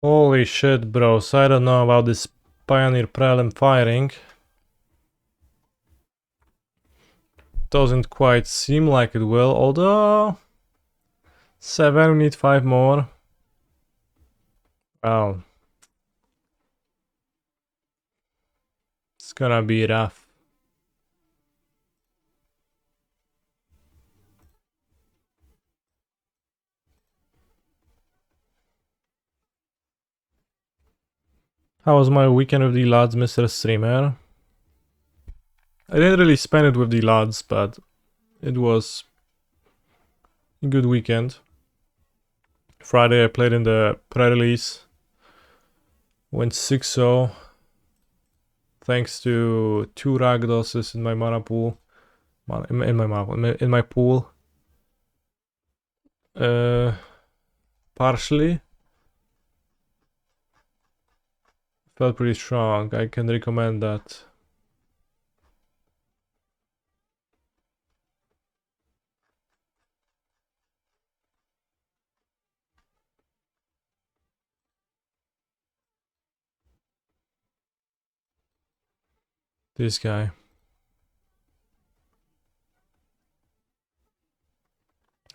Holy shit, bros. I don't know about this Pioneer Prelim firing. Doesn't quite seem like it will, although... 7, we need 5 more. Wow. It's gonna be rough. How was my weekend with the lads, Mr. Streamer? I didn't really spend it with the lads, but it was a good weekend. Friday I played in the pre-release. Went 6-0. Thanks to 2 ragdosses in my mana pool. In my pool. Partially. Felt pretty strong. I can recommend that. This guy.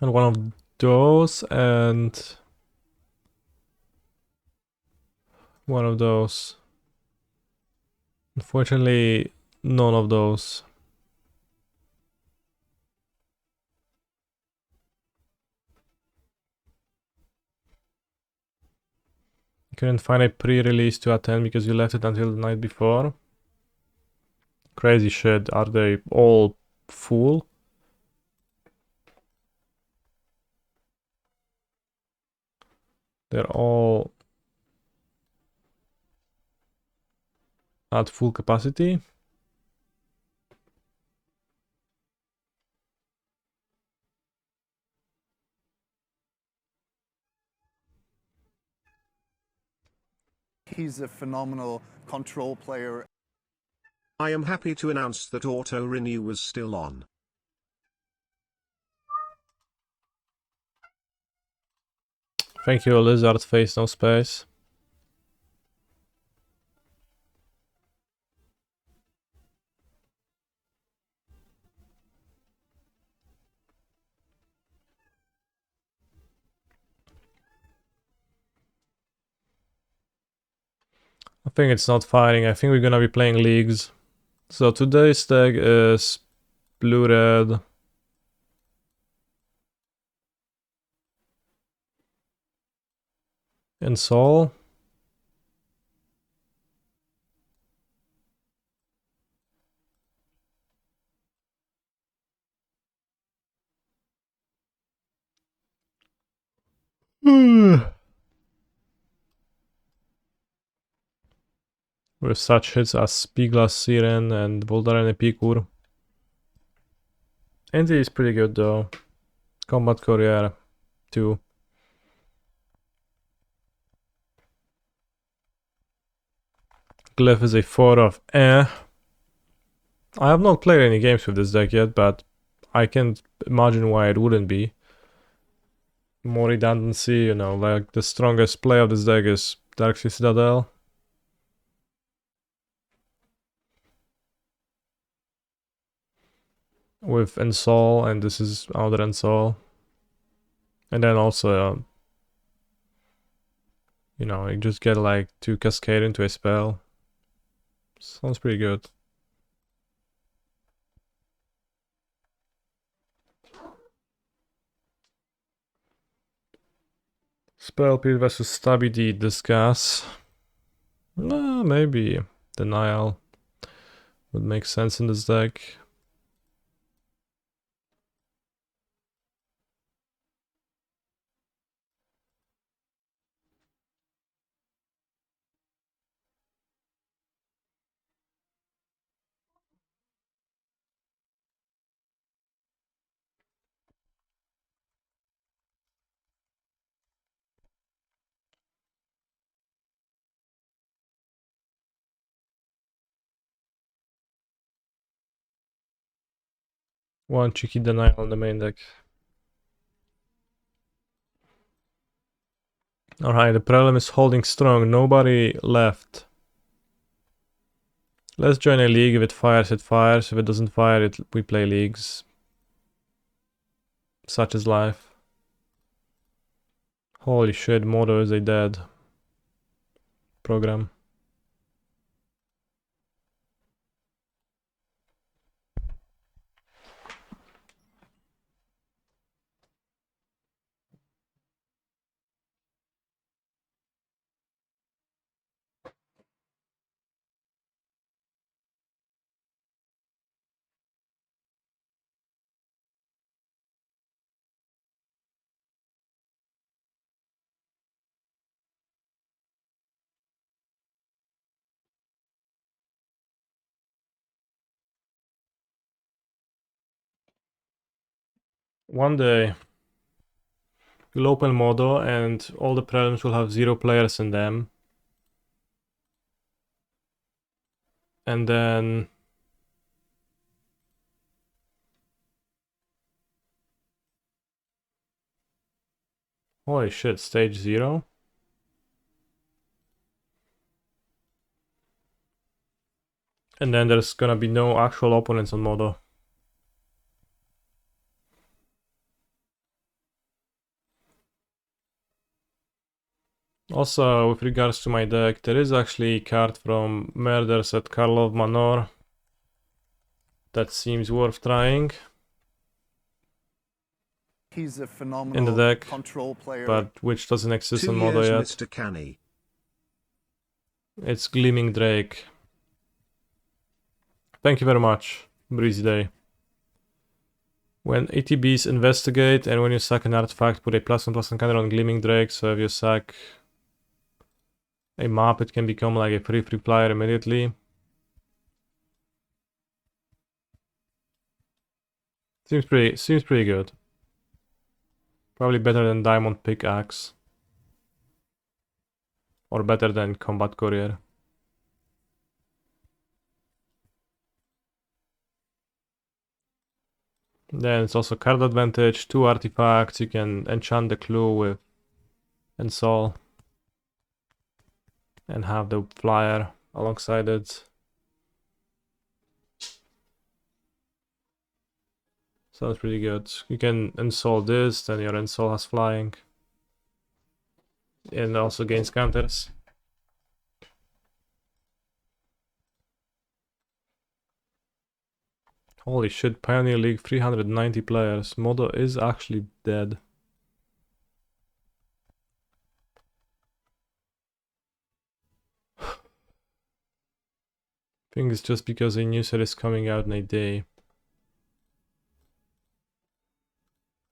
And one of those and one of those. Unfortunately, none of those. Couldn't find a pre-release to attend because you left it until the night before. Crazy shit. Are they all full? They're all at full capacity. He's a phenomenal control player. I am happy to announce that auto renew was still on. Thank you, Lizard Face, no space. I think it's not fighting. I think we're gonna be playing leagues. So today's tag is blue-red. Ensoul. With such hits as Spiglas, Siren, and Voldaren Epikur. Anti is pretty good though. Combat Courier, 2. Glyph is a 4 of I have not played any games with this deck yet, but I can't imagine why it wouldn't be. More redundancy, you know, like the strongest play of this deck is Darkseid Citadel. With Ensoul, and this is another Ensoul. And then also, you know, you just get like 2 Cascade into a spell. Sounds pretty good. Spell Speed versus Stability Discuss. Maybe Denial would make sense in this deck. One cheeky Denial on the main deck. Alright, the prelim is holding strong. Nobody left. Let's join a league. If it fires, it fires. If it doesn't fire, we play leagues. Such is life. Holy shit, Modo is a dead program. One day, you'll open Modo and all the prelims will have 0 players in them. And then... Holy shit, stage 0? And then there's gonna be no actual opponents on Modo. Also, with regards to my deck, there is actually a card from Murders at Karlov Manor that seems worth trying. He's a phenomenal in the deck, control player. but which doesn't exist 2 on Modo years, yet. Mr. Canny. It's Gleaming Drake. Thank you very much, Breezy Day. When ATBs investigate and when you sack an artifact, put a +1/+1 counter on Gleaming Drake, so if you sack a map, it can become like a free player immediately. Seems pretty good. Probably better than Diamond Pickaxe. Or better than Combat Courier. Then it's also card advantage, 2 artifacts, you can enchant the clue with Ensoul. And have the flyer alongside it. Sounds pretty good. You can Ensoul this, then your Ensoul has flying. And also gains counters. Holy shit, Pioneer League 390 players. Modo is actually dead. I think it's just because a new set is coming out in a day.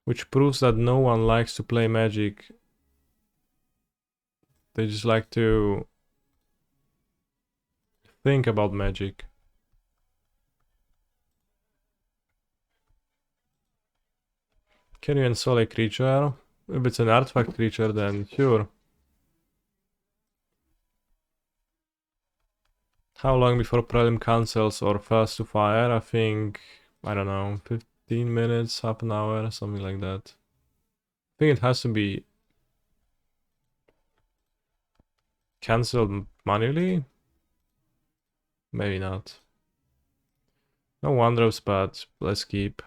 Which proves that no one likes to play Magic. They just like to think about Magic. Can you Ensoul a creature? If it's an artifact creature, then sure. How long before prelim cancels or first to fire? I think, I don't know, 15 minutes, half an hour, something like that. I think it has to be cancelled manually? Maybe not. No wonders, but let's keep.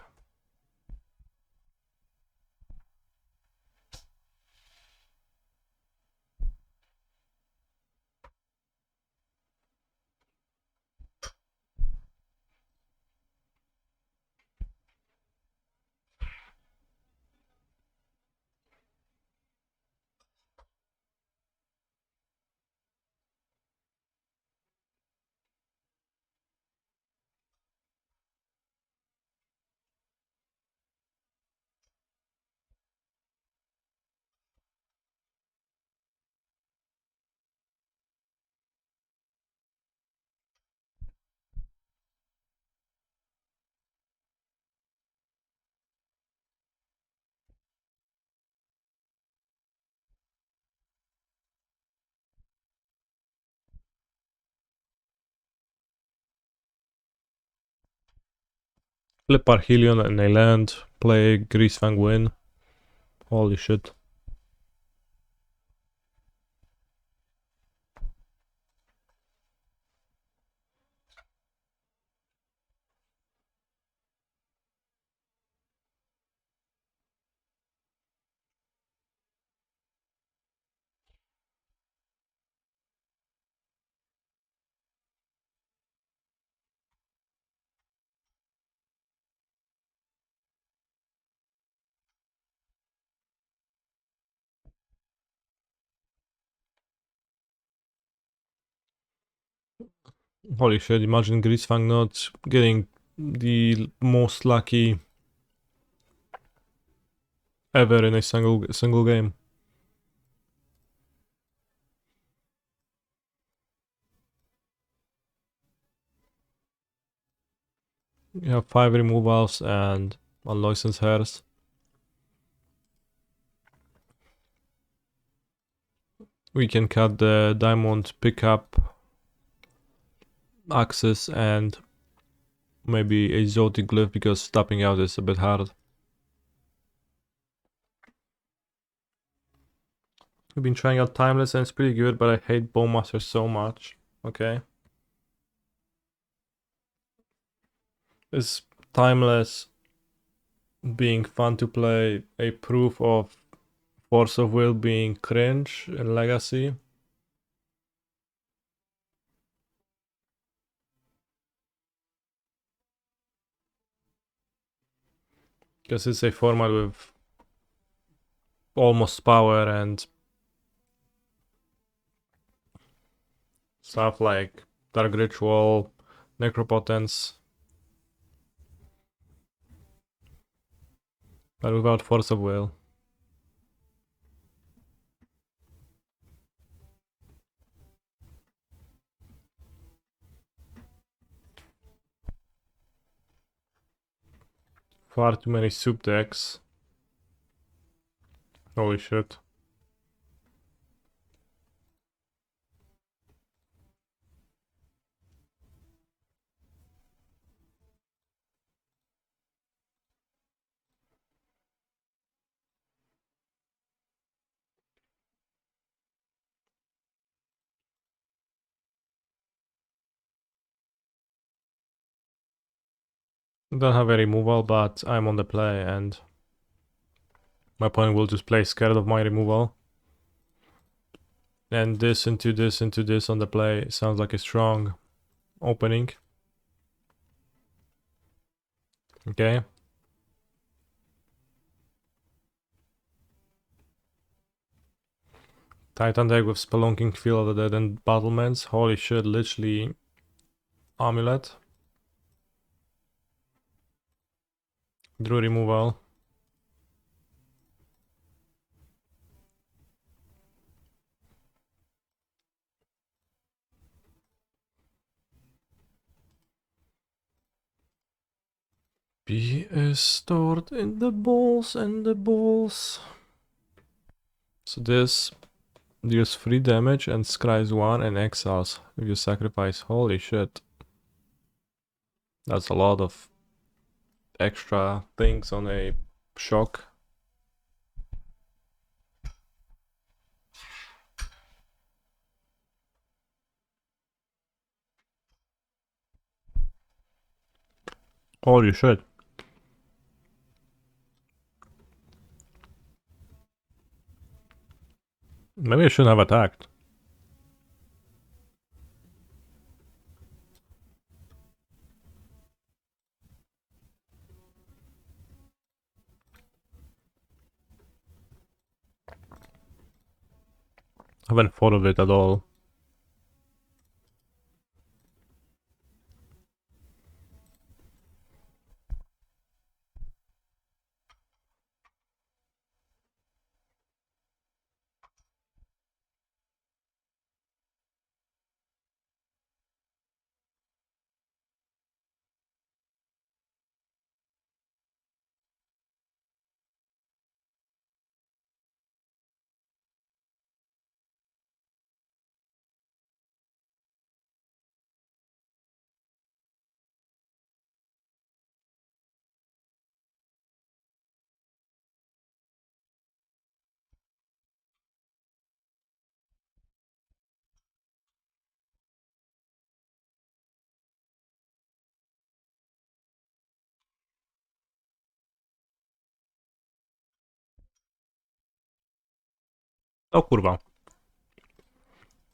Flip Arhelion and a land, play Greasefang win. Holy shit. Holy shit, imagine Grisfang not getting the most lucky ever in a single game. You have 5 removals and unlicensed hairs. We can cut the diamond pickup access and maybe a Zoti glyph because tapping out is a bit hard. We've been trying out Timeless and it's pretty good, but I hate Bowmaster so much. Okay. Is Timeless being fun to play a proof of Force of Will being cringe in Legacy? Because it's a format with almost power and stuff like Dark Ritual, Necropotence, but without Force of Will. Far too many soup decks. Holy shit. Don't have a removal, but I'm on the play and my opponent will just play scared of my removal. And this into this into this on the play sounds like a strong opening. Okay. Titan deck with Spelunking Field of the Dead and Battlements. Holy shit, literally Amulet. Drew removal. B is stored in the balls and the balls. So this deals 3 damage and scries 1 and exiles if you sacrifice. Holy shit. That's a lot of extra things on a shock. Holy shit. Maybe I shouldn't have attacked. I haven't thought of it at all. O kurwa.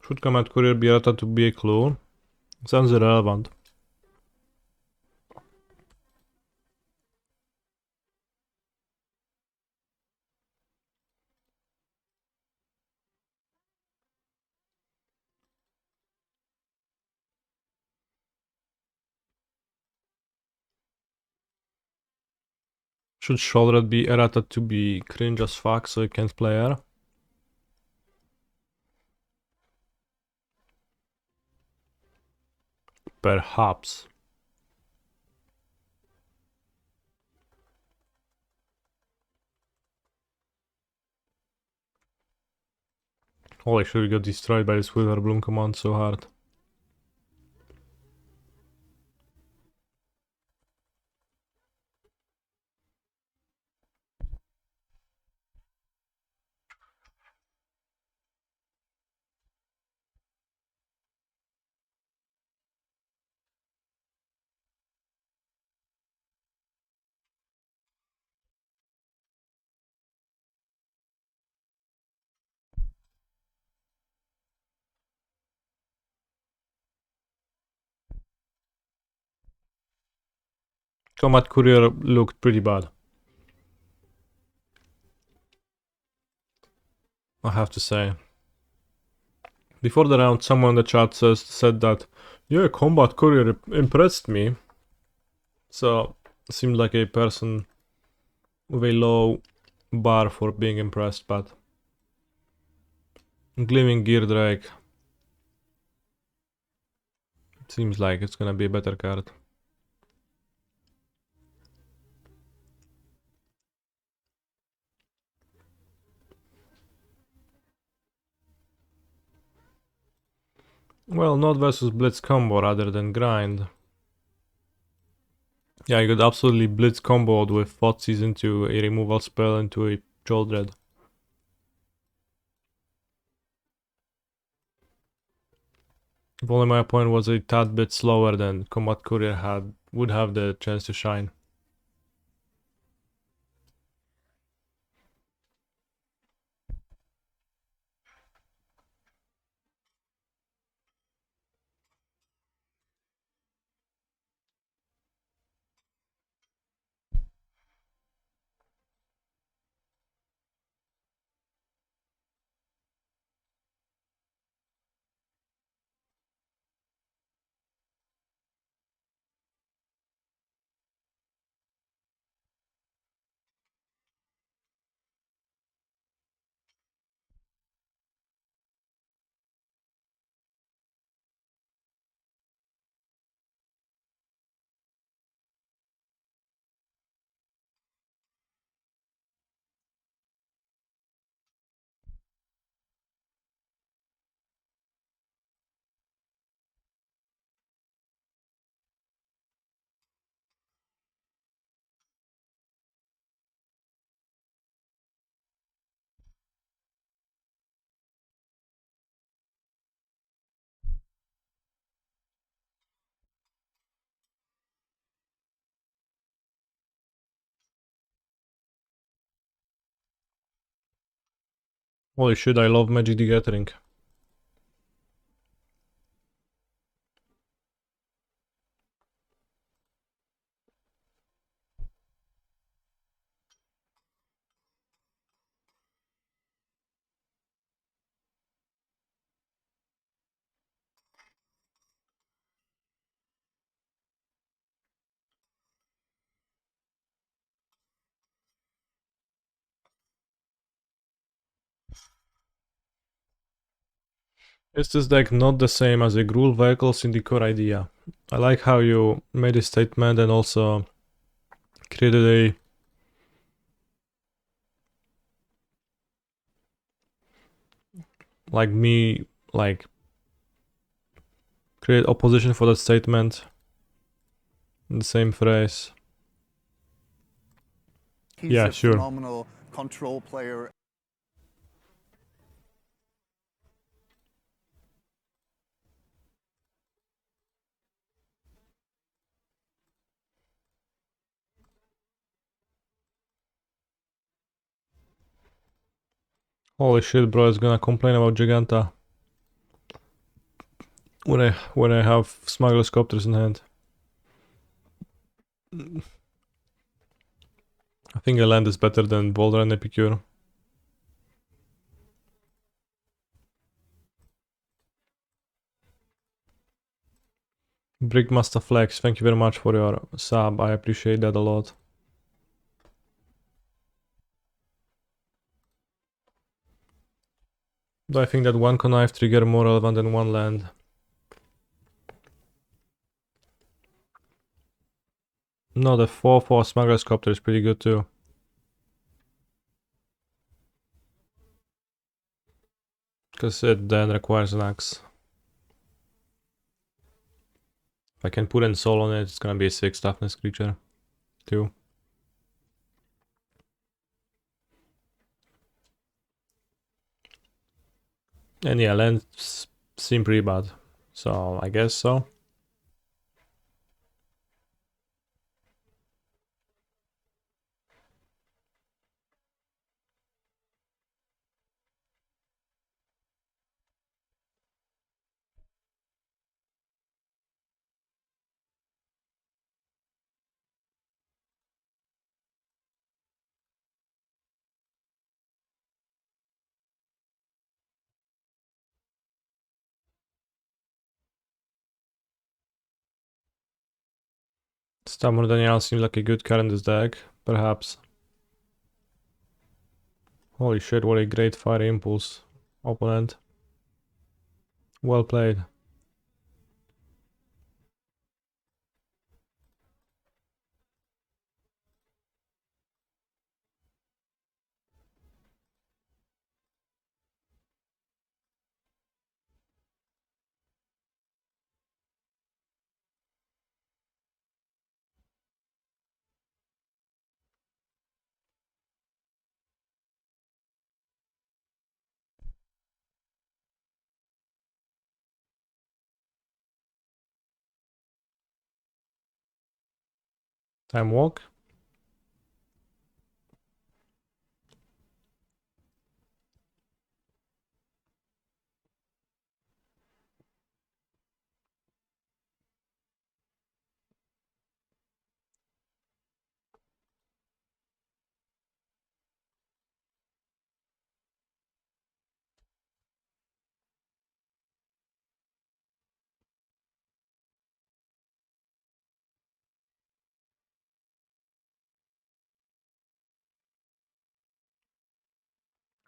Should command courier Birata to be a clue? Sounds irrelevant. Should shoulder be errata to be cringe as fuck so you can't play her? Perhaps. Holy shit, we got destroyed by this Wither Bloom command so hard. Combat Courier looked pretty bad, I have to say. Before the round, someone in the chat said that, yeah, Combat Courier impressed me. So, seemed like a person with a low bar for being impressed, but... Gleaming Gear Drake. Seems like it's gonna be a better card. Well, not versus Blitz combo rather than grind. Yeah, you could absolutely Blitz comboed with Thoughtseize into a removal spell into a Jolt Dread. If only my opponent was a tad bit slower than Combat Courier would have the chance to shine. Holy shit, I love Magic the Gathering. Is this deck not the same as the Gruul vehicles in the core idea? I like how you made a statement and also created a like create opposition for that statement in the same phrase. He's Yeah, a sure. phenomenal control player. Holy shit, bro, is gonna complain about Giganta when I have Smuggler's Copters in hand. I think a land is better than Boulder and Epicure. Brickmaster Flex, thank you very much for your sub, I appreciate that a lot. Do I think that one connive trigger more relevant than one land? No, the 4/4 smuggler's copter is pretty good too. Because it then requires an axe. If I can put Ensoul on it, it's gonna be a 6 toughness creature too. And yeah, lands seem pretty bad. So I guess so. Stammer Daniel seems like a good card in this deck, perhaps. Holy shit, what a great fire impulse, opponent. Well played. Time walk.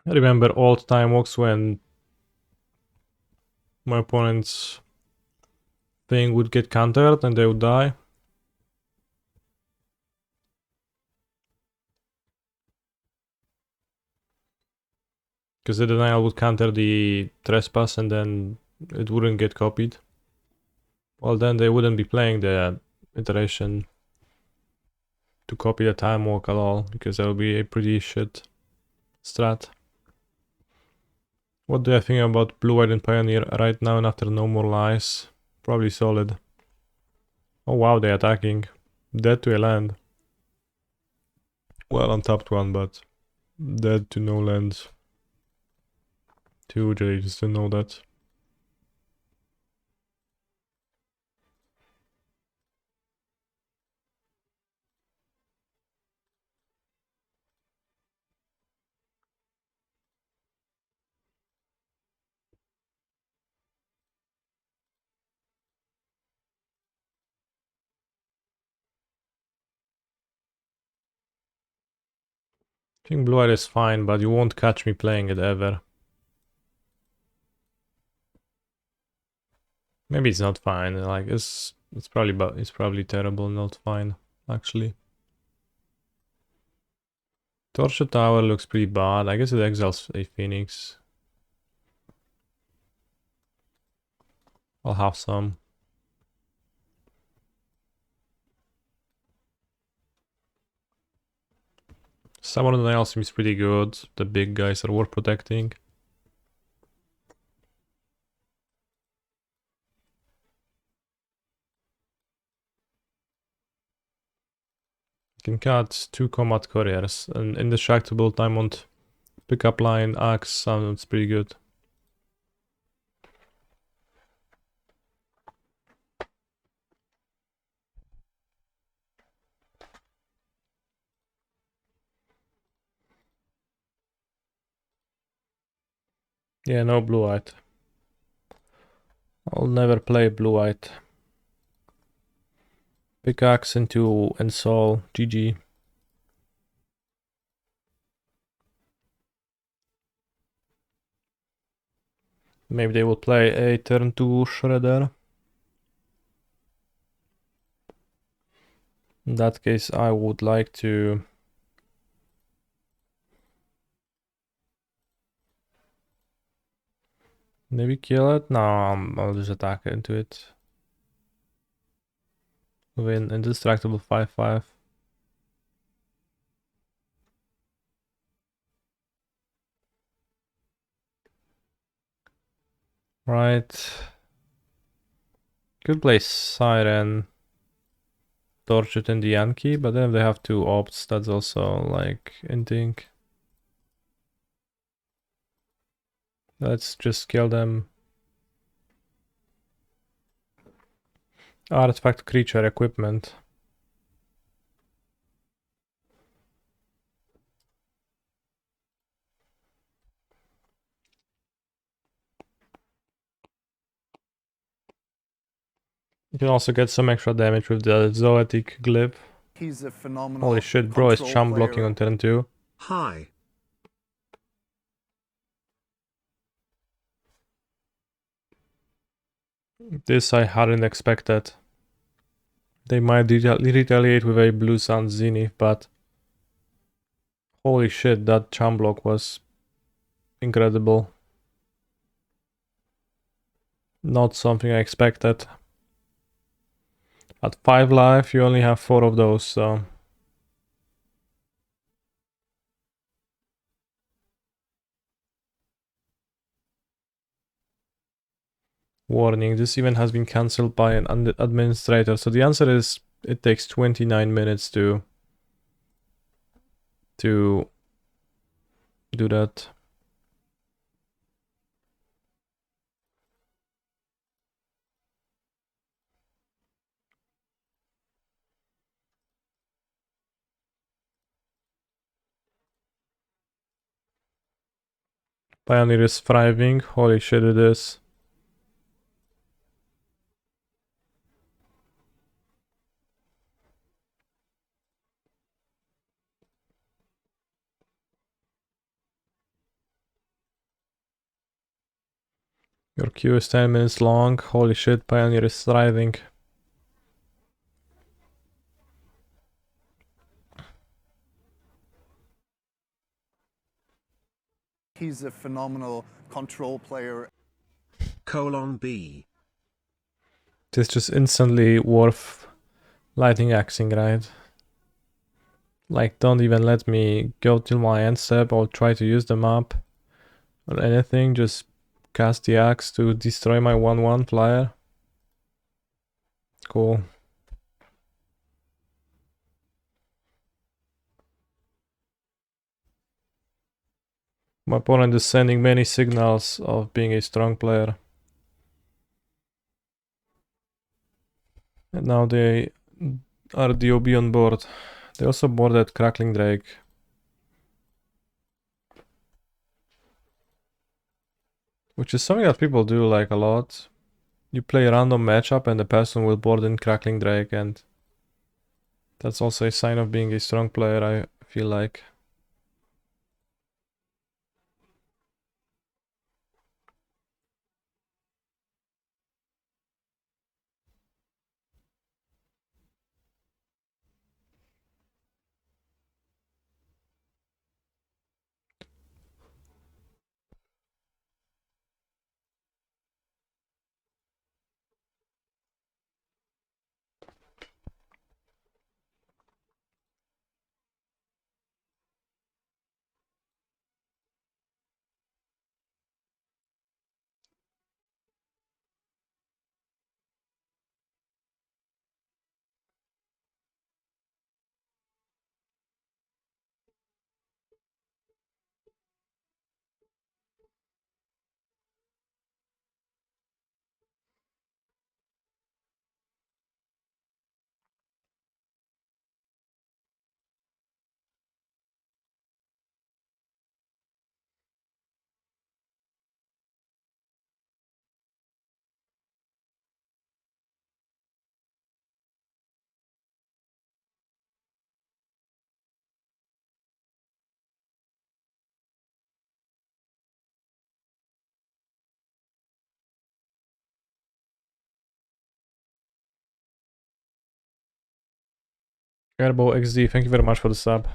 I remember old time walks when my opponent's thing would get countered and they would die. Because the denial would counter the trespass and then it wouldn't get copied. Well, then they wouldn't be playing the iteration to copy the time walk at all, because that would be a pretty shit strat. What do I think about Blue White and Pioneer right now and after No More Lies? Probably solid. Oh wow, they're attacking. Dead to a land. Well, untapped one, but dead to no lands. Too early just to know that. I think Blue White is fine, but you won't catch me playing it ever. Maybe it's not fine. Like it's probably terrible, not fine actually. Torture Tower looks pretty bad. I guess it exiles a Phoenix. I'll have some. Some of the nails seems pretty good. The big guys are worth protecting. You can cut 2 combat couriers, and indestructible Diamond pickup line axe sounds pretty good. Yeah, no blue white. I'll never play blue white. Pickaxe into Ensoul, GG. Maybe they will play a turn 2 Shredder. In that case, I would like to maybe kill it. No, I'll just attack into it. Win indestructible 5/5. Right. Could play Siren, Torch it in the Yankee, but then if they have 2 opts, that's also like inting. Let's just kill them. Artifact creature equipment. You can also get some extra damage with the Zoetic Glyph. He's a phenomenal Holy shit, bro is control chum player. blocking on turn 2. Hi. This I hadn't expected. They might retaliate with a Blue Sun Zenith, but holy shit, that chum block was incredible. Not something I expected. At 5 life, you only have 4 of those, so... Warning, this event has been cancelled by an administrator. So the answer is, it takes 29 minutes to do that. Pioneer is thriving. Holy shit, it is. Your queue is 10 minutes long. Holy shit, Pioneer is thriving. He's a phenomenal control player. B. It's just instantly worth lightning axing, right? Like, don't even let me go till my end step or try to use the map or anything. Just cast the axe to destroy my 1/1 flyer. Cool. My opponent is sending many signals of being a strong player. And now they are DOB on board. They also boarded Crackling Drake. Which is something that people do like a lot. You play a random matchup and the person will board in Crackling Drake, and that's also a sign of being a strong player, I feel like. Airbow XD, thank you very much for the sub.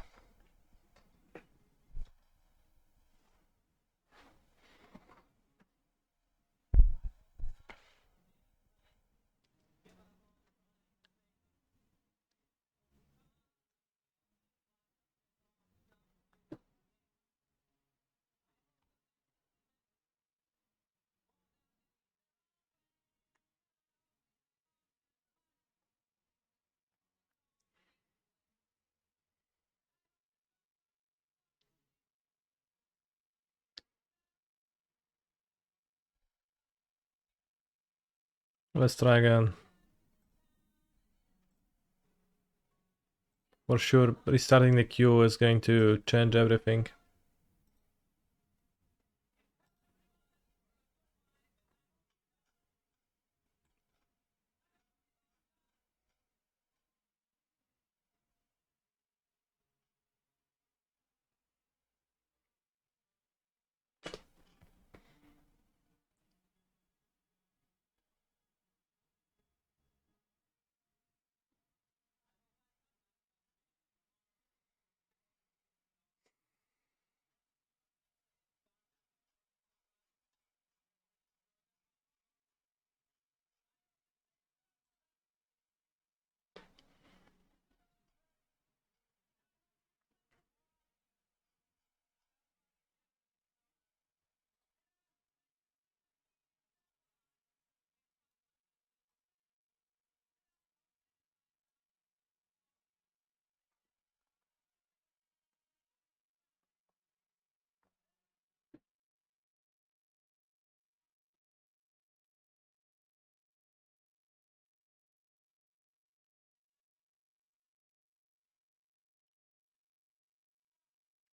Let's try again. For sure, restarting the queue is going to change everything.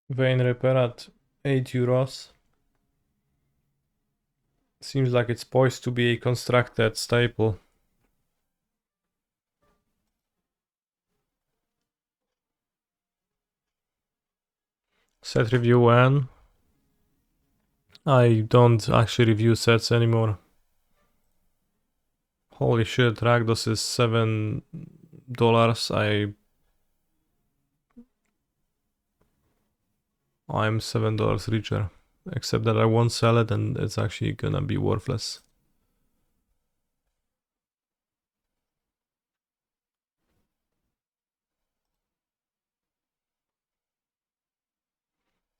Vein repair at 8 euros. Seems like it's poised to be a constructed staple. Set review when? I don't actually review sets anymore. Holy shit, Ragdos is $7. I'm $7 richer. Except that I won't sell it and it's actually gonna be worthless.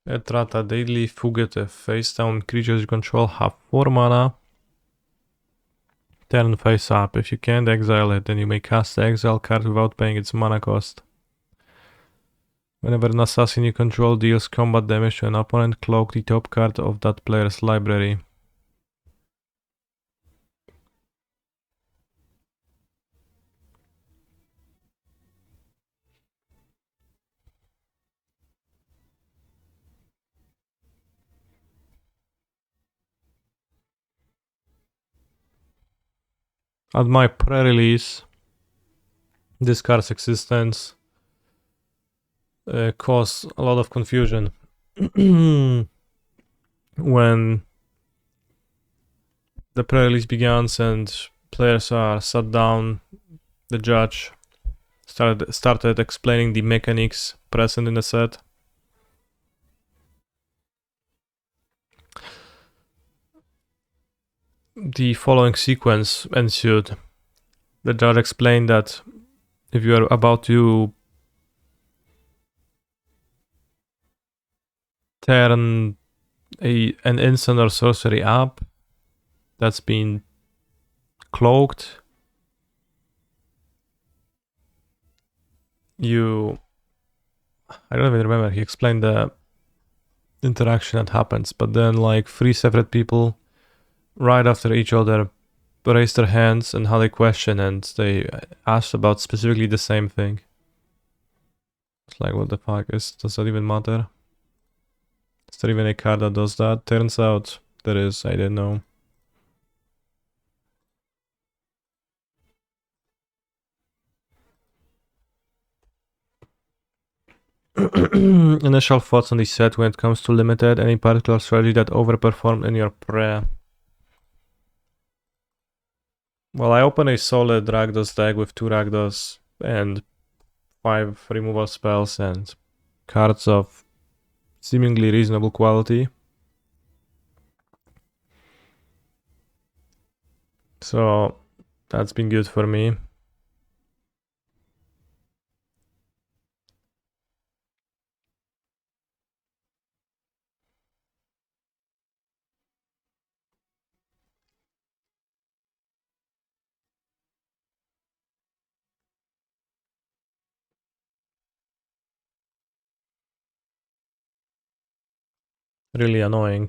Etrata Daily Fugitive. Face down creatures you control have 4 mana. Turn face up. If you can't exile it, then you may cast the exile card without paying its mana cost. Whenever an assassin you control deals combat damage to an opponent, cloak the top card of that player's library. At my pre-release, this card's existence caused a lot of confusion. When the pre-release begins and players are sat down, the judge started explaining the mechanics present in the set. The following sequence ensued. The judge explained that if you are about to turn an instant or sorcery up that's been cloaked, I don't even remember, he explained the interaction that happens, but then like 3 separate people right after each other raised their hands and had a question and they asked about specifically the same thing. It's like, what the fuck, does that even matter? Is there even a card that does that? Turns out there is, I didn't know. Initial thoughts on the set when it comes to limited, any particular strategy that overperformed in your pre? Well, I opened a solid Rakdos deck with 2 Rakdos and 5 removal spells and cards of seemingly reasonable quality. So that's been good for me. Really annoying.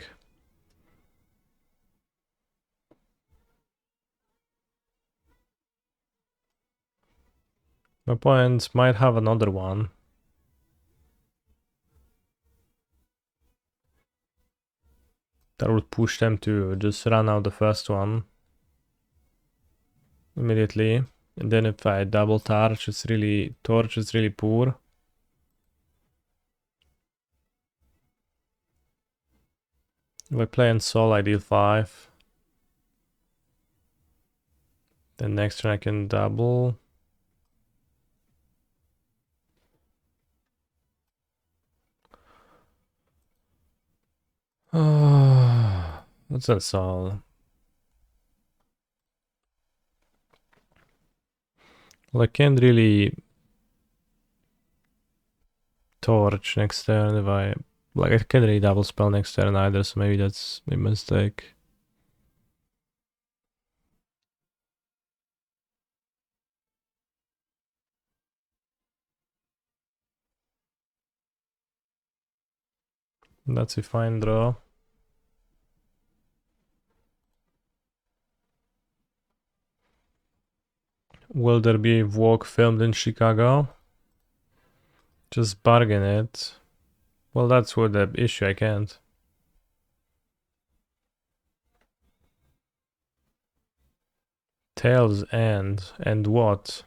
My opponent might have another one. That would push them to just run out the first one immediately. And then if I double torch, it's really poor. If I play Ensoul, I deal 5. Then next turn I can double. What's Ensoul? Well, I can't really torch next turn if I... Like, I can't really double spell next turn either, so maybe that's a mistake. That's a fine draw. Will there be a walk filmed in Chicago? Just bargain it. Well, that's what the issue, I can't. Tails and what?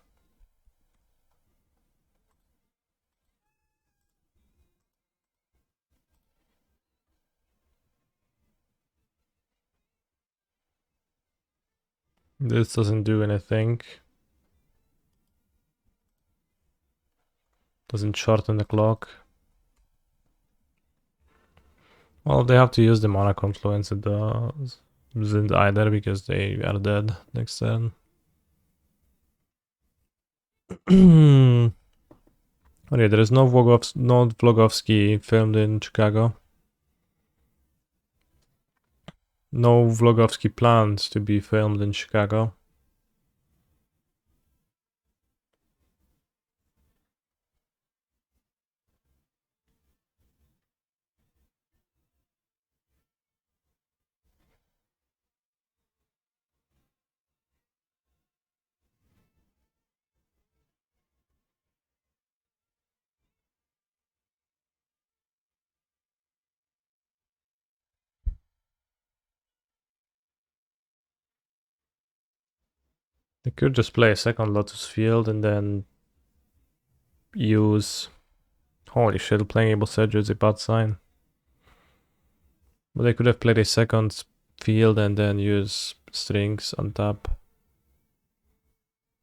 This doesn't do anything. Doesn't shorten the clock. Well, they have to use the mana confluence, it doesn't either because they are dead next turn. Oh yeah, there is no Vlogovsky filmed in Chicago. No Vlogovsky planned to be filmed in Chicago. They could just play a second Lotus Field and then use... Holy shit, playing Able Sedge is a bad sign. But they could have played a second field and then use strings on top.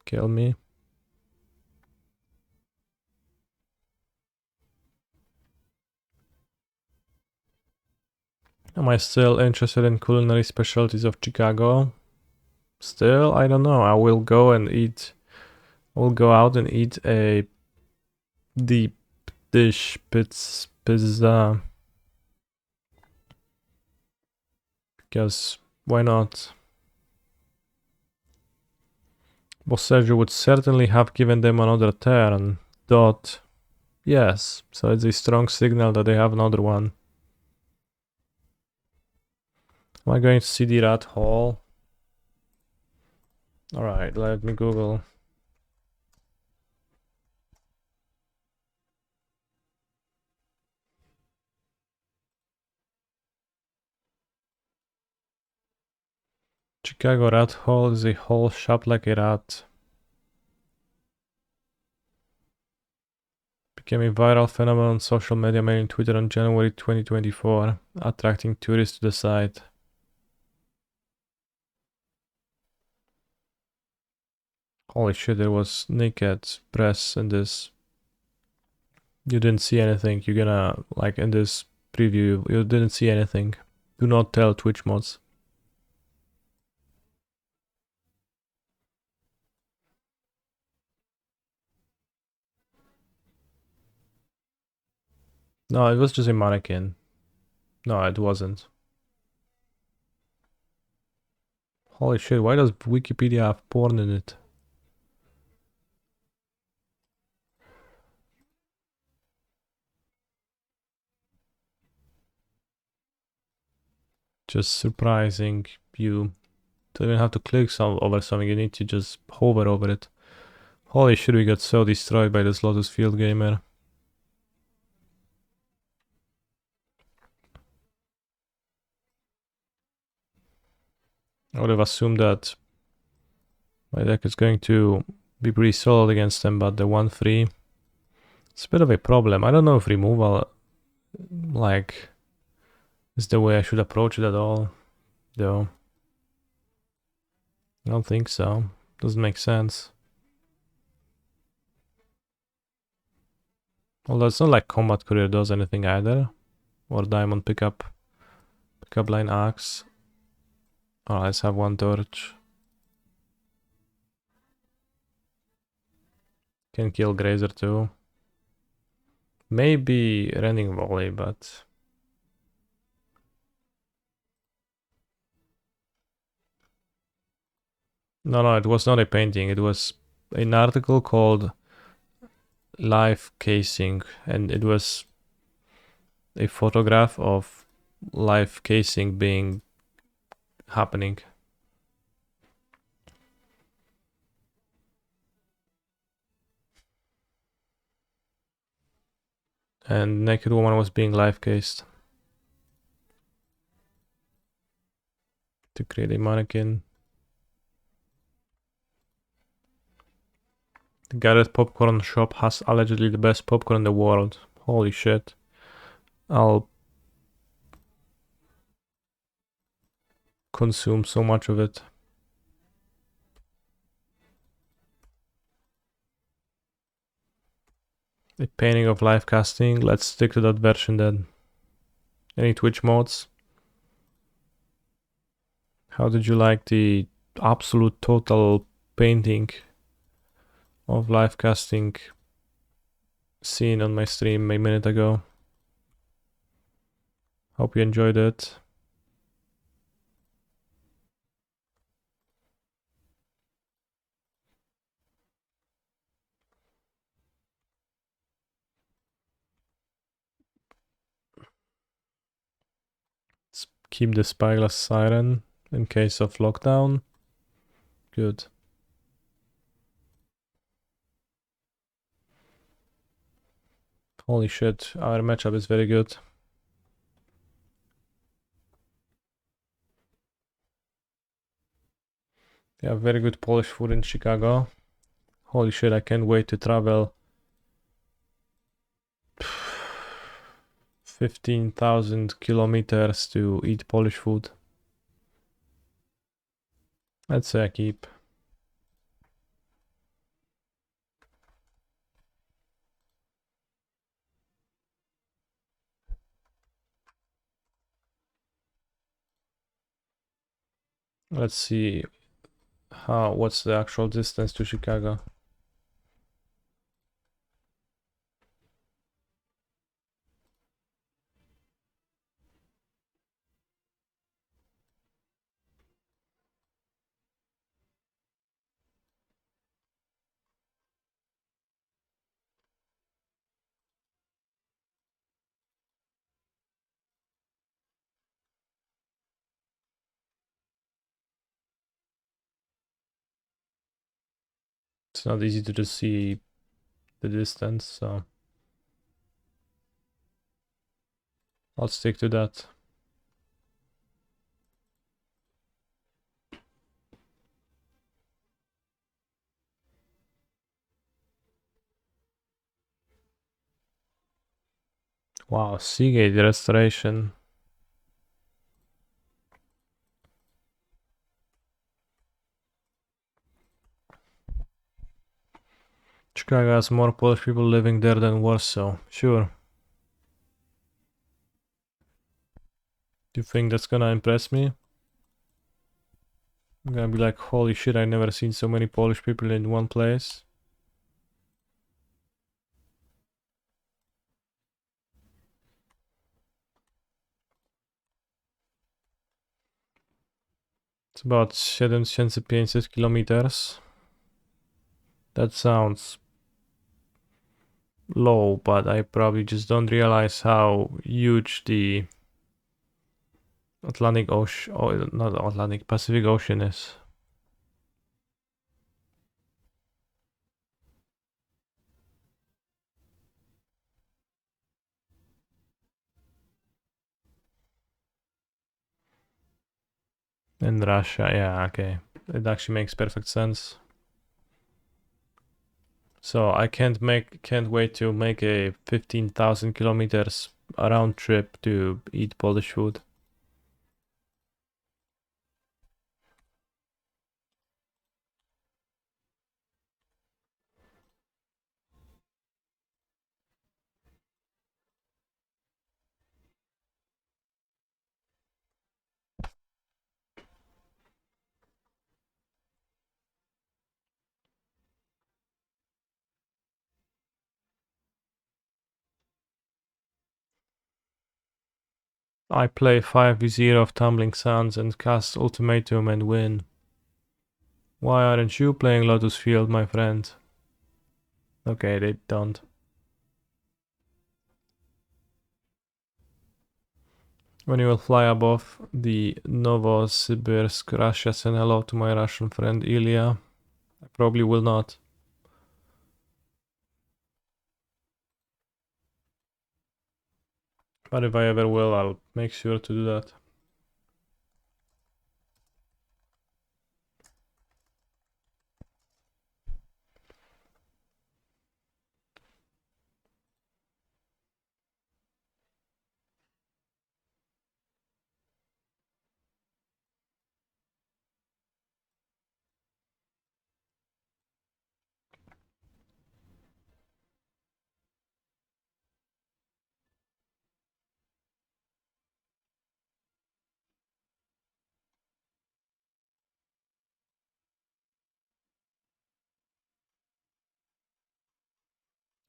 Kill me. Am I still interested in culinary specialties of Chicago? Still, I don't know. I will go and eat. I will go out and eat a deep dish pizza. Because why not? Bossergio would certainly have given them another turn. Dot. Yes, so it's a strong signal that they have another one. Am I going to see the rat hole? Alright, let me Google. Chicago rat hole is a hole shaped like a rat. Became a viral phenomenon on social media, mainly Twitter, on January 2024, attracting tourists to the site. Holy shit, there was naked press in this You didn't see anything. You're gonna, like in this preview, you didn't see anything. Do not tell Twitch mods. No, it was just a mannequin. No, it wasn't. Holy shit, why does Wikipedia have porn in it? Just surprising. You don't even have to click over something, you need to just hover over it. Holy shit, we got so destroyed by this Lotus Field Gamer. I would have assumed that my deck is going to be pretty solid against them, but the 1-3, it's a bit of a problem. I don't know if removal, like, is the way I should approach it at all, though. I don't think so. Doesn't make sense. Although it's not like Combat Courier does anything either. Or Diamond pickup line Axe. Oh, let's have one torch. Can kill Grazer too. Maybe Rending Volley, but... No, it was not a painting. It was an article called Live Casing, and it was a photograph of live casing being happening. And Naked Woman was being live cased to create a mannequin. The Garrett Popcorn Shop has allegedly the best popcorn in the world. Holy shit. I'll consume so much of it. A painting of live casting. Let's stick to that version then. Any Twitch mods? How did you like the absolute total painting of live casting seen on my stream a minute ago? Hope you enjoyed it. Let's keep the Spyglass Siren in case of lockdown. Good. Holy shit, our matchup is very good. They have very good Polish food in Chicago. Holy shit, I can't wait to travel 15,000 kilometers to eat Polish food. Let's say I keep. Let's see what's the actual distance to Chicago. It's not easy to just see the distance, so I'll stick to that. Wow, Seagate restoration. Chicago has more Polish people living there than Warsaw. Sure. Do you think that's gonna impress me? I'm gonna be like, holy shit, I never seen so many Polish people in one place. It's about 7500 kilometers. That sounds low, but I probably just don't realize how huge the Atlantic Ocean, oh, not Atlantic, Pacific Ocean is. In Russia, yeah, okay. It actually makes perfect sense. So I can't wait to make a 15,000 kilometers round trip to eat Polish food. I play 5v0 of Tumbling Suns and cast Ultimatum and win. Why aren't you playing Lotus Field, my friend? Okay, they don't. When you will fly above the Novosibirsk, Russia, send hello to my Russian friend Ilya. I probably will not. But if I ever will, I'll make sure to do that.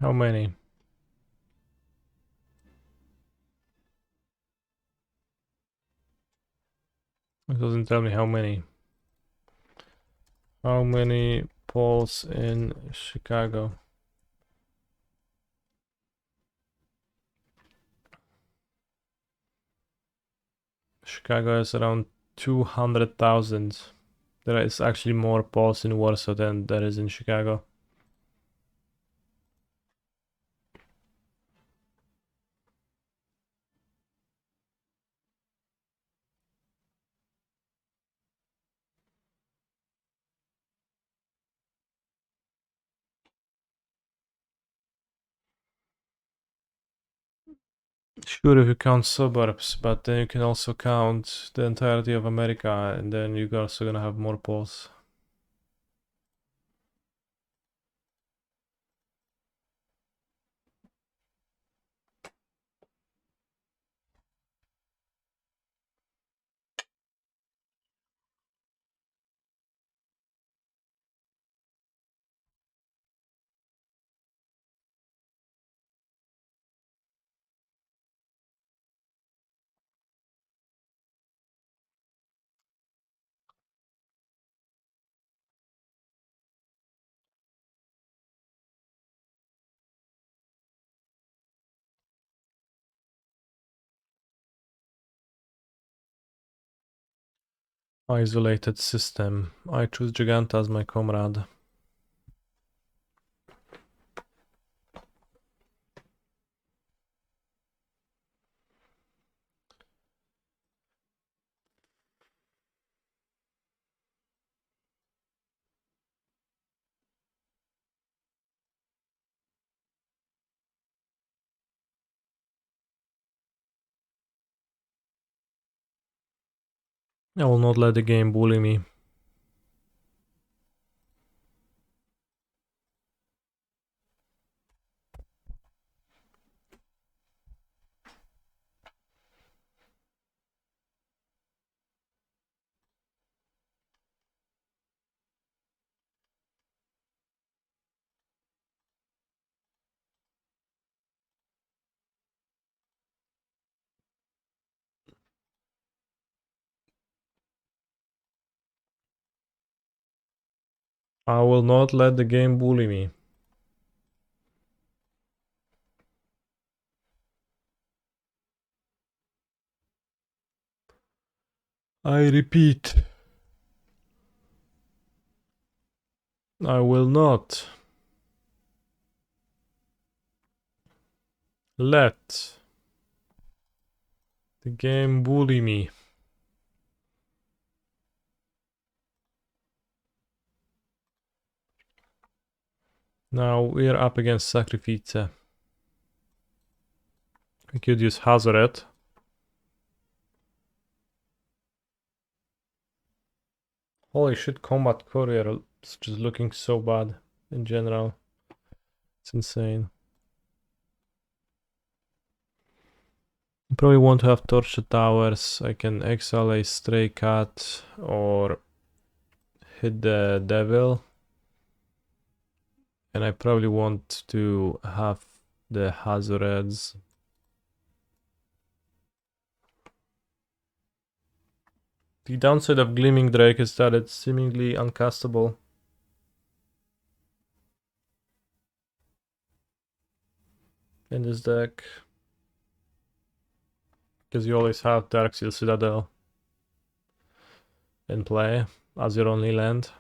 How many? It doesn't tell me how many. How many polls in Chicago? Chicago is around 200,000. There is actually more polls in Warsaw than there is in Chicago. Sure, if you count suburbs, but then you can also count the entirety of America, and then you're also gonna have more polls. Isolated system. I choose Giganta as my comrade. I will not let the game bully me. I will not let the game bully me. I repeat. I will not let the game bully me. Now we're up against Sacrifice. We could use Hazoret. Holy shit, combat courier is just looking so bad in general. It's insane. I probably want to have torch the towers. I can exile a stray cat or hit the devil. And I probably want to have the Hazoreds. The downside of Gleaming Drake is that it's seemingly uncastable. In this deck. Because you always have Darksteel Citadel in play as your only land.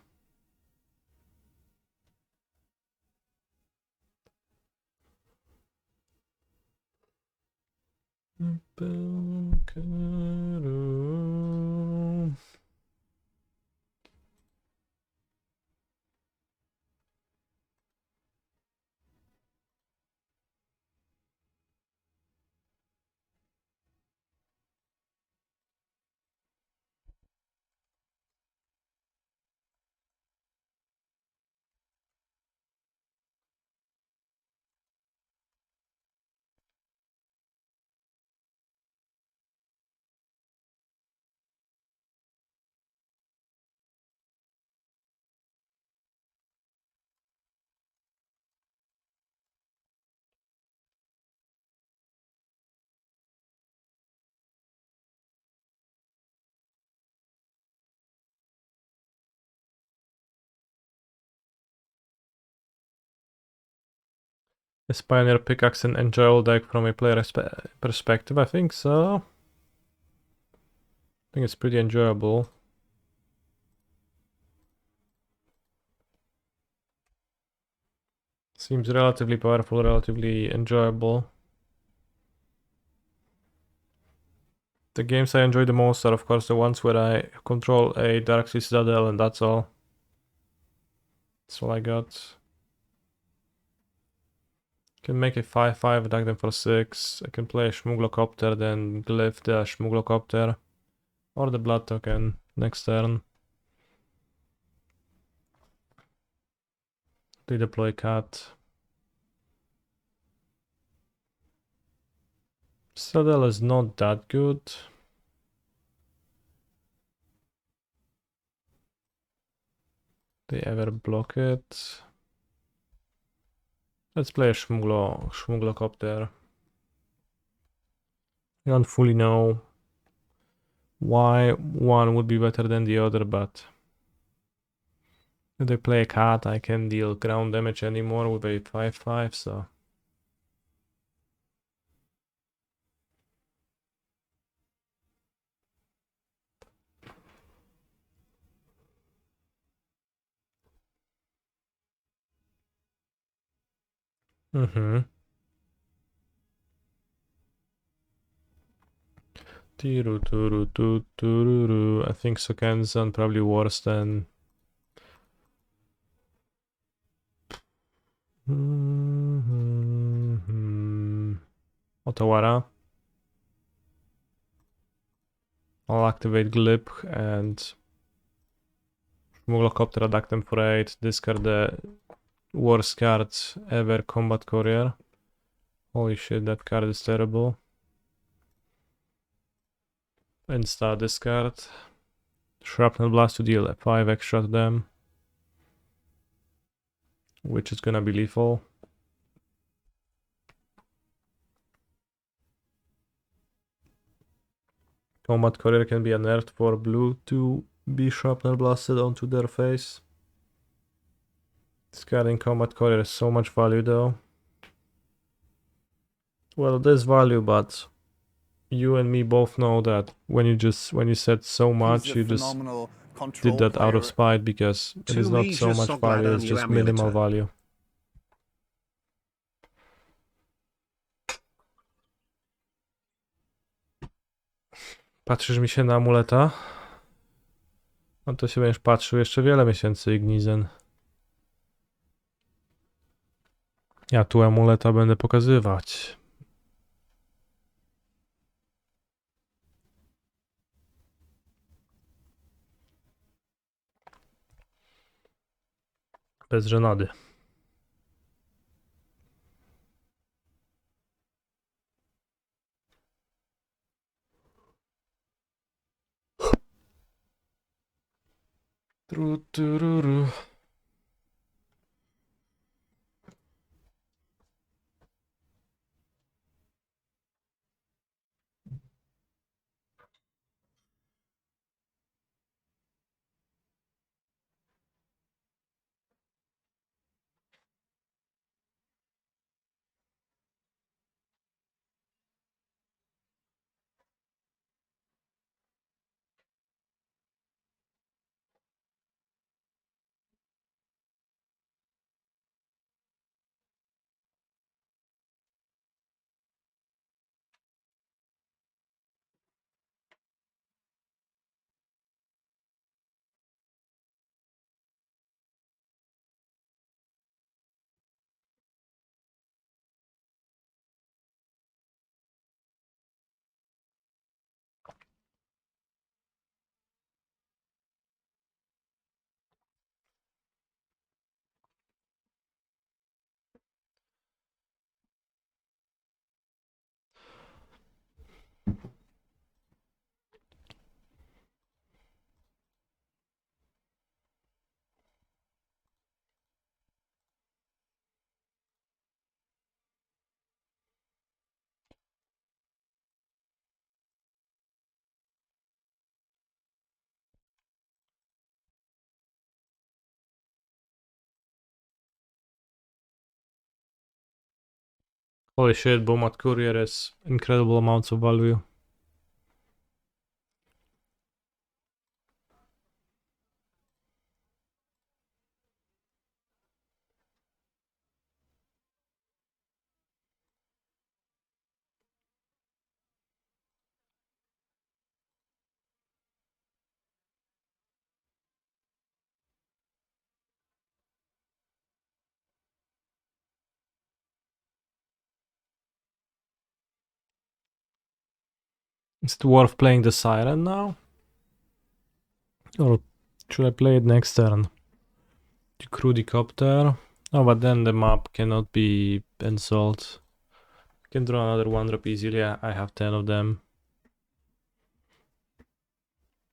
Is Pioneer Pickaxe an enjoyable deck from a player perspective? I think so. I think it's pretty enjoyable. Seems relatively powerful, relatively enjoyable. The games I enjoy the most are of course the ones where I control a Darksteel Citadel and that's all. That's all I got. Can make a 5/5, attack them for 6. I can play a Schmuglocopter, then glyph the Schmuglocopter. Or the blood token next turn. Redeploy cat. Citadel is not that good. They ever block it? Let's play a Schmuglocopter. I don't fully know why one would be better than the other, but if they play a cat, I can deal ground damage anymore with a 5/5, so. I think Sokenzan probably worse than Otawara. I'll activate Glip and Schmuglocopter, attack them for 8, discard the worst card ever, Combat Courier. Holy shit, that card is terrible. Insta discard. Shrapnel Blast to deal 5 extra to them. Which is gonna be lethal. Combat Courier can be nerfed for blue to be shrapnel blasted onto their face. Discarding combat courier has so much value though. Well, there's value, but you and me both know that when you said so much, He's a you just phenomenal did control that out of player. spite because it is not so much value, it's just minimal value. Patrzysz mi się na amuleta? No to się będziesz patrzył jeszcze wiele miesięcy, Ignizen. Ja tu amuleta będę pokazywać. Bez żenady. Trutururu. Holy shit, Bombat Courier has incredible amounts of value. Is it worth playing the Siren now? Or should I play it next turn? The Crudicopter. Oh, but then the map cannot be Ensouled. Can draw another 1-drop easily. I have 10 of them.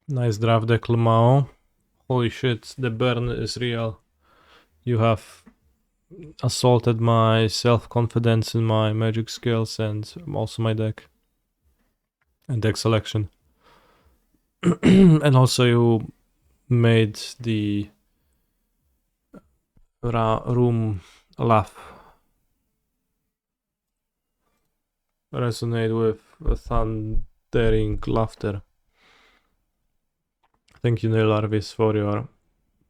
Nice draft deck, Lamau. Holy shit, the burn is real. You have assaulted my self-confidence in my magic skills and also my deck. And deck selection. And also you made the room laugh. Resonate with a thundering laughter. Thank you, Neil Arvis, for your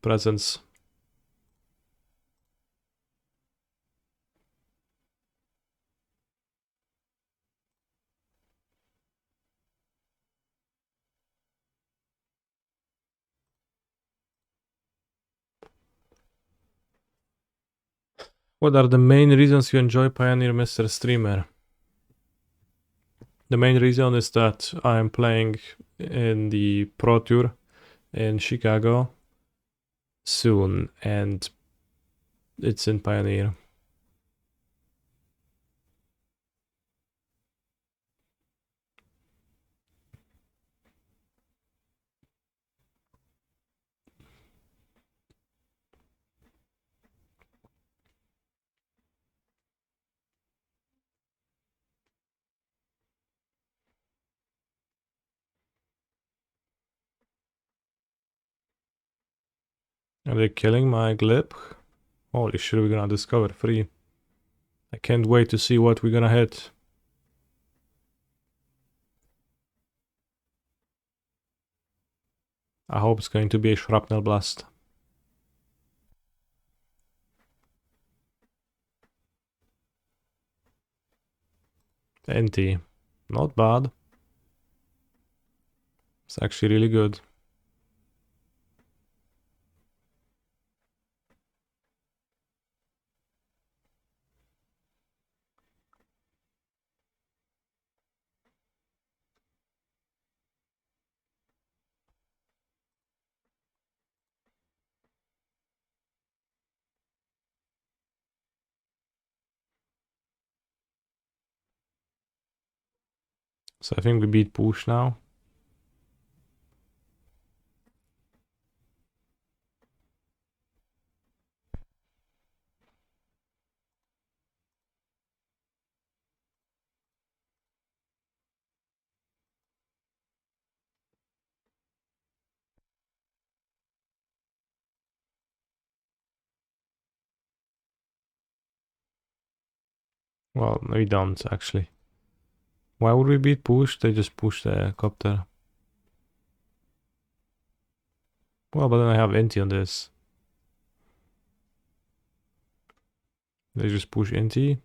presence. What are the main reasons you enjoy Pioneer, Mr. Streamer? The main reason is that I am playing in the Pro Tour in Chicago soon, and it's in Pioneer. Are they killing my Glip? Holy shit, we're gonna discover 3. I can't wait to see what we're gonna hit. I hope it's going to be a shrapnel blast. NT. Not bad. It's actually really good. So I think we beat push now. Well, we don't actually. Why would we beat push? They just push the copter. Well, but then I have NT on this. They just push NT.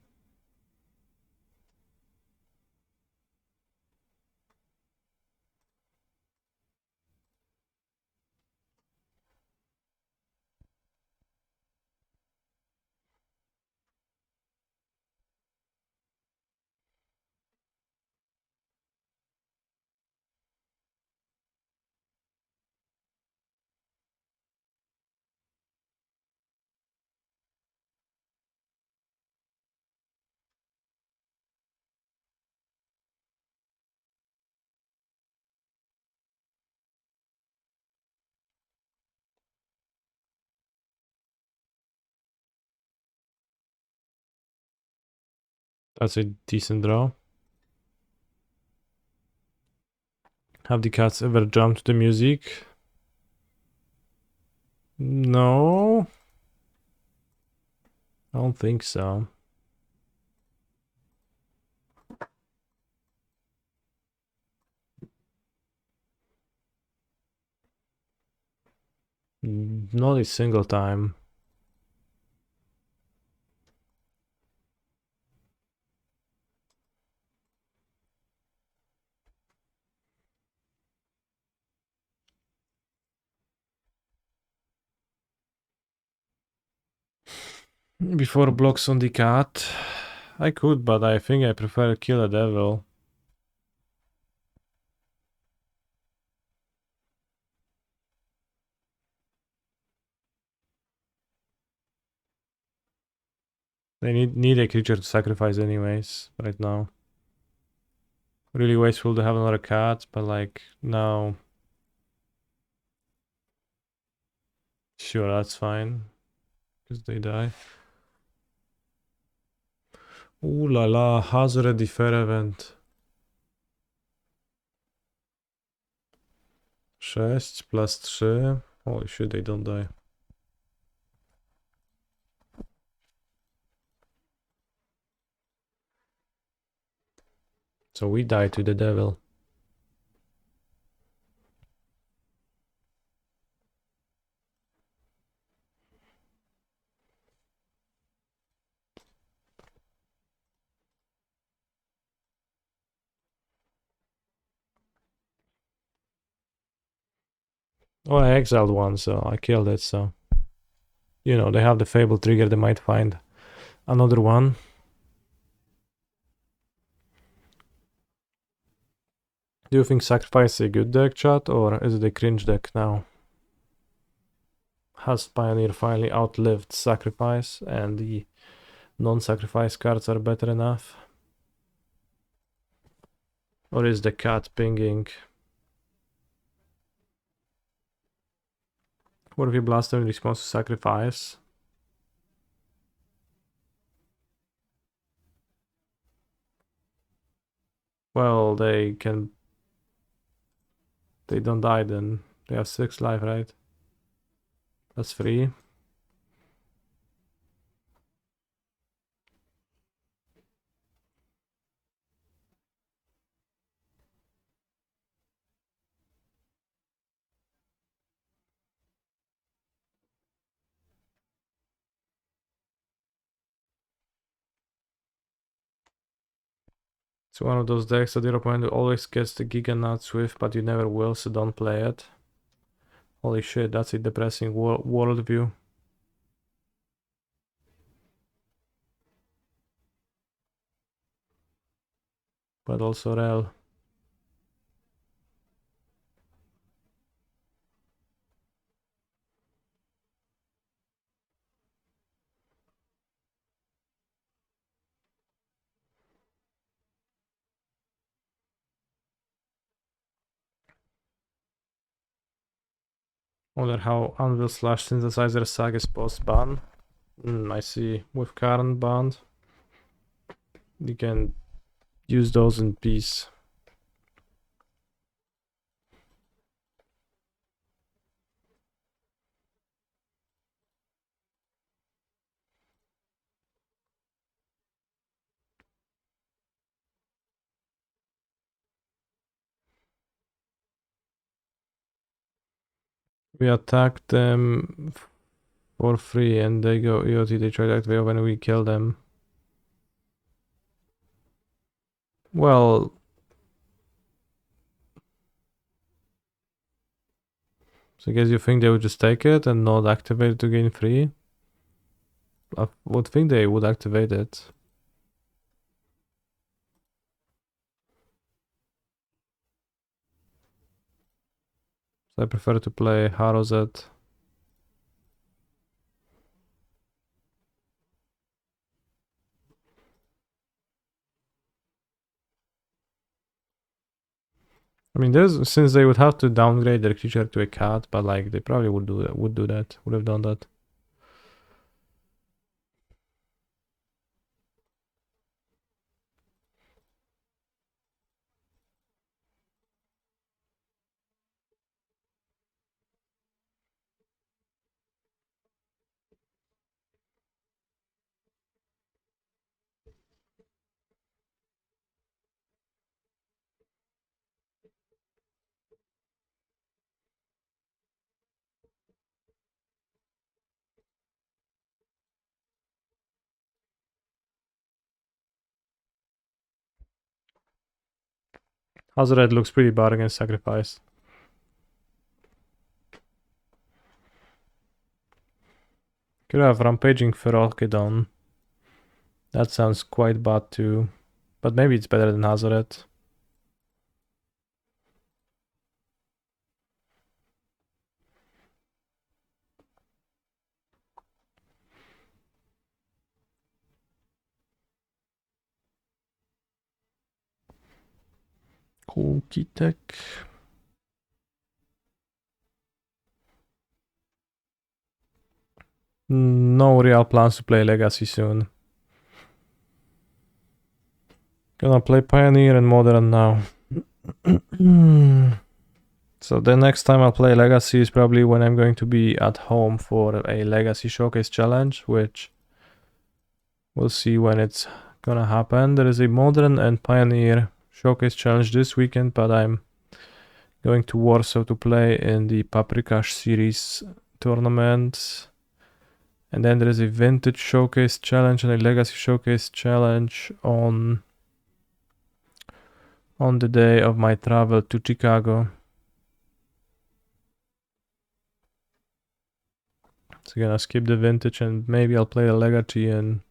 That's a decent draw. Have the cats ever jumped to the music? No. I don't think so. Not a single time. Before blocks on the cat. I could, but I think I prefer kill a devil. They need a creature to sacrifice anyways, right now. Really wasteful to have another cat, but like, no. Sure, that's fine. Because they die. Ooh la la, Hazard Defer event. 6 plus 3. Holy shit, they don't die. So we die to the devil. Oh, I exiled one, so I killed it, so... You know, they have the Fable trigger, they might find another one. Do you think Sacrifice is a good deck, chat, or is it a cringe deck now? Has Pioneer finally outlived Sacrifice, and the non-sacrifice cards are better enough? Or is the cat pinging? What if we blast them in response to Sacrifice? Well, they can... They don't die then. They have 6 life, right? That's free. It's one of those decks that your opponent always gets the Giga Nuts with, but you never will, so don't play it. Holy shit, that's a depressing world view. But also real. Wonder how Anvil slash Synthesizer Sag is post-ban. I see. With current band, you can use those in peace. We attack them for free and they go EOT, they try to activate when we kill them. Well, so I guess you think they would just take it and not activate it to gain free? I would think they would activate it. So I prefer to play Harrowset. I mean, since they would have to downgrade their creature to a cat, but like they probably would do that. Would have done that. Hazoret looks pretty bad against Sacrifice. Could have Rampaging Ferocodon. That sounds quite bad too. But maybe it's better than Hazoret. Cookie Tech. No real plans to play Legacy soon. Gonna play Pioneer and Modern now. So the next time I'll play Legacy is probably when I'm going to be at home for a Legacy Showcase Challenge, which we'll see when it's gonna happen. There is a Modern and Pioneer Showcase Challenge this weekend, but I'm going to Warsaw to play in the Paprika series tournament. And then there is a Vintage Showcase Challenge and a Legacy Showcase Challenge on the day of my travel to Chicago. So gonna skip the Vintage and maybe I'll play the Legacy and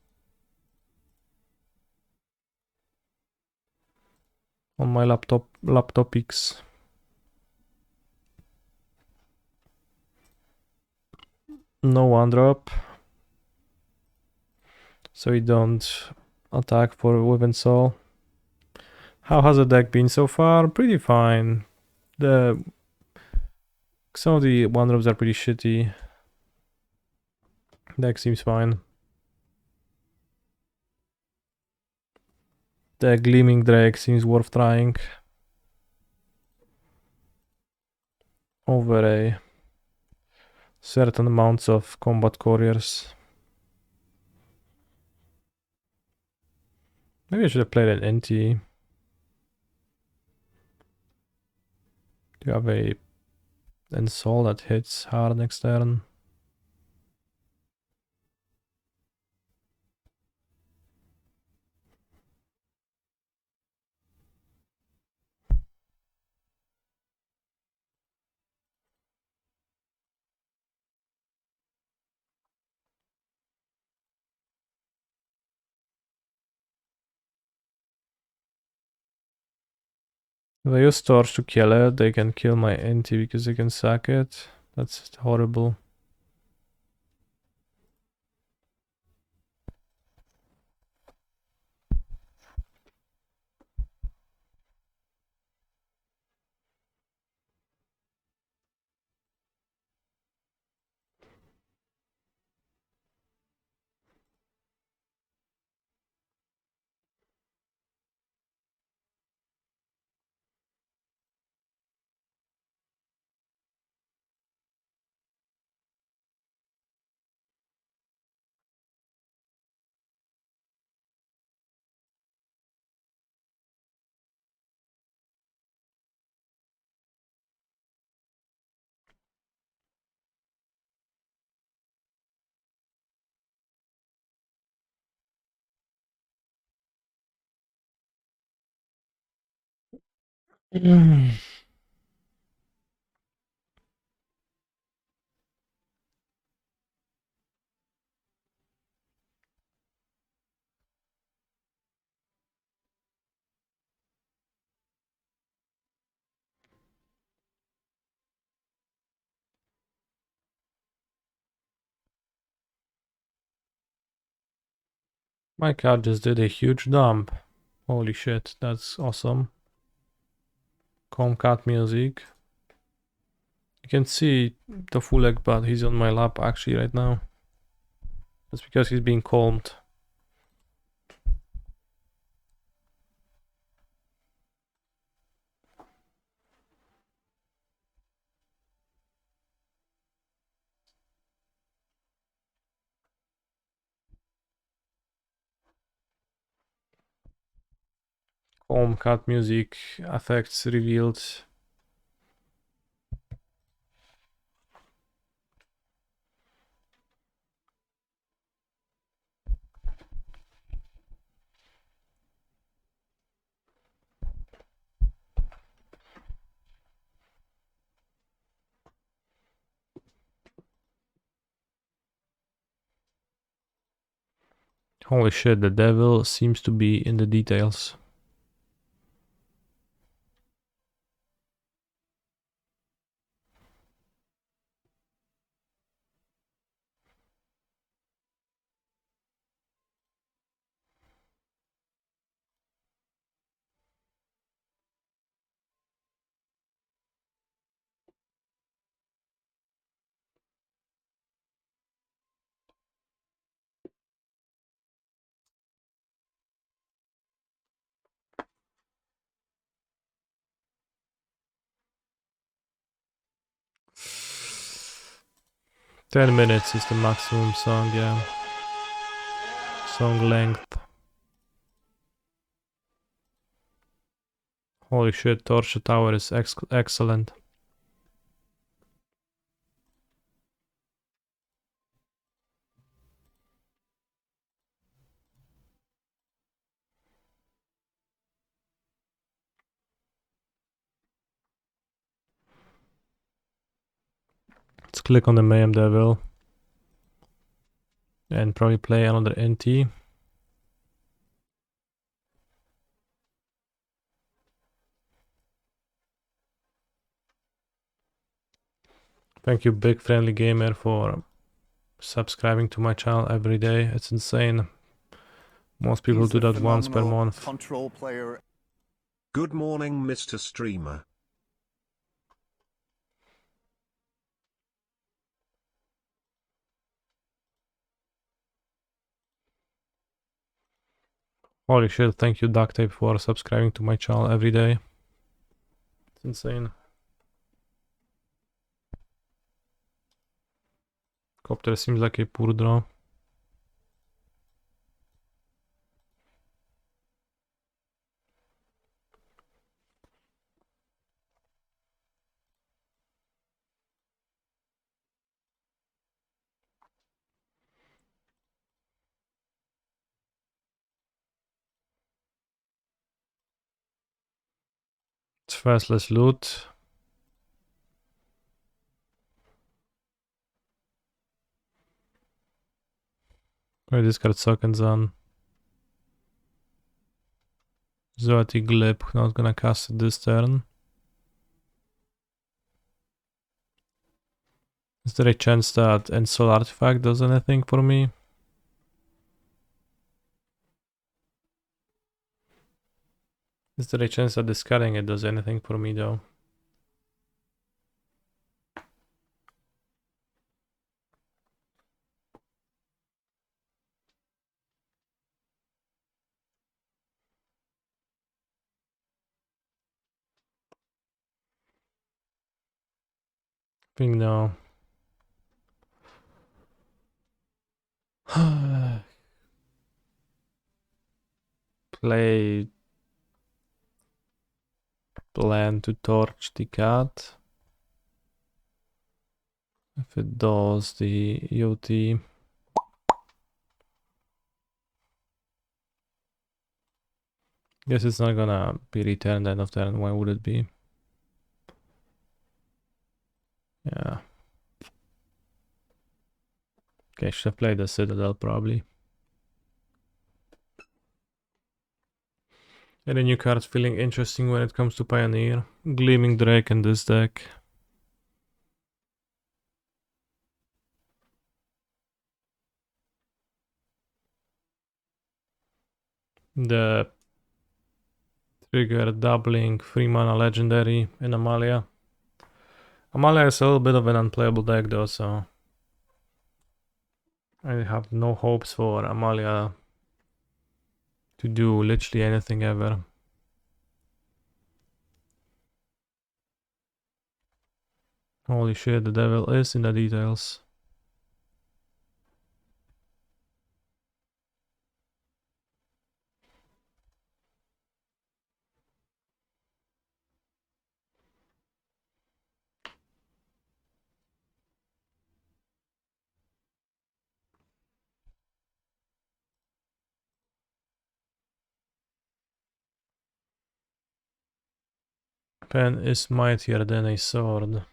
on my laptopics. No one drop. So you don't attack for UR Ensoul. How has the deck been so far? Pretty fine. Some of the one drops are pretty shitty. Deck seems fine. The Gleaming Drake seems worth trying. Over a certain amounts of combat couriers. Maybe I should have played an NT. Do you have a Ensoul that hits hard next turn? If I use torch to kill it, they can kill my anti because they can sack it. That's horrible. My cat just did a huge dump. Holy shit, that's awesome. Calm cat music. You can see the full egg, but he's on my lap actually right now. That's because he's being calmed. Calm cat music effects revealed. Holy shit, the devil seems to be in the details. $10 is the maximum song, yeah. Song length. Holy shit, Torch Tower is excellent. Let's click on the Mayhem Devil. And probably play another NT. Thank you, Big Friendly Gamer, for subscribing to my channel every day. It's insane. Most people do that once per month. Control player. Good morning, Mr. Streamer. Holy shit, thank you Duct Tape for subscribing to my channel every day. It's insane. Copter seems like a poor draw. It's faceless loot. I discard Suck and Zan. Zoetic Glib, not gonna cast it this turn. Is there a chance that Ensoul Artifact does anything for me? Is there a chance that discarding it does anything for me though? I think no. Play plan to torch the cat. If it does the EOT. Guess it's not gonna be returned end of turn. Why would it be? Yeah. Okay, should have played the Citadel probably. Any new cards feeling interesting when it comes to Pioneer? Gleaming Drake in this deck. The trigger doubling 3 mana legendary in Amalia. Amalia is a little bit of an unplayable deck though, so I have no hopes for Amalia to do literally anything ever. Holy shit, the devil is in the details. Pen is mightier than a sword.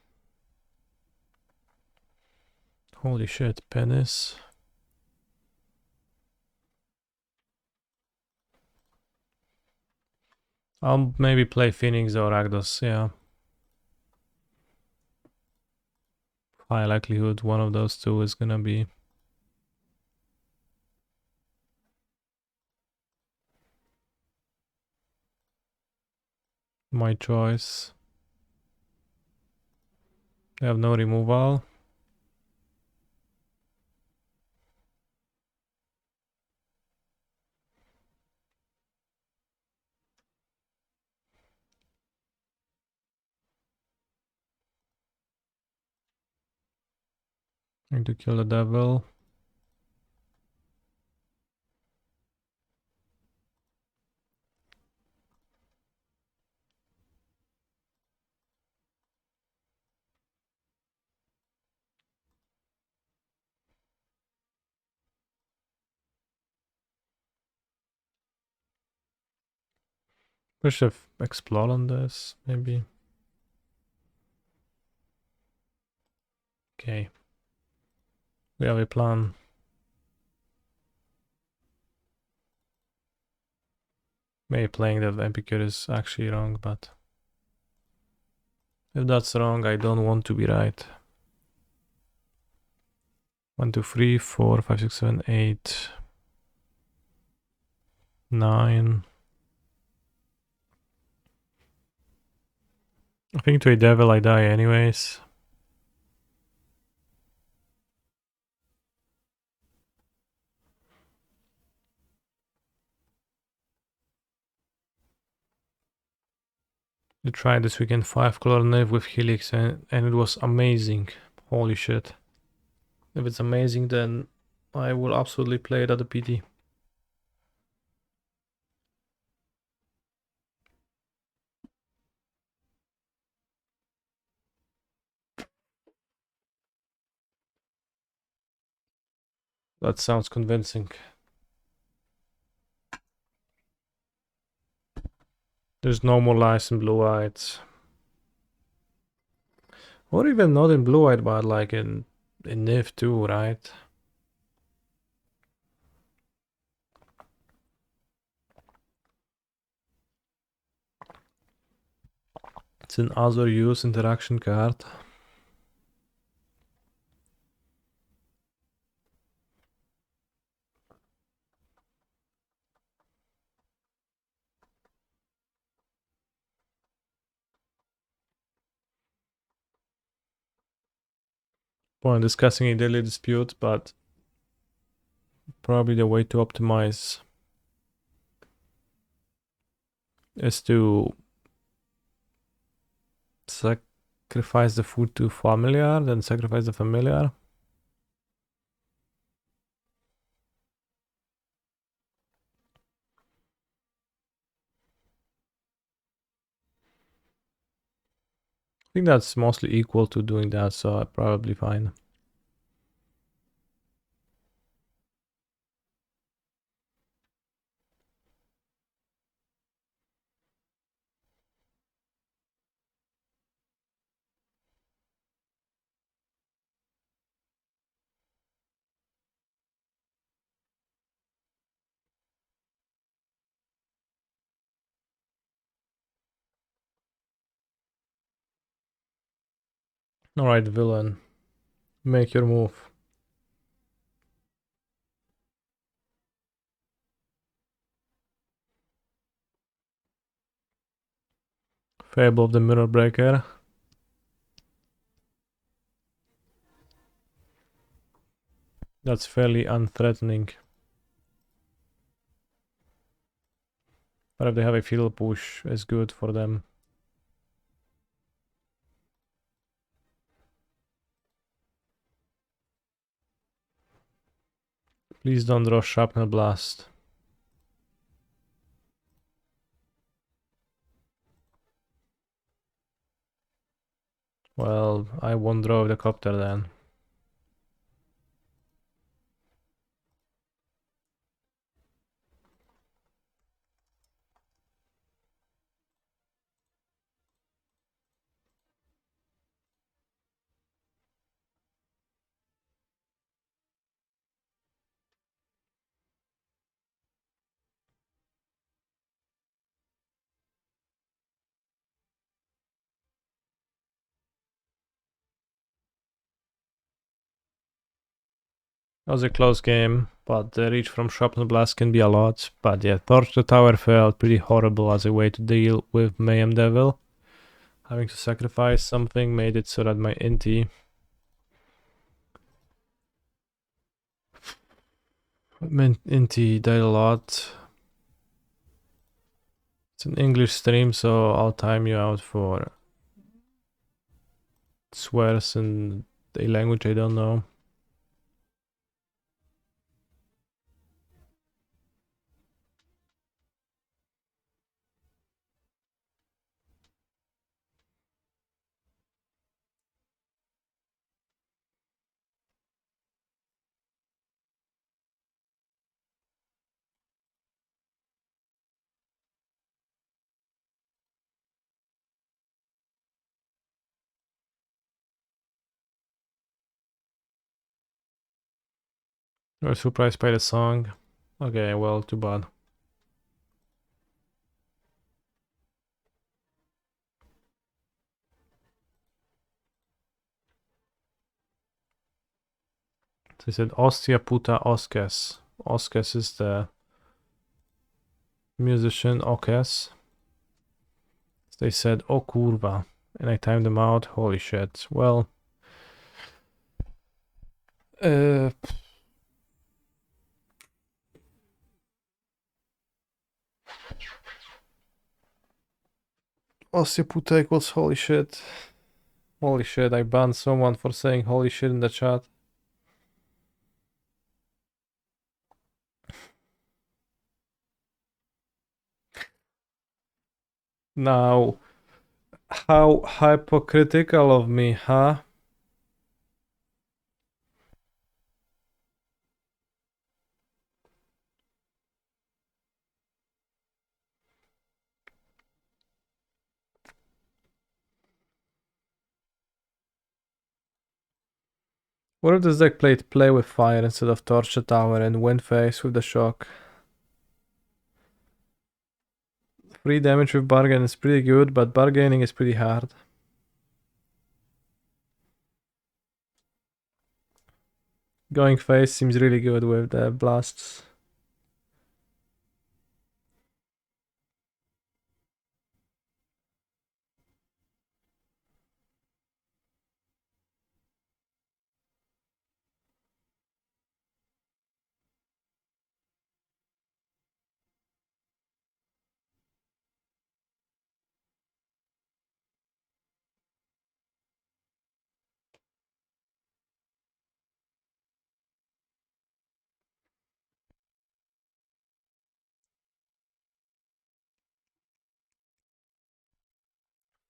Holy shit, pen is. I'll maybe play Phoenix or Rakdos, yeah. High likelihood one of those two is gonna be. My choice. I have no removal. Going to kill the devil. We should explode on this, maybe. Okay. We have a plan. Maybe playing the Epicure is actually wrong, but if that's wrong, I don't want to be right. 1, 2, 3, 4, 5, 6, 7, 8, 9. I think to a devil I die anyways. I tried this weekend 5-color Niv with Helix and it was amazing. Holy shit. If it's amazing, then I will absolutely play it at the PT. That sounds convincing. There's no more lies in blue white. Or even not in blue white, but like in Niv too, right? It's an other use interaction card. Point discussing a daily dispute, but probably the way to optimize is to sacrifice the food to familiar, then sacrifice the familiar. I think that's mostly equal to doing that, so probably fine. Alright, villain. Make your move. Fable of the Mirror Breaker. That's fairly unthreatening. But if they have a field push, it's good for them. Please don't draw Shrapnel Blast. Well, I won't draw the copter then. That was a close game, but the reach from Shrapnel Blast can be a lot. But yeah, Torch the Tower felt pretty horrible as a way to deal with Mayhem Devil. Having to sacrifice something made it so that my Inti died a lot. It's an English stream, so I'll time you out for swears in a language I don't know. I was surprised by the song. Okay, well, too bad. So he said Ostia puta Oskes. Oskes is the musician Okes. So they said O kurva. And I timed them out. Holy shit. Well. Ostia puta equals holy shit. Holy shit, I banned someone for saying holy shit in the chat. Now, how hypocritical of me, huh? What if this deck played play with fire instead of torch the tower and win face with the shock? Free damage with bargain is pretty good, but bargaining is pretty hard. Going face seems really good with the blasts.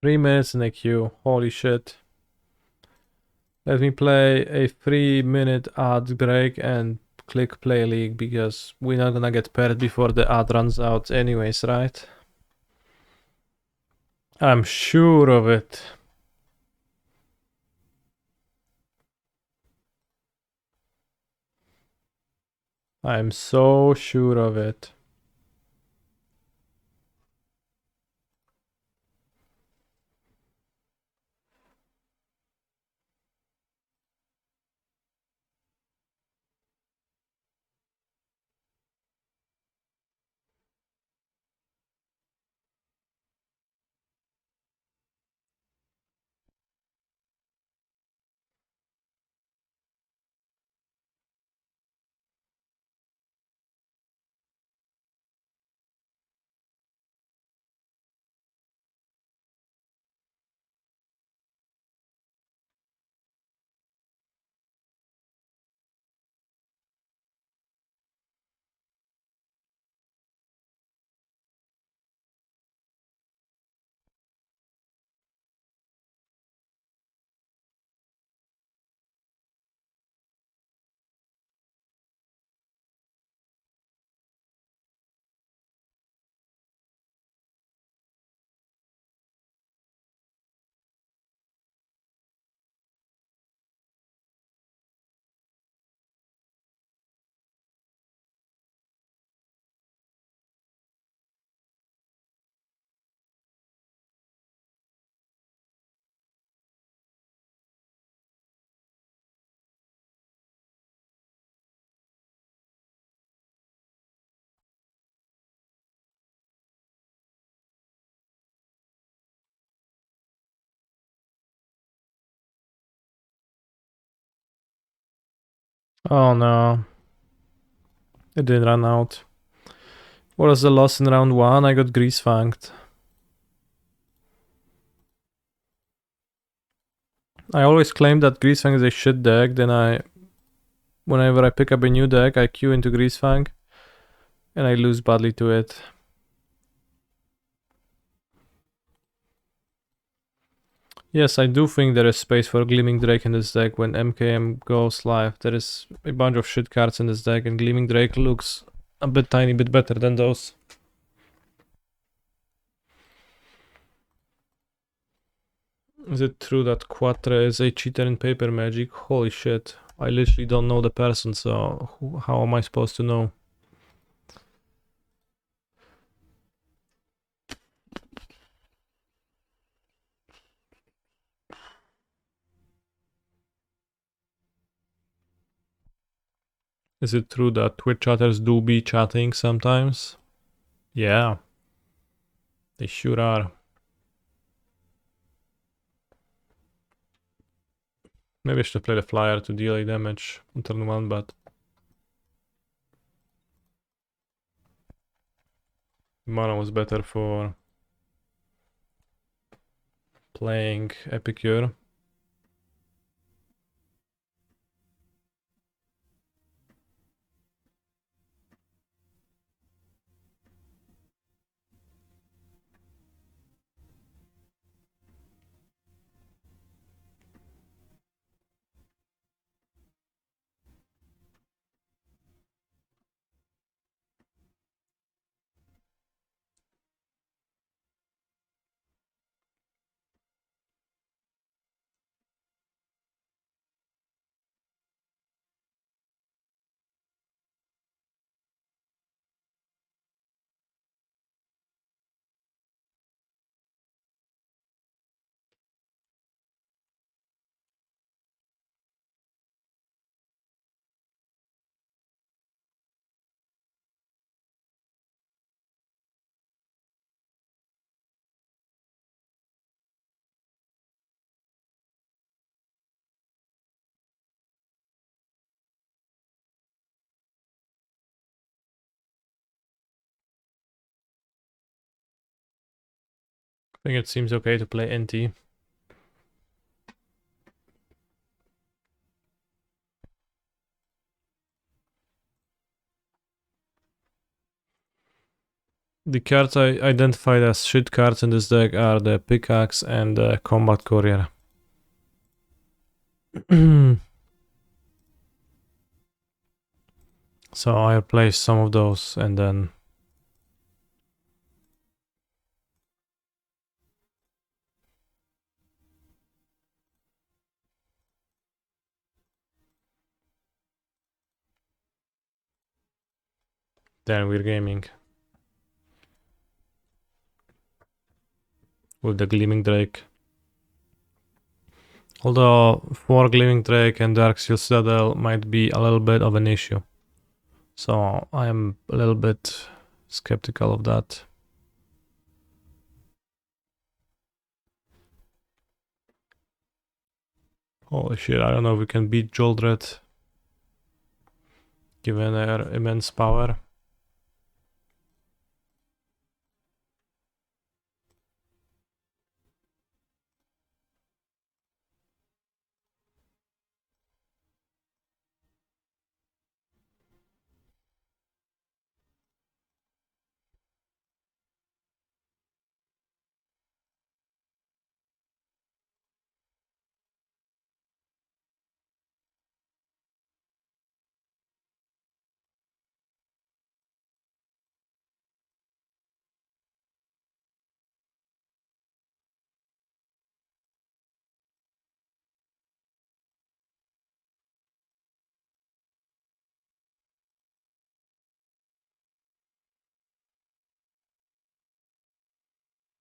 $3 minutes in a queue. Holy shit. Let me play a 3-minute ad break and click play league because we're not gonna get paired before the ad runs out anyways, right? I'm sure of it. I'm so sure of it. Oh no. It didn't run out. What was the loss in round 1? I got grease fanged. I always claim that Greasefang is a shit deck, then whenever I pick up a new deck, I queue into Greasefang, and I lose badly to it. Yes, I do think there is space for Gleaming Drake in this deck when MKM goes live. There is a bunch of shit cards in this deck, and Gleaming Drake looks a tiny bit better than those. Is it true that Quatre is a cheater in Paper Magic? Holy shit. I literally don't know the person, so how am I supposed to know? Is it true that Twitch chatters do be chatting sometimes? Yeah, they sure are. Maybe I should play the flyer to deal a damage on turn 1, but mana was better for playing Epicure. I think it seems okay to play NT. The cards I identified as shit cards in this deck are the Pickaxe and the Combat Courier. So I'll play some of those and then we're gaming with the Gleaming Drake. Although 4 Gleaming Drake and Darksteel Citadel might be a little bit of an issue. So I'm a little bit skeptical of that. Holy shit, I don't know if we can beat Joldred given their immense power.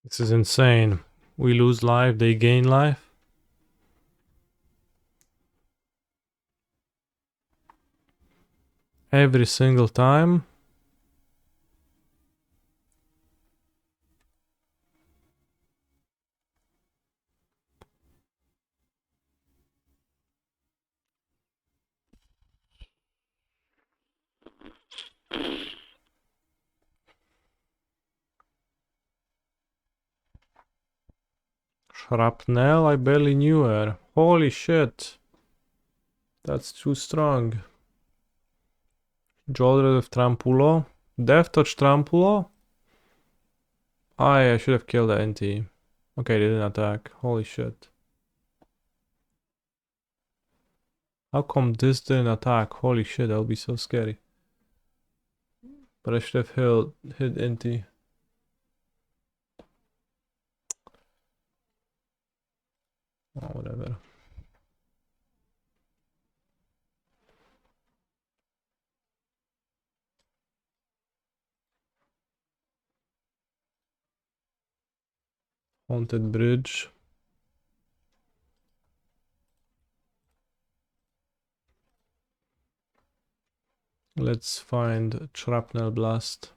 This is insane. We lose life, they gain life. Every single time. Shrapnel, I barely knew her. Holy shit. That's too strong. Joldred with Trampulo. Death Touch Trampulo? I should have killed the NT. Okay, they didn't attack. Holy shit. How come this didn't attack? Holy shit, that would be so scary. But I should have hit NT. Oh, whatever. Haunted Bridge. Let's find Shrapnel Blast.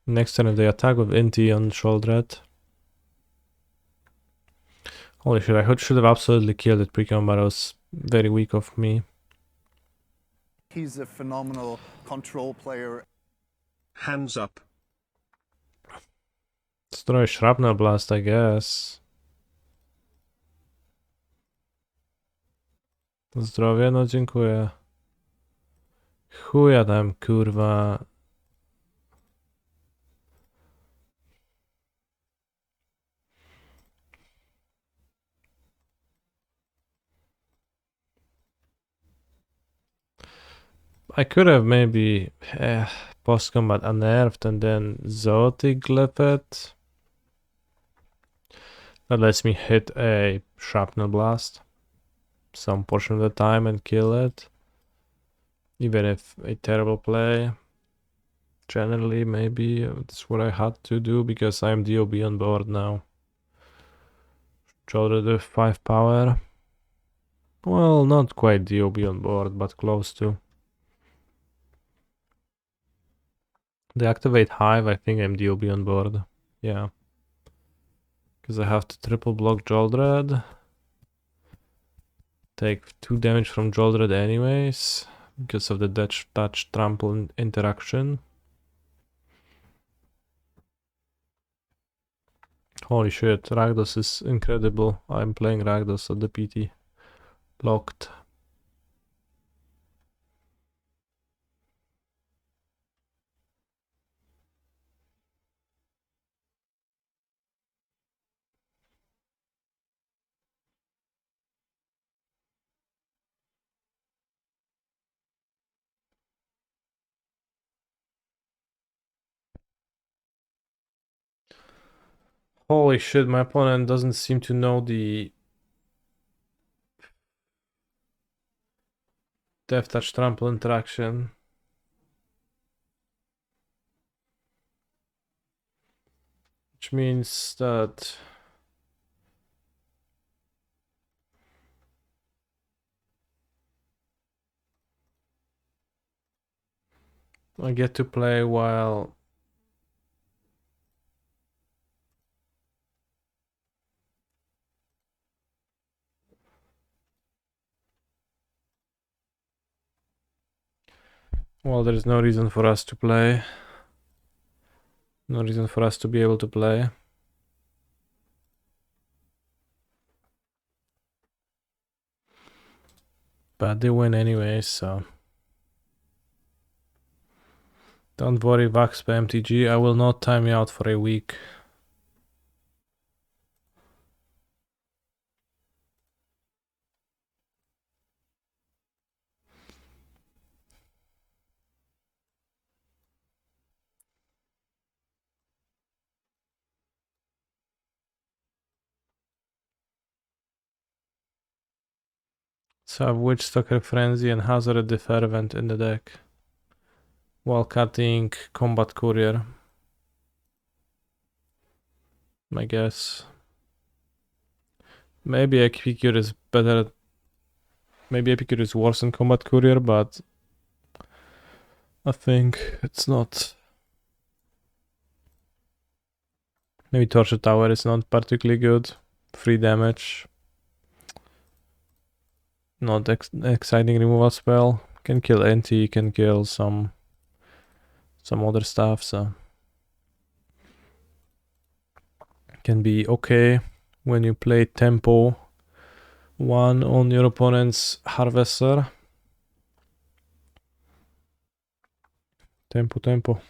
Next turn, if they attack with Inti on Sholdred. Holy shit, I should have absolutely killed it pre-combat. That was very weak of me. He's a phenomenal control player. Hands up. Let's try Shrapnel Blast, I guess. Zdrowie, no dziękuję. Chuja tam, kurwa. I could have maybe post-combat unnerved and then Zotic Glyph it. That lets me hit a Shrapnel Blast some portion of the time and kill it. Even if a terrible play. Generally, maybe that's what I had to do because I'm DOB on board now. Jolred with 5 power. Well, not quite DOB on board, but close to. They activate Hive, I think I'm DOB on board. Yeah. Because I have to triple block Jolred. Take 2 damage from Jolred anyways. Because of the touch trample interaction. Holy shit, Rakdos is incredible. I'm playing Rakdos at the PT. Locked. Holy shit, my opponent doesn't seem to know the Death Touch Trample interaction. Which means that I get to play while there is no reason for us to play. No reason for us to be able to play. But they win anyway, so don't worry, Vax by MTG. I will not time you out for a week. So I have Witchstalker Frenzy and Hazard the Fervent in the deck. While cutting Combat Courier. I guess. Maybe Epicure is better. Maybe Epicure is worse than Combat Courier, but I think it's not. Maybe Torture Tower is not particularly good. 3 damage. Not exciting removal spell. Can kill anti, can kill some other stuff, so can be okay when you play tempo 1 on your opponent's Harvester. Tempo.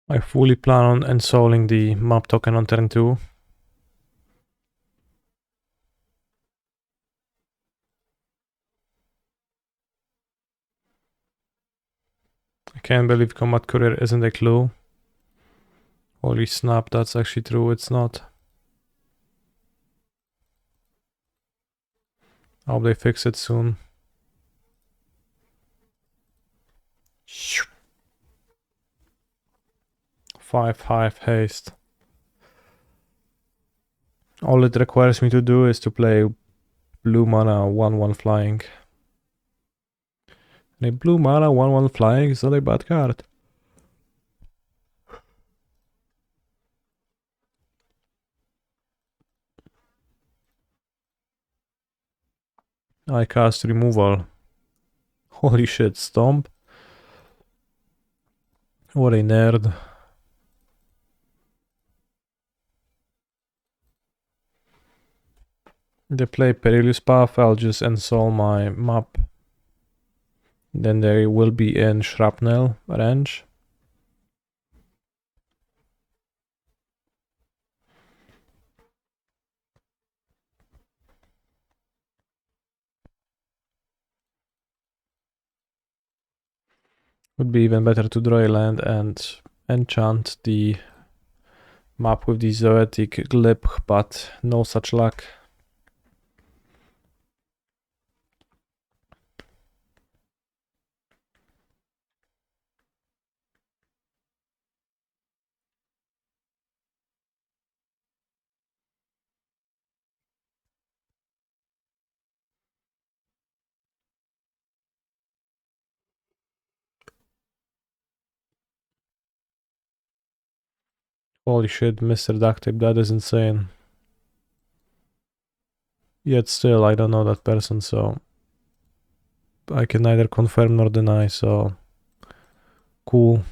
I fully plan on ensouling the map token on turn 2. I can't believe Combat Courier isn't a clue. Holy snap, that's actually true, it's not. I hope they fix it soon. 5 haste. All it requires me to do is to play blue mana 1/1 flying. And a blue mana 1/1 flying is not a bad card. I cast removal. Holy shit, Stomp. What a nerd. They play perilous path, I'll just ensoul my map. Then they will be in shrapnel range. Would be even better to draw a land and enchant the map with the Zoetic Glip, but no such luck. Holy shit, Mr. Ducktape, that is insane. Yet still, I don't know that person, so I can neither confirm nor deny, so cool.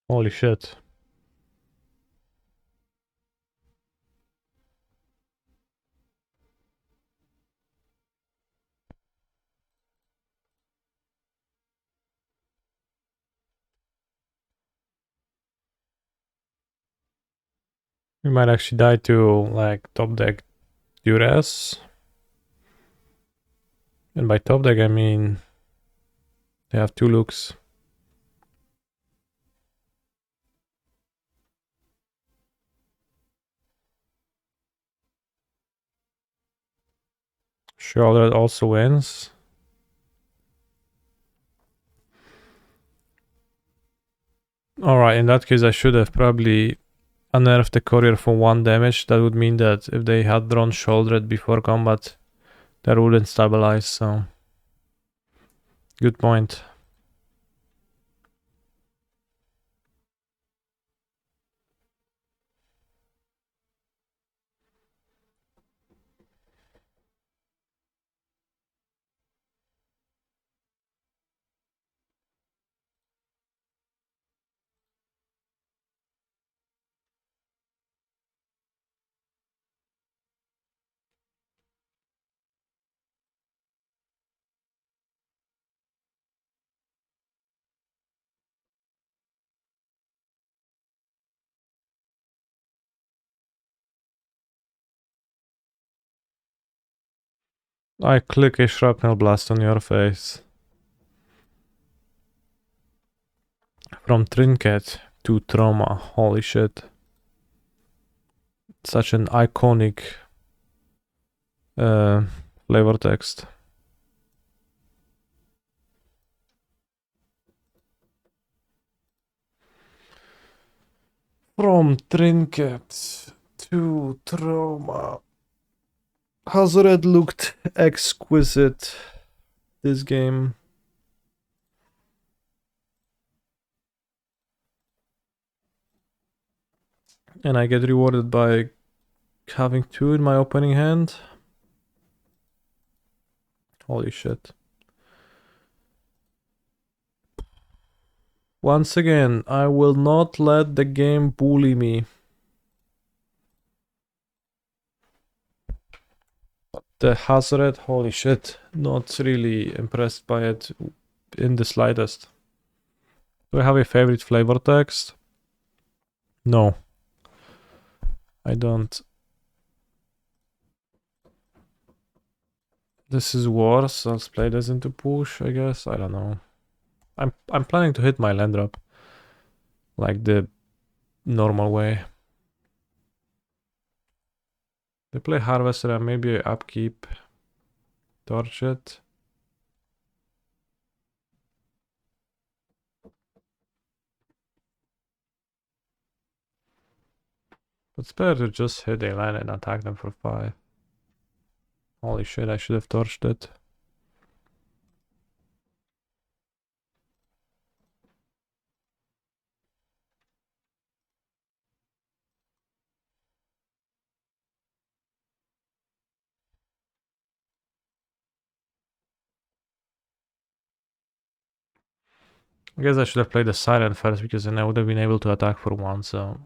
Holy shit. We might actually die to like top deck duress. And by top deck I mean they have 2 looks. Charlotte also wins. Alright, in that case I should have probably unnerved the courier for 1 damage. That would mean that if they had drawn Shouldered before combat, that wouldn't stabilize, so good point. I click a shrapnel blast on your face. From trinket to trauma, holy shit. Such an iconic flavor text. From trinket to trauma. Hazoret looked exquisite this game. And I get rewarded by having 2 in my opening hand. Holy shit. Once again, I will not let the game bully me. The Hazoret, holy shit, not really impressed by it in the slightest. Do I have a favorite flavor text? No. I don't. This is worse. Let's play this into push, I guess. I don't know. I'm planning to hit my land drop. Like the normal way. They play Harvester and maybe Upkeep. Torch it. It's better to just hit a land and attack them for 5. Holy shit, I should have torched it. I guess I should have played the Siren first because then I would have been able to attack for 1, so...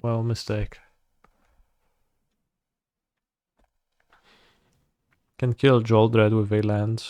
Well, mistake. Can kill Joldred with a land.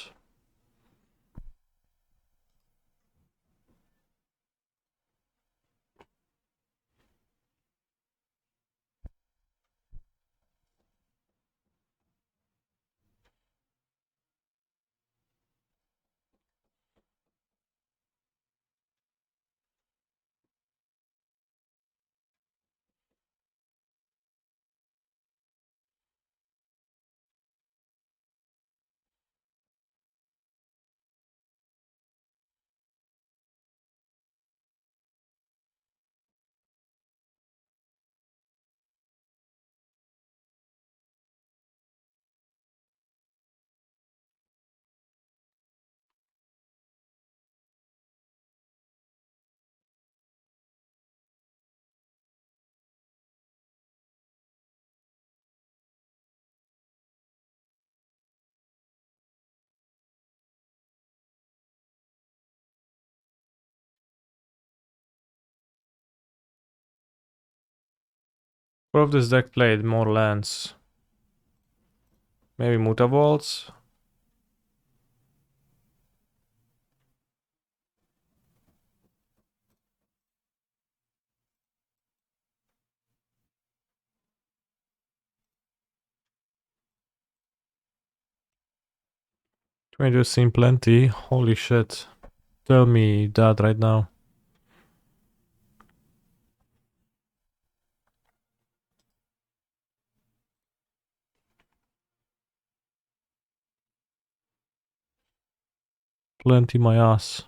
What if this deck played more lands? Maybe Mutavaults? I just seen plenty. Holy shit. Tell me that right now. Plenty my ass.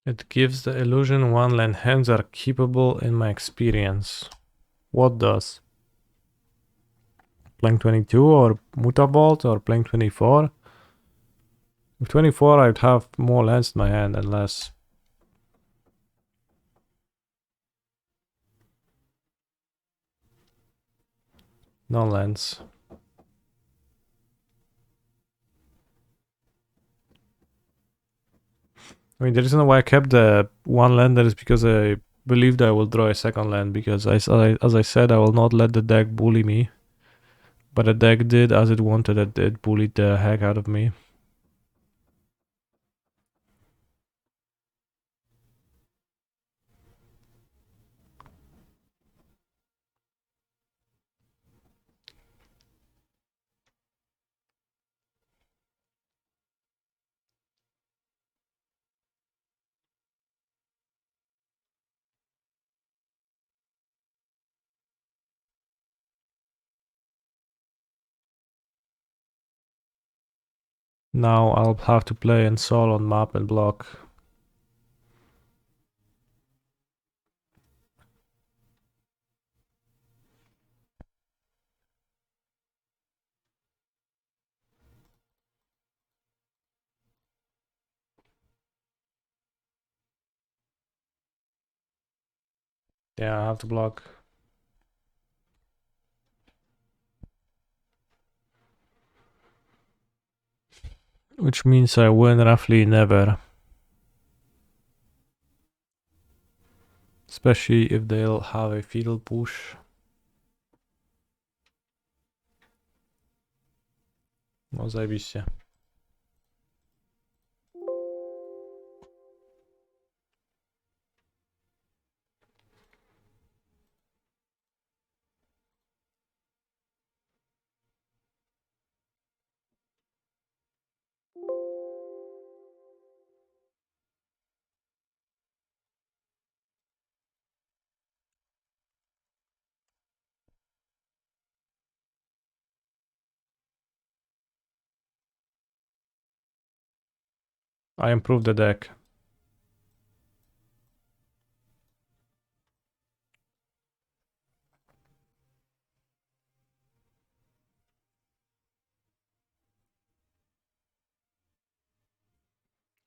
It gives the illusion 1 land hands are keepable in my experience. What does? Playing 22 or Mutavault or playing 24? With 24 I'd have more lands in my hand and less. No lands. I mean, the reason why I kept the 1 lander is because I believed I will draw a second land because as I said, I will not let the deck bully me. But the deck did as it wanted, it bullied the heck out of me. Now I'll have to play Ensoul on map and block. Yeah, I have to block. Which means I win roughly never. Especially if they'll have a fetal push. No zajebiście. I improved the deck.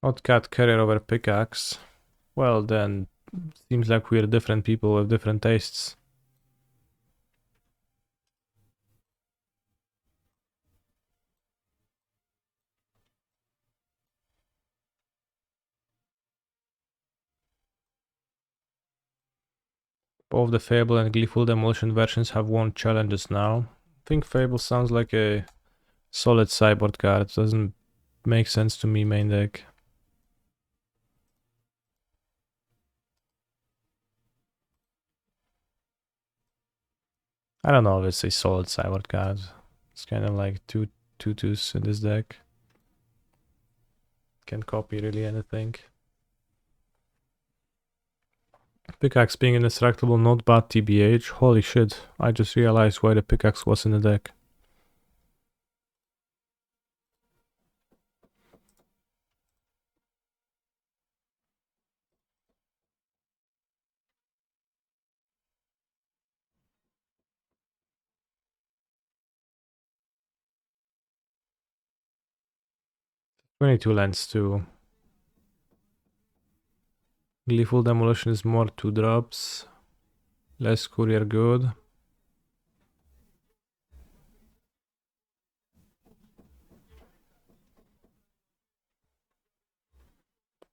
Oddcat carrier over pickaxe. Well then, seems like we're different people with different tastes. Both the Fable and Gleeful Demolition versions have won challenges now. I think Fable sounds like a solid sideboard card. Doesn't make sense to me main deck. I don't know if it's a solid sideboard card. It's kind of like two tutus in this deck. Can't copy really anything. Pickaxe being indestructible, not bad TBH. Holy shit, I just realized why the pickaxe was in the deck. "22 lands too. Gleeful Demolition is more 2-drops. Less courier good.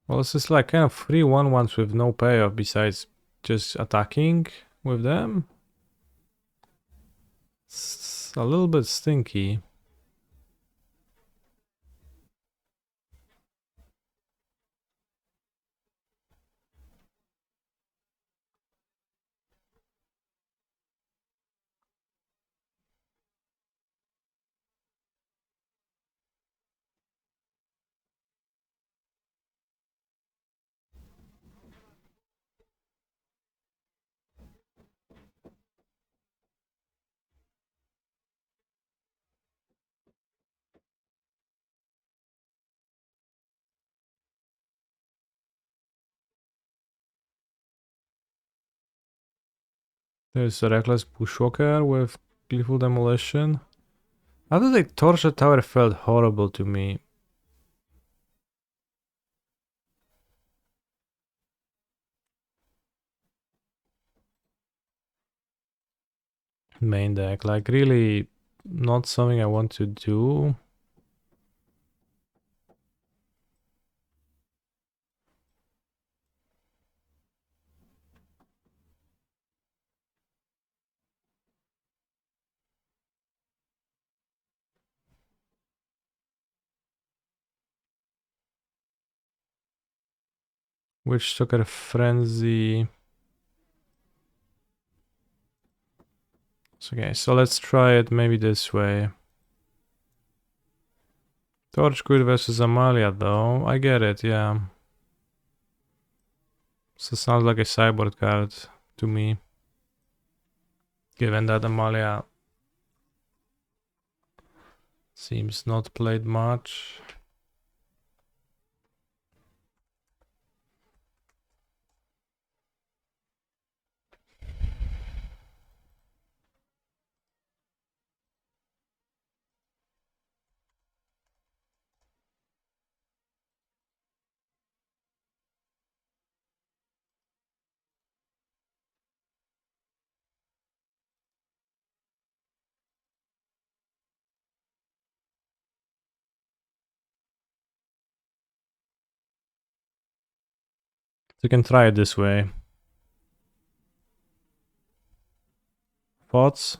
Well, this is like kind of 3/1/1s with no payoff besides just attacking with them. It's a little bit stinky. There's a Reckless Bushwalker with Gleeful Demolition. How did they torch the tower felt horrible to me. Main deck, like really not something I want to do. Witch Stalker Frenzy. Okay, so let's try it maybe this way. Torch Queen versus Amalia though. I get it, yeah. So it sounds like a sideboard card to me. Given that Amalia seems not played much. you can try it this way. Thoughts?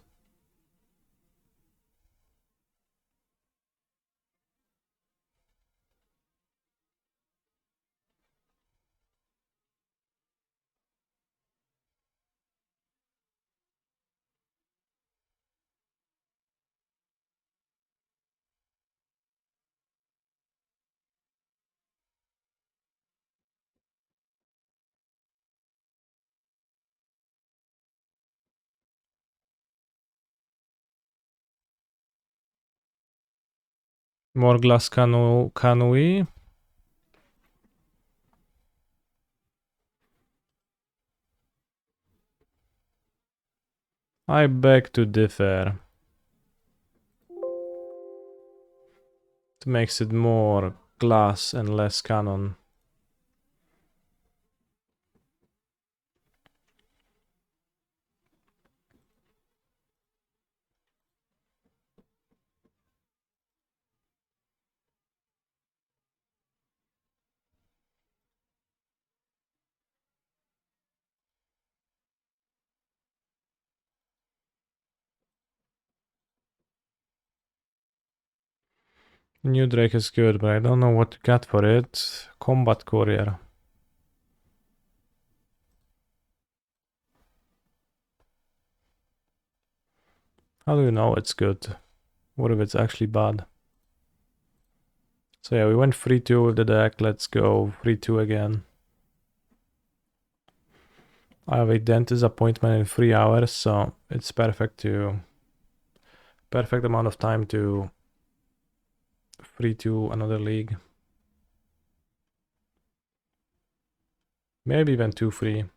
More glass canoe. I beg to differ. It makes it more glass and less canon. New Drake is good, but I don't know what to get for it. Combat courier. How do you know it's good? What if it's actually bad? So yeah, we went 3-2 with the deck. Let's go 3-2 again. I have a dentist appointment in 3 hours, so it's perfect amount of time to 3-2 another league. Maybe even 2-3.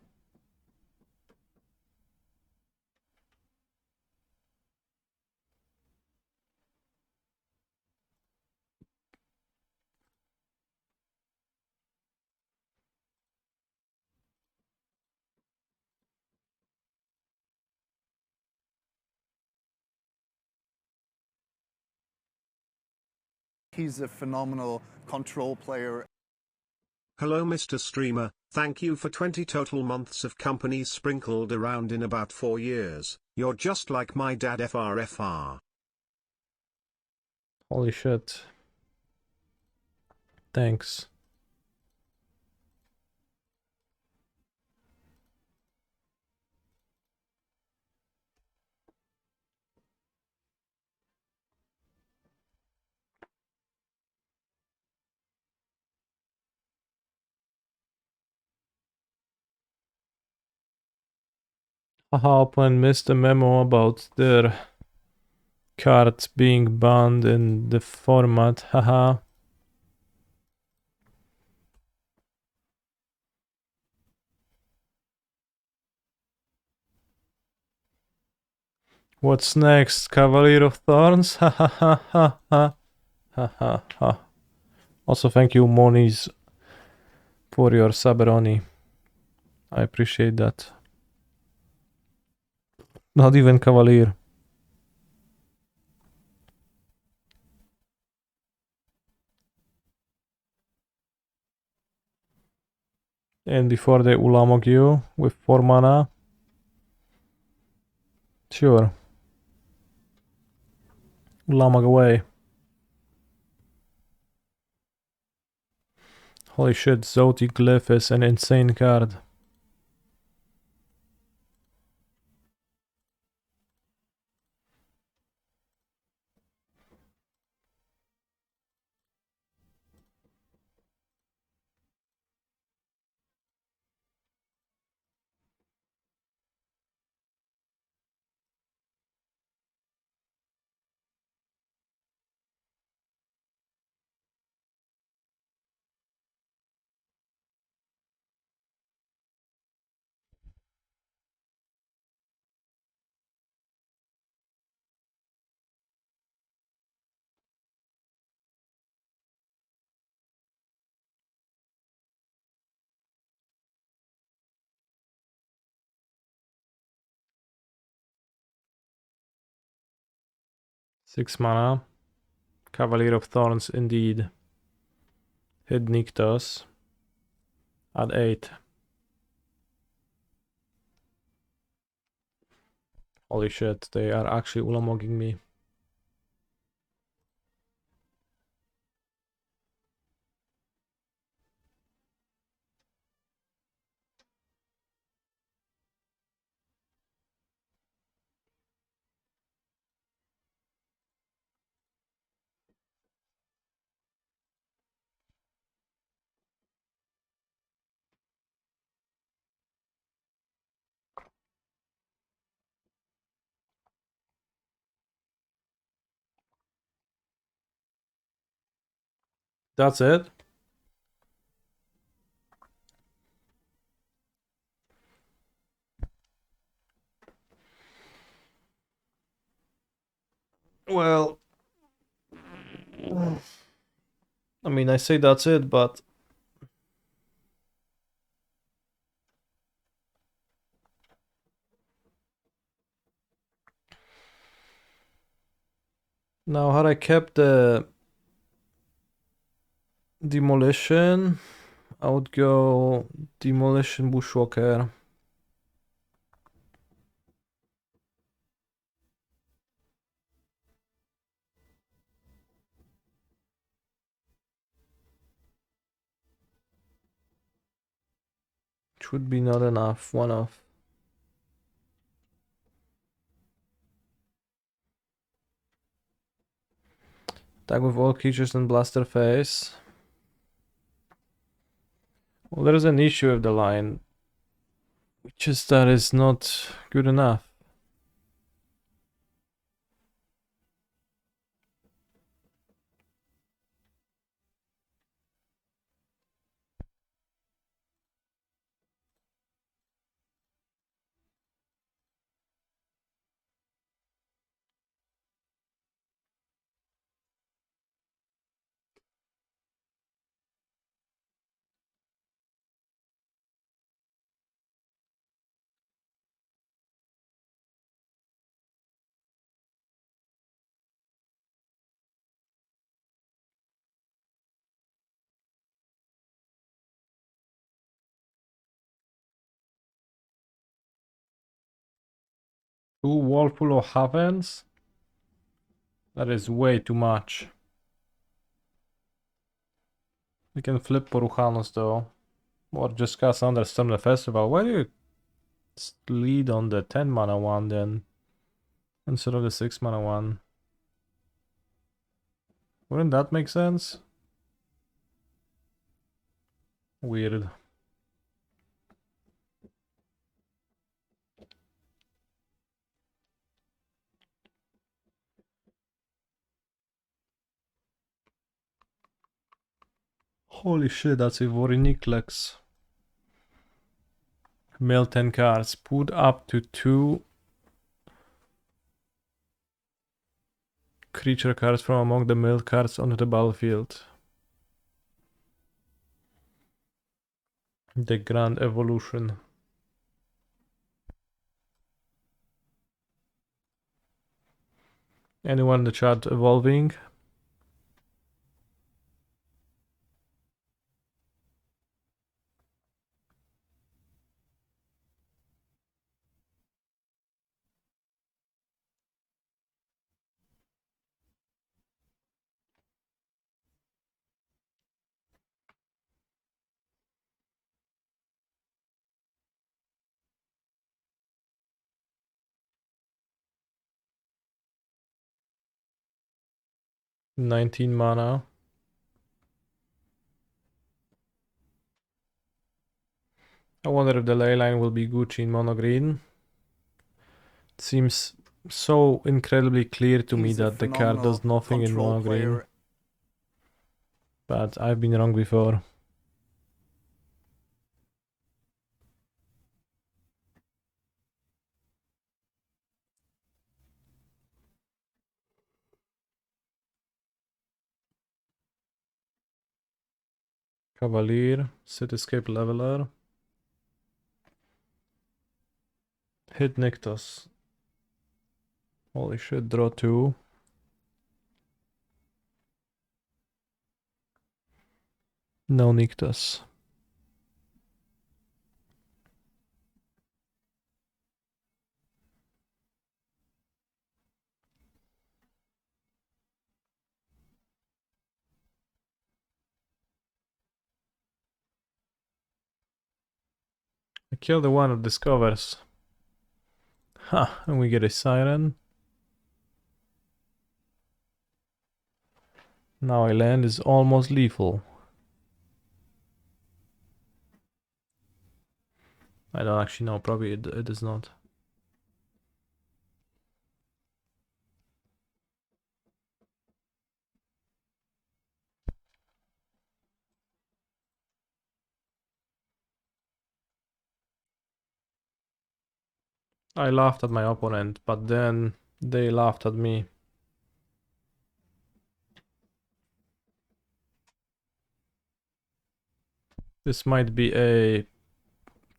He's a phenomenal control player. Hello Mr. Streamer, thank you for 20 total months of company sprinkled around in about 4 years. You're just like my dad FRFR. Holy shit. Thanks. Haha, Open missed a memo about their cards being banned in the format. Haha. What's next? Cavalier of Thorns? Ha ha ha ha ha ha ha ha. Also, thank you, Moniz, for your Saberoni. I appreciate that. Not even Cavalier. And before they Ulamog you with 4 mana. Sure. Ulamog away. Holy shit, Zoti Glyph is an insane card. Six mana. Cavalier of Thorns indeed. Hit Nyktos. At 8. Holy shit, they are actually ulamogging me. That's it? Well, I mean, I say that's it, but now had I kept the demolition, I would go demolition bushwalker. Which would be not enough, one off. Attack with all creatures and blaster face. Well, there's an issue with the line, which is that it's not good enough. Two Whirlpool of Havens? That is way too much. We can flip Poruchanos though. Or just cast Understorm the Festival. Why do you lead on the 10 mana one then? Instead of the 6 mana one? Wouldn't that make sense? Weird. Holy shit, that's a Voriniklex. Mill 10 cards. Put up to 2 creature cards from among the milled cards onto the battlefield. The Grand Evolution. Anyone in the chat evolving? $19 mana. I wonder if the ley line will be Gucci in mono green. It seems so incredibly clear to me He's a that the card phenomenal does nothing in control mono green. player. But I've been wrong before. Cavalier, Cityscape Leveler. Hit Nyctos. Holy shit, draw 2. No Nyctos. I kill the one that discovers. Ha, and we get a siren. Now a land is almost lethal. I don't actually know, probably it is not. I laughed at my opponent, but then they laughed at me. This might be a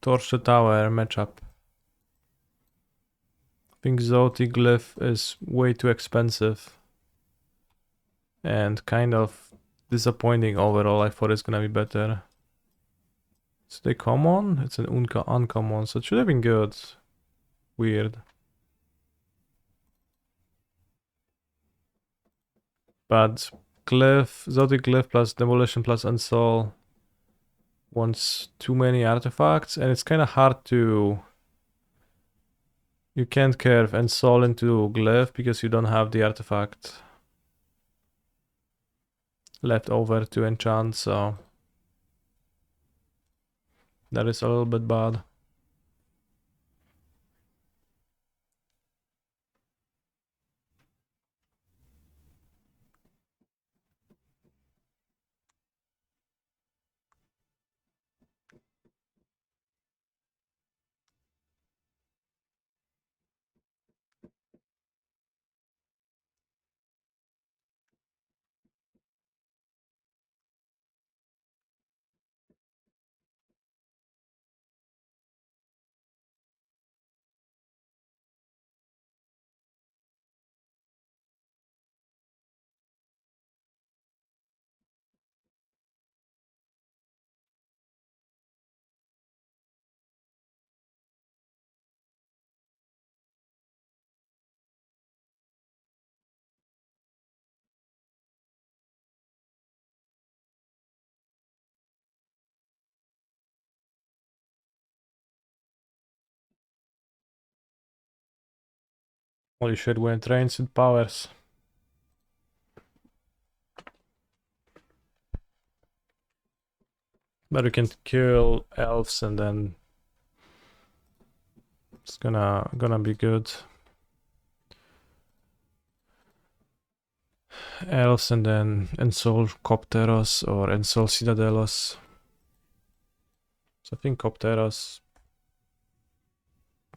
Torch Tower matchup. I think Zoti Glyph is way too expensive. And kind of disappointing overall. I thought it's gonna be better. Is it a common? It's an uncommon, so it should have been good. Weird. But Glyph, Zoti Glyph plus Demolition plus Ensoul wants too many artifacts, and it's kind of hard to... You can't curve Ensoul into Glyph because you don't have the artifact left over to enchant, so that is a little bit bad. Holy shit, when it rains, it powers. But you can kill elves and then it's gonna be good. Elves and then Ensoul Copteros or Ensoul Citadelos. So I think Copteros.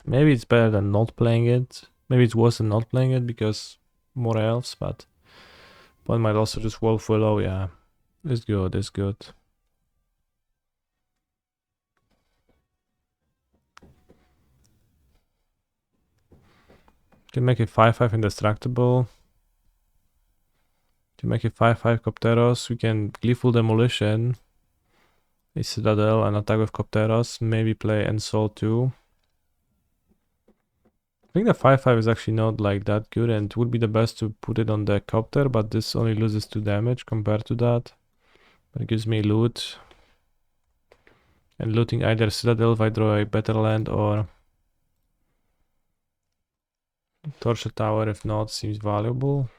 Maybe it's better than not playing it. Maybe it's worse than not playing it because more elves, but one might also just Wolf Willow, yeah. It's good, it's good. Can make a 5/5 indestructible. To make a 5/5 Copteros, we can Gleeful Demolition, a Citadel, and attack with Copteros. Maybe play Ensoul too. I think the 5/5 is actually not like that good, and it would be the best to put it on the Copter, but this only loses 2 damage compared to that. But it gives me loot. And looting either Citadel if I draw a better land or Torch Tower if not seems valuable.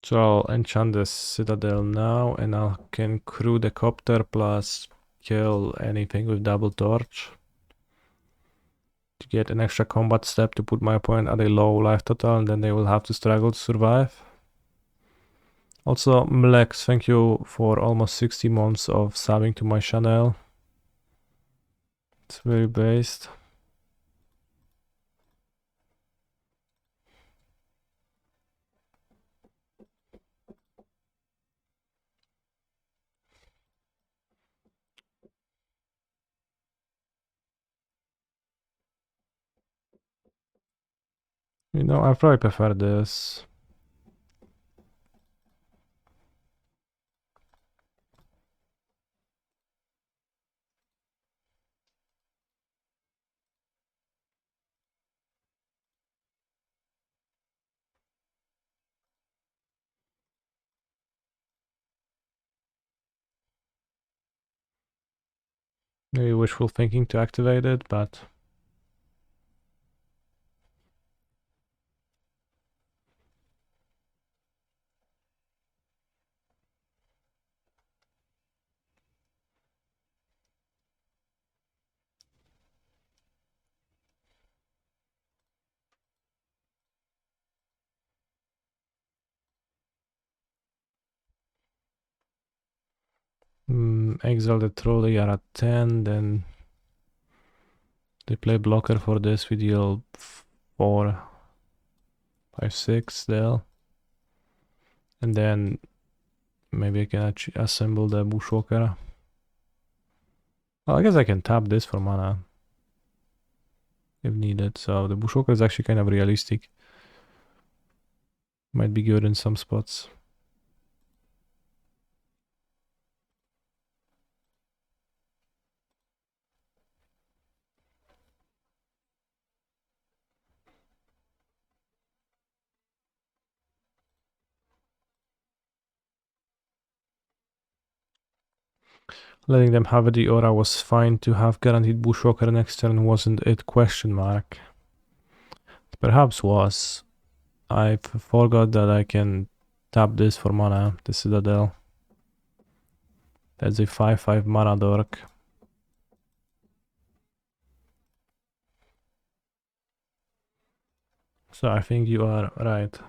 So I'll enchant the Citadel now and I can crew the Copter plus kill anything with double torch to get an extra combat step to put my opponent at a low life total, and then they will have to struggle to survive. Also, Mlex, thank you for almost 60 months of subbing to my channel. It's very based. You know, I probably prefer this. Maybe wishful thinking to activate it, but exile the troll, they are at 10, then they play blocker for this, we deal 4, 5, 6 there. And then maybe I can assemble the Bushwalker. Well, I guess I can tap this for mana if needed. So the Bushwalker is actually kind of realistic. Might be good in some spots. Letting them have the aura was fine. To have guaranteed Bushwalker next turn wasn't it? Question mark. Perhaps was. I forgot that I can tap this for mana, the Citadel. That's a 5/5 mana dork. So I think you are right.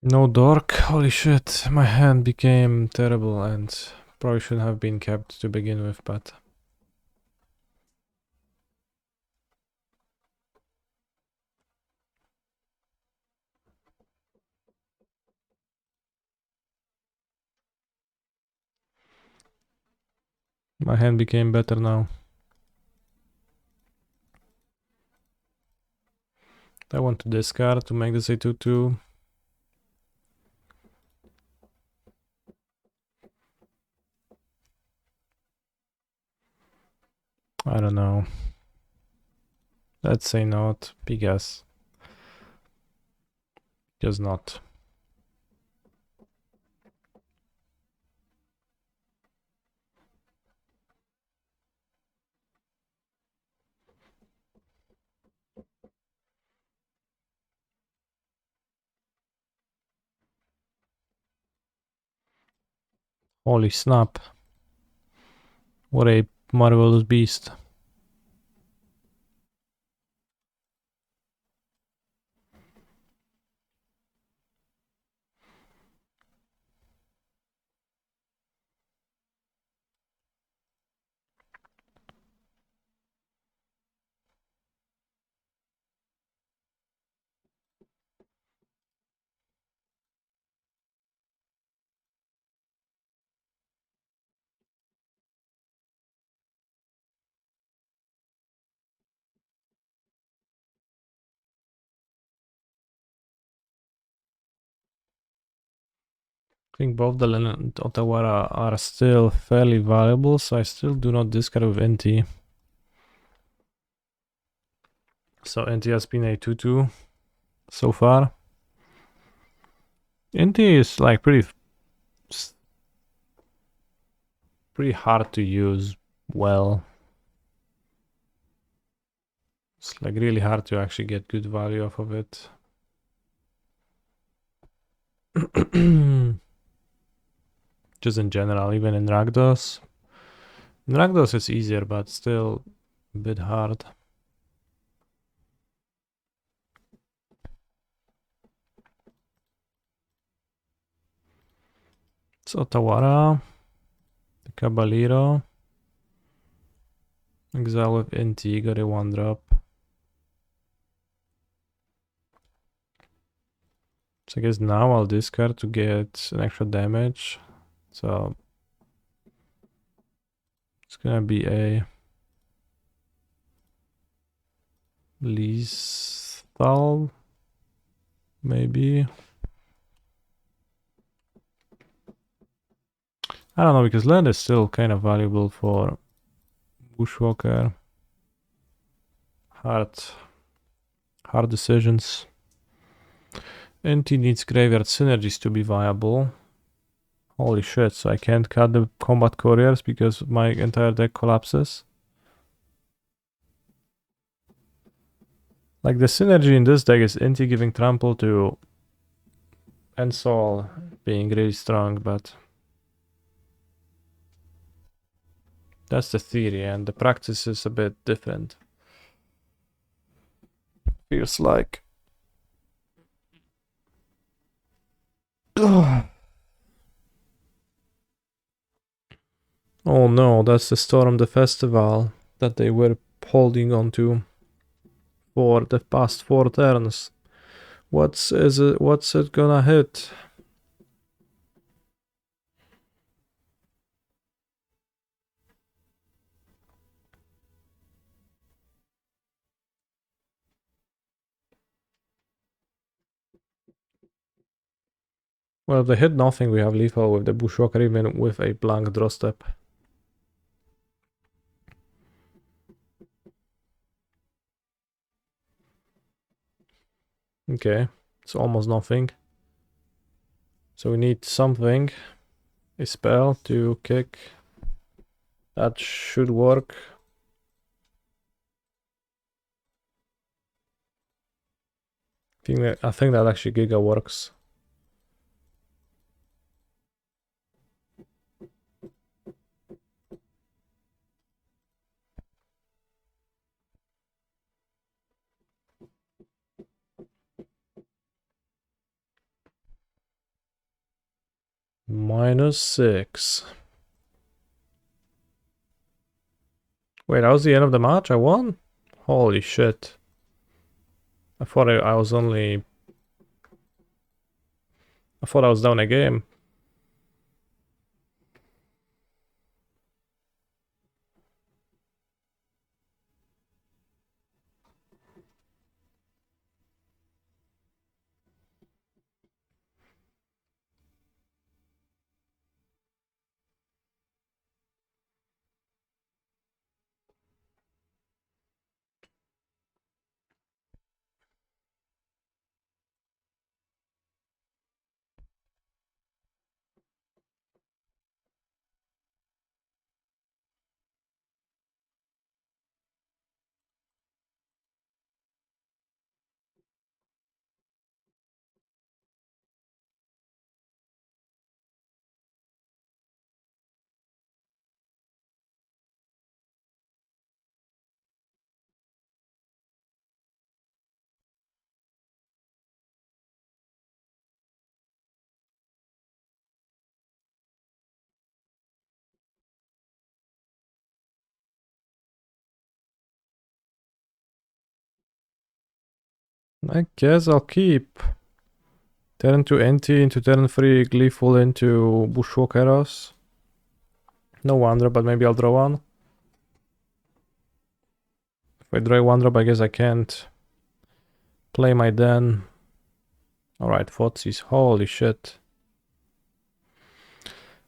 No dork, holy shit, my hand became terrible and probably should have been kept to begin with, but my hand became better now. I want to discard to make this a 2/2. I don't know. Let's say not, because not. Holy snap. What a marvelous beast. I think both the Len and Otawara are still fairly valuable, so I still do not discard with NT. So NT has been a 2/2 so far. NT is like pretty hard to use well. It's like really hard to actually get good value off of it. Just in general, even in Rakdos. In Rakdos it's easier, but still a bit hard. So Tawara, the Caballero, exile with NT, got a 1-drop. So I guess now I'll discard to get an extra damage. So it's gonna be a lethal, maybe. I don't know, because land is still kind of valuable for Bushwalker. Hard decisions. And he needs graveyard synergies to be viable. Holy shit, so I can't cut the combat couriers because my entire deck collapses. Like, the synergy in this deck is Inti giving trample to Ensoul being really strong, but that's the theory, and the practice is a bit different. Feels like. Oh no, that's the Storm the Festival that they were holding on to for the past 4 turns. What's it gonna hit? Well, if they hit nothing, we have lethal with the Bushwalker, even with a blank draw step. Okay, it's almost nothing. So we need something, a spell to kick. That should work. I think that actually Giga works. -6. Wait, that was the end of the match? I won? Holy shit. I thought I was only... I thought I was down a game. I guess I'll keep. Turn 2 Anti into turn 3 Gleeful into Bushwalkeros. No One-Drop, but maybe I'll draw one. If I draw a One-Drop, I guess I can't play my Den. Alright, Footsies. Holy shit.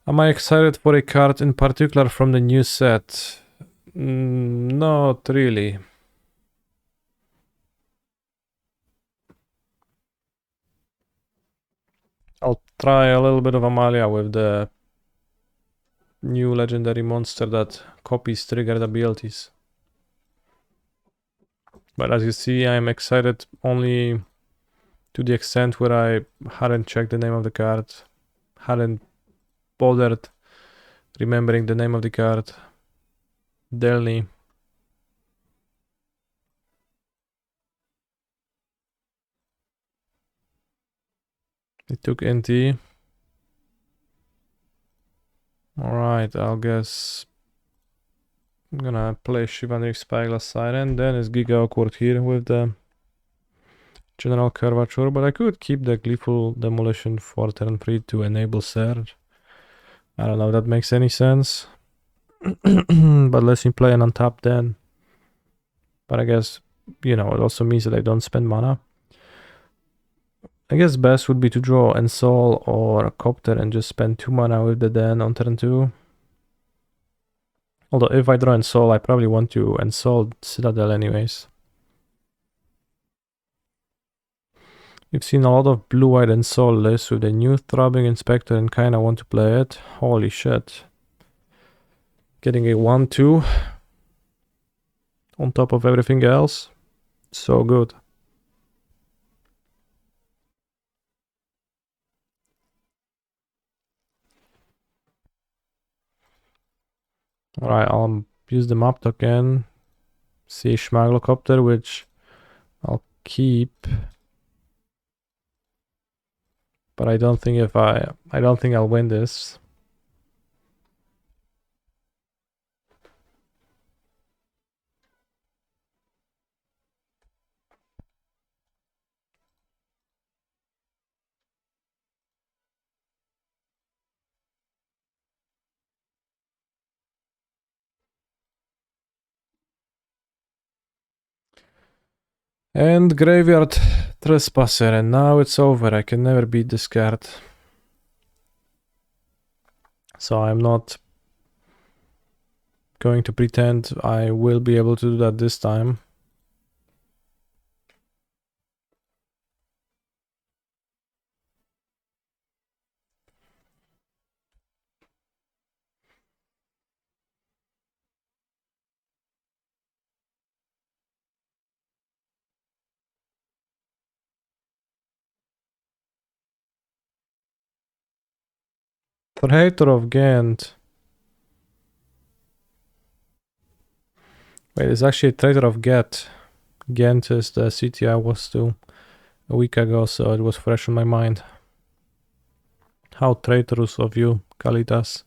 Am I excited for a card in particular from the new set? Not really. I'll try a little bit of Amalia with the new legendary monster that copies triggered abilities. But as you see, I'm excited only to the extent where I hadn't checked the name of the card, hadn't bothered remembering the name of the card. Delny. It took NT. Alright, I'll guess I'm gonna play Shivanrik Spyglass Siren, then it's Giga awkward here with the general curvature, but I could keep the gleeful demolition for turn 3 to enable surge. I don't know if that makes any sense. But lets me play an untap then. But I guess, it also means that I don't spend mana. I guess best would be to draw Ensoul or Copter and just spend 2 mana with the Den on turn 2. Although if I draw Ensoul, I probably want to Ensoul Citadel anyways. We've seen a lot of blue-white Ensoul lists with the new Throbbing Inspector and kinda want to play it. Holy shit. Getting a 1-2 on top of everything else. So good. Alright, I'll use the map token. See Schmaglocopter, which I'll keep. But I don't think I don't think I'll win this. And Graveyard Trespasser, and now it's over. I can never beat this card. So I'm not going to pretend I will be able to do that this time. Traitor of Ghent. Wait, it's actually a Traitor of Ghent. Ghent is the city I was to a week ago, so it was fresh in my mind. How traitorous of you, Kalitas.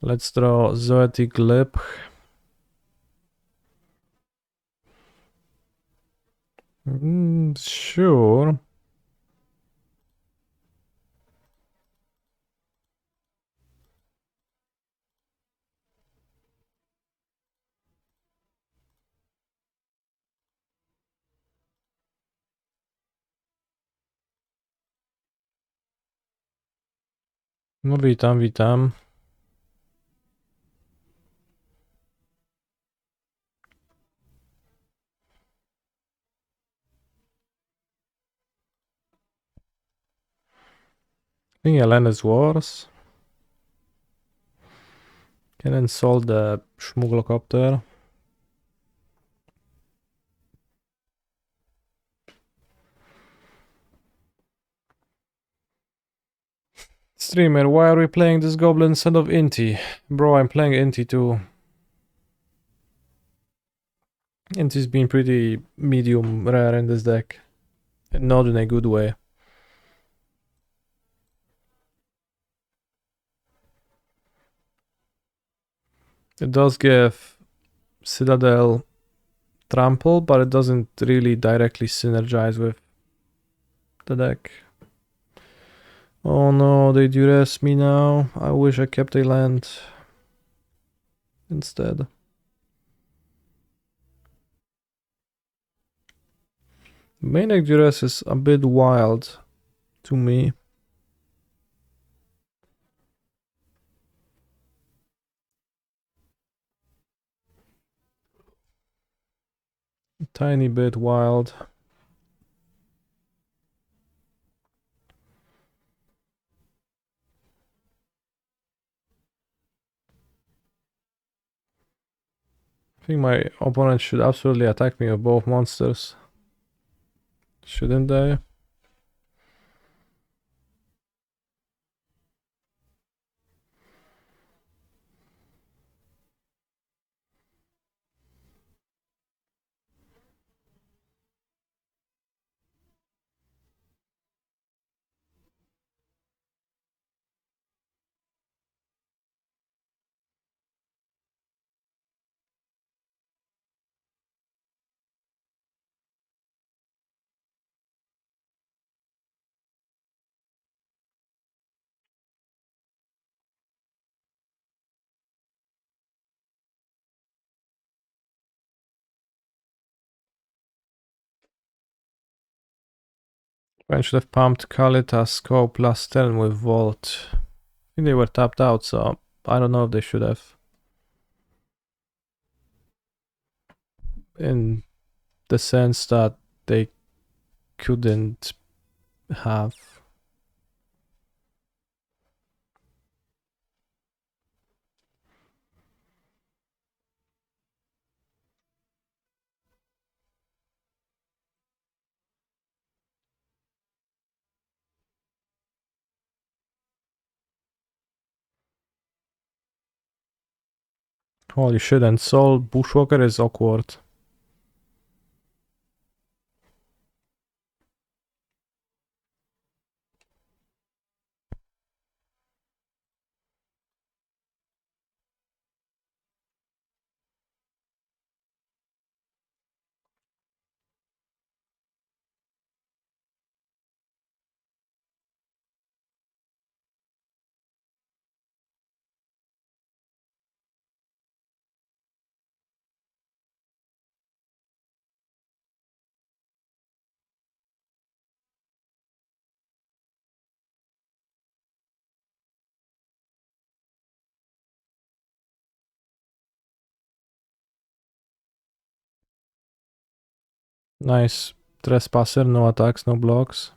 Let's draw Zoetic Lip. Sure. No witam, witam. I think Elena's Wars. Can install the Schmuglocopter. Streamer, why are we playing this goblin instead of Inti? Bro, I'm playing Inti too. Inti's been pretty medium rare in this deck. Not in a good way. It does give Citadel trample, but it doesn't really directly synergize with the deck. Oh no, they duress me now. I wish I kept a land instead. Main deck duress is a bit wild to me. A tiny bit wild. I think my opponent should absolutely attack me with both monsters. Shouldn't they? I should have pumped Kalita Scope plus 10 with Volt. I think they were tapped out, so I don't know if they should have. In the sense that they couldn't have. Holy shit, and Soul Bushwalker is awkward. Nice. Trespasser, no attacks, no blocks.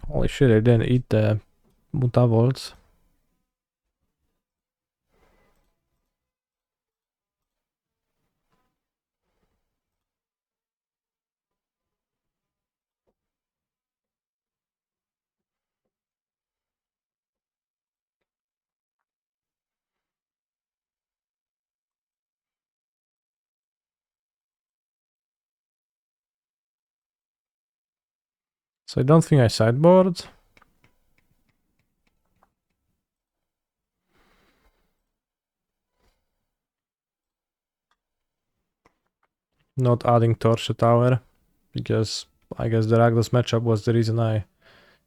Holy shit, I didn't eat the Mutavolts. So I don't think I sideboard. Not adding Torch Tower, because I guess the Ragdos matchup was the reason I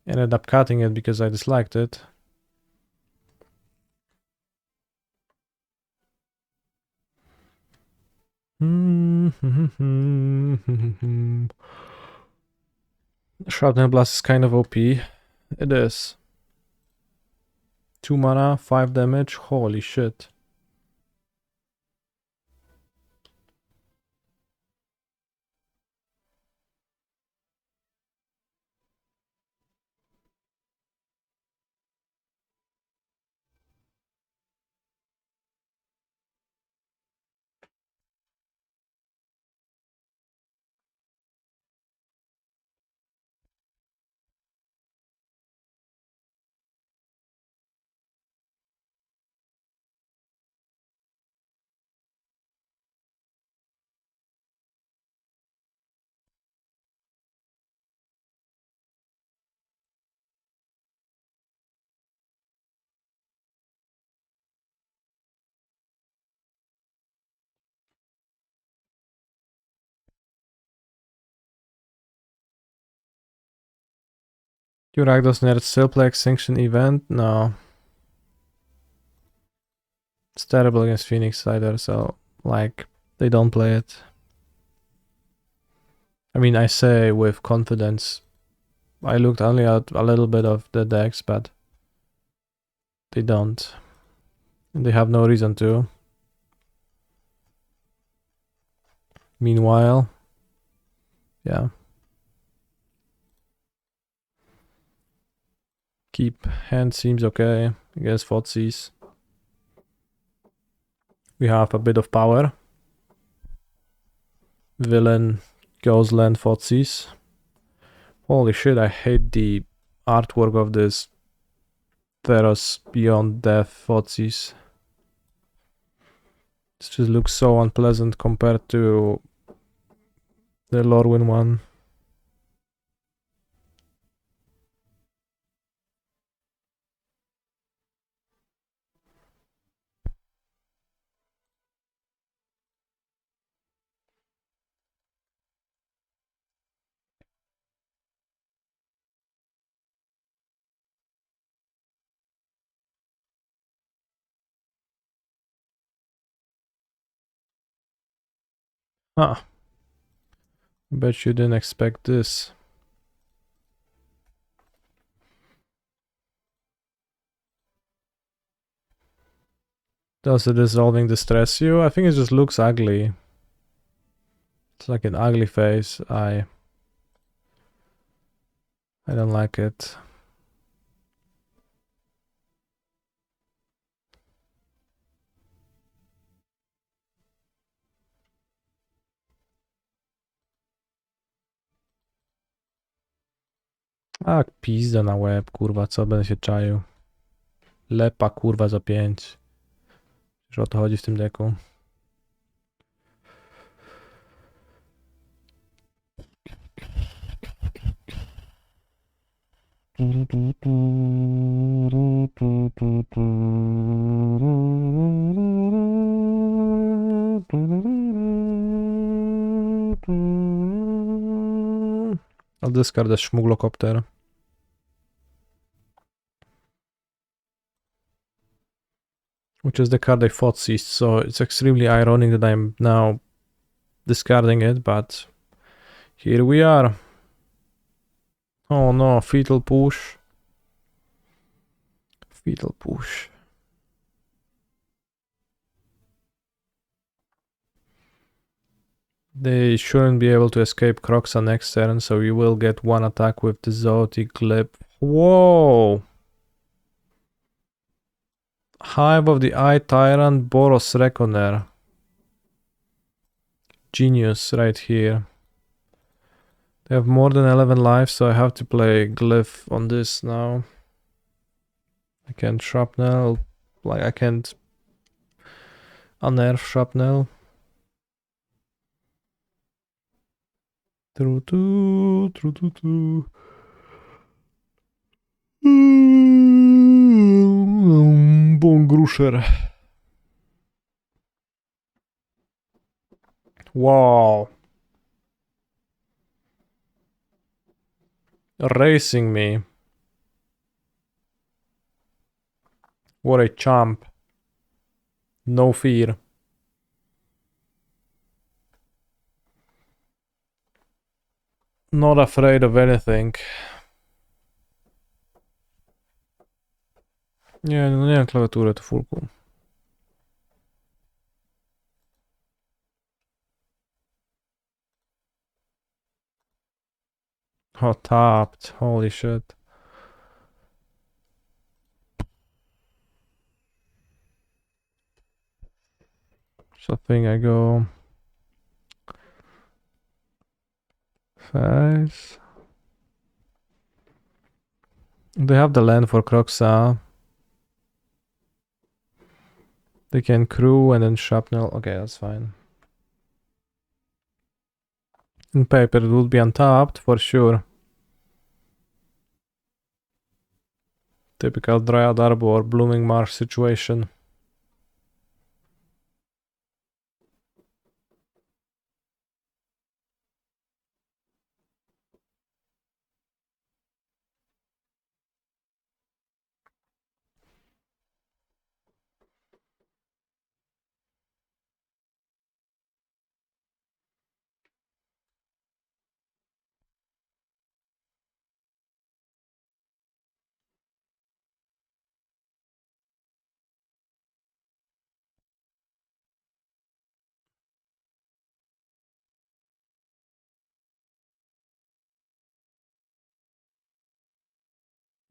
ended up cutting it, because I disliked it. Shrapnel Blast is kind of OP. It is. 2 mana, 5 damage, holy shit. Do Ragdos Nerd still play Extinction Event? No. It's terrible against Phoenix either, so, like, they don't play it. I mean, I say with confidence. I looked only at a little bit of the decks, but they don't. And they have no reason to. Meanwhile, yeah. Keep hand seems okay. I guess Fotsies. We have a bit of power. Villain goes land Fotsies. Holy shit, I hate the artwork of this Theros Beyond Death Fotsies. This just looks so unpleasant compared to the Lorwyn one. Ah, I bet you didn't expect this. Does the dissolving distress you? I think it just looks ugly. It's like an ugly face. I don't like it. A pizda na łeb, kurwa, co będę się czaił. Lepa, kurwa, za 5. Już o to chodzi w tym deku. I'll discard the Schmuglocopter. Which is the card I fought seized, so it's extremely ironic that I'm now discarding it, but here we are. Oh no, fetal push. Fetal push. They shouldn't be able to escape Croxa next turn, so you will get one attack with the Zootic Clip. Whoa! Hive of the Eye Tyrant, Boros Reckoner. Genius right here. They have more than 11 lives, so I have to play Glyph on this now. I can't Shrapnel, like I can't unnerve Shrapnel. Bone Grusher. Wow. Racing me. What a champ. No fear. Not afraid of anything. Nie, no nie mam klawiatury, to fullku. Oh, tapped. Holy shit. So I think I go... Face. They have the land for Croxa. They can crew and then shrapnel. Okay, that's fine. In paper it would be untapped for sure. Typical Dryad Arbor, Blooming Marsh situation.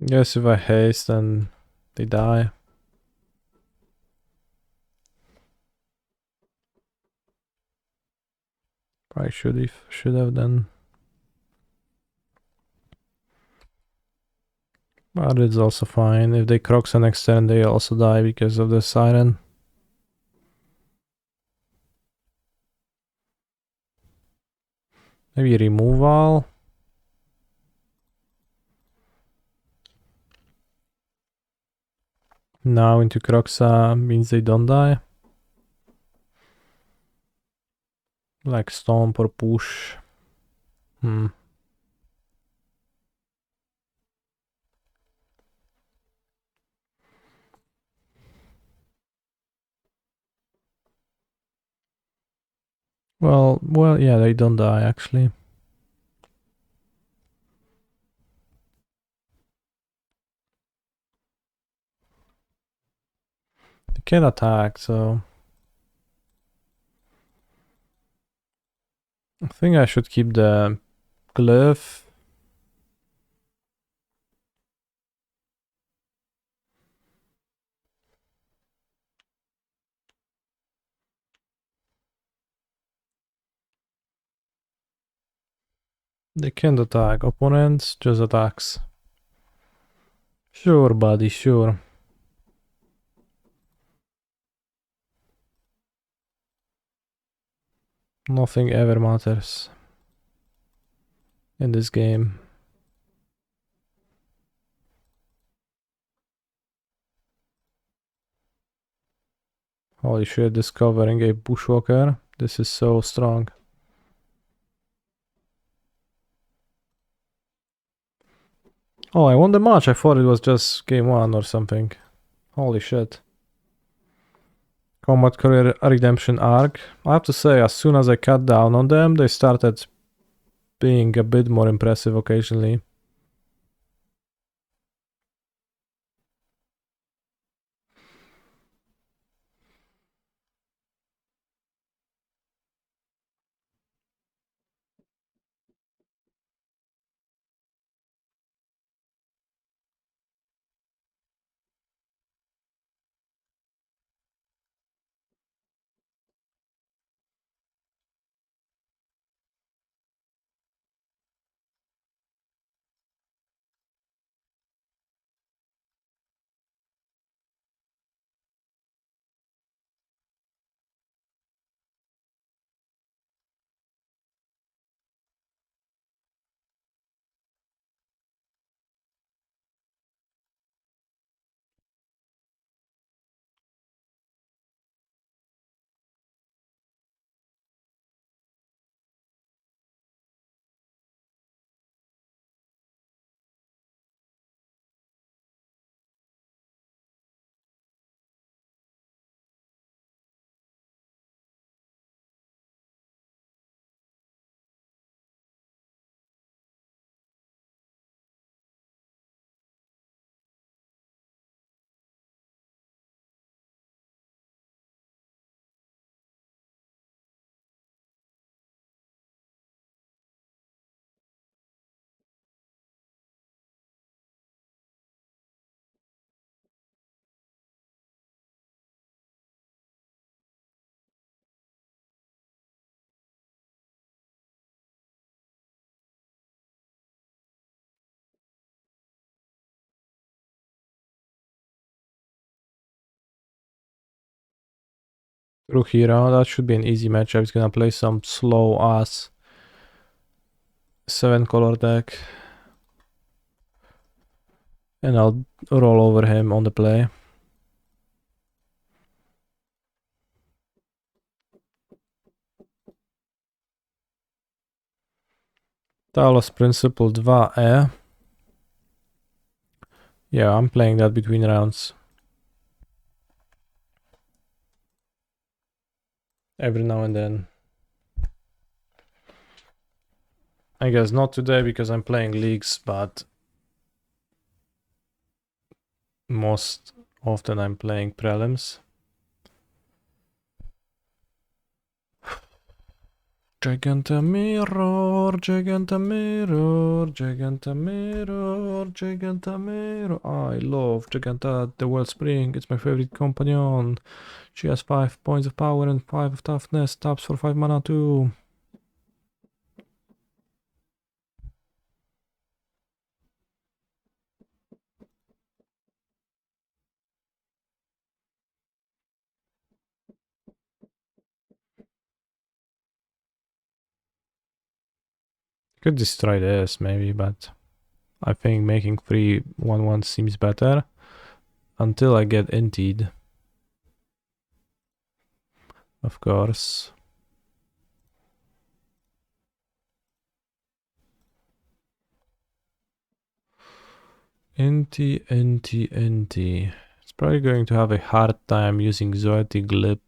Yes, if I haste, then they die. Probably should have then. But it's also fine. If they Croxa next turn, they also die because of the Siren. Maybe removal. Now into Croxa means they don't die. Like Stomp or Push. Well, yeah, they don't die actually. They can attack, so I think I should keep the glyph. They can't attack. Opponents just attacks. Sure, buddy, sure. Nothing ever matters in this game. Holy shit, discovering a bushwalker. This is so strong. Oh, I won the match. I thought it was just game 1 or something. Holy shit. Combat Career Redemption Arc. I have to say, as soon as I cut down on them, they started being a bit more impressive occasionally. Through hero, that should be an easy matchup. He's gonna play some slow ass 7 color deck. And I'll roll over him on the play. Talos Principle 2E. Yeah, I'm playing that between rounds. Every now and then. I guess not today because I'm playing leagues, but most often I'm playing prelims. Giganta mirror, giganta mirror, giganta mirror, giganta mirror. I love Giganta the Wellspring. It's my favorite companion. She has 5 points of power and 5 of toughness. Taps for 5 mana too. Could destroy this maybe, but I think making 3/1/1 seems better until I get inted. Of course. Inti. It's probably going to have a hard time using Zoetic Glip.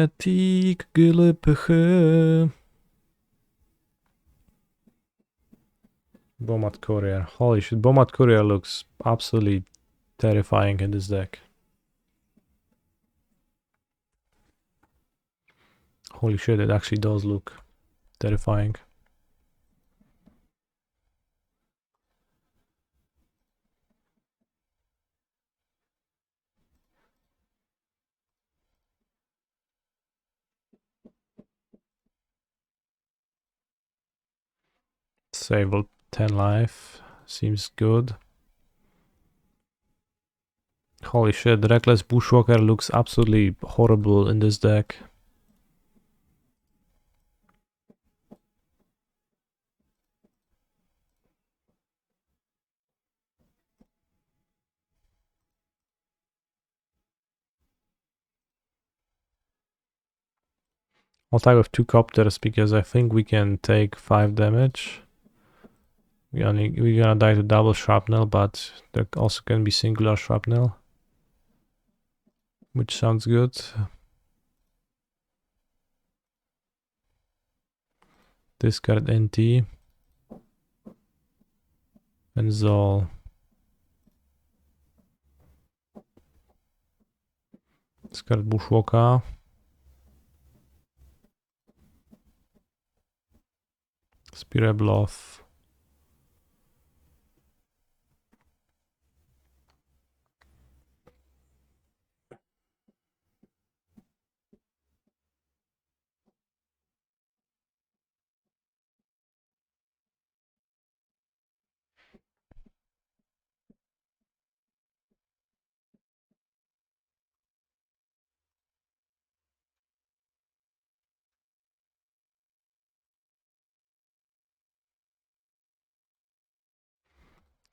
Genetik gelukkige. Bombat courier. Holy shit, Bombat courier looks absolutely terrifying in this deck. Holy shit, it actually does look terrifying. Sable 10 life. Seems good. Holy shit, the Reckless Bushwalker looks absolutely horrible in this deck. I'll tag with 2 copters because I think we can take 5 damage. We're gonna die to double shrapnel, but there also can be singular shrapnel, which sounds good. Discard NT. Ensoul. Discard Bushwalker. Spirit Bluff.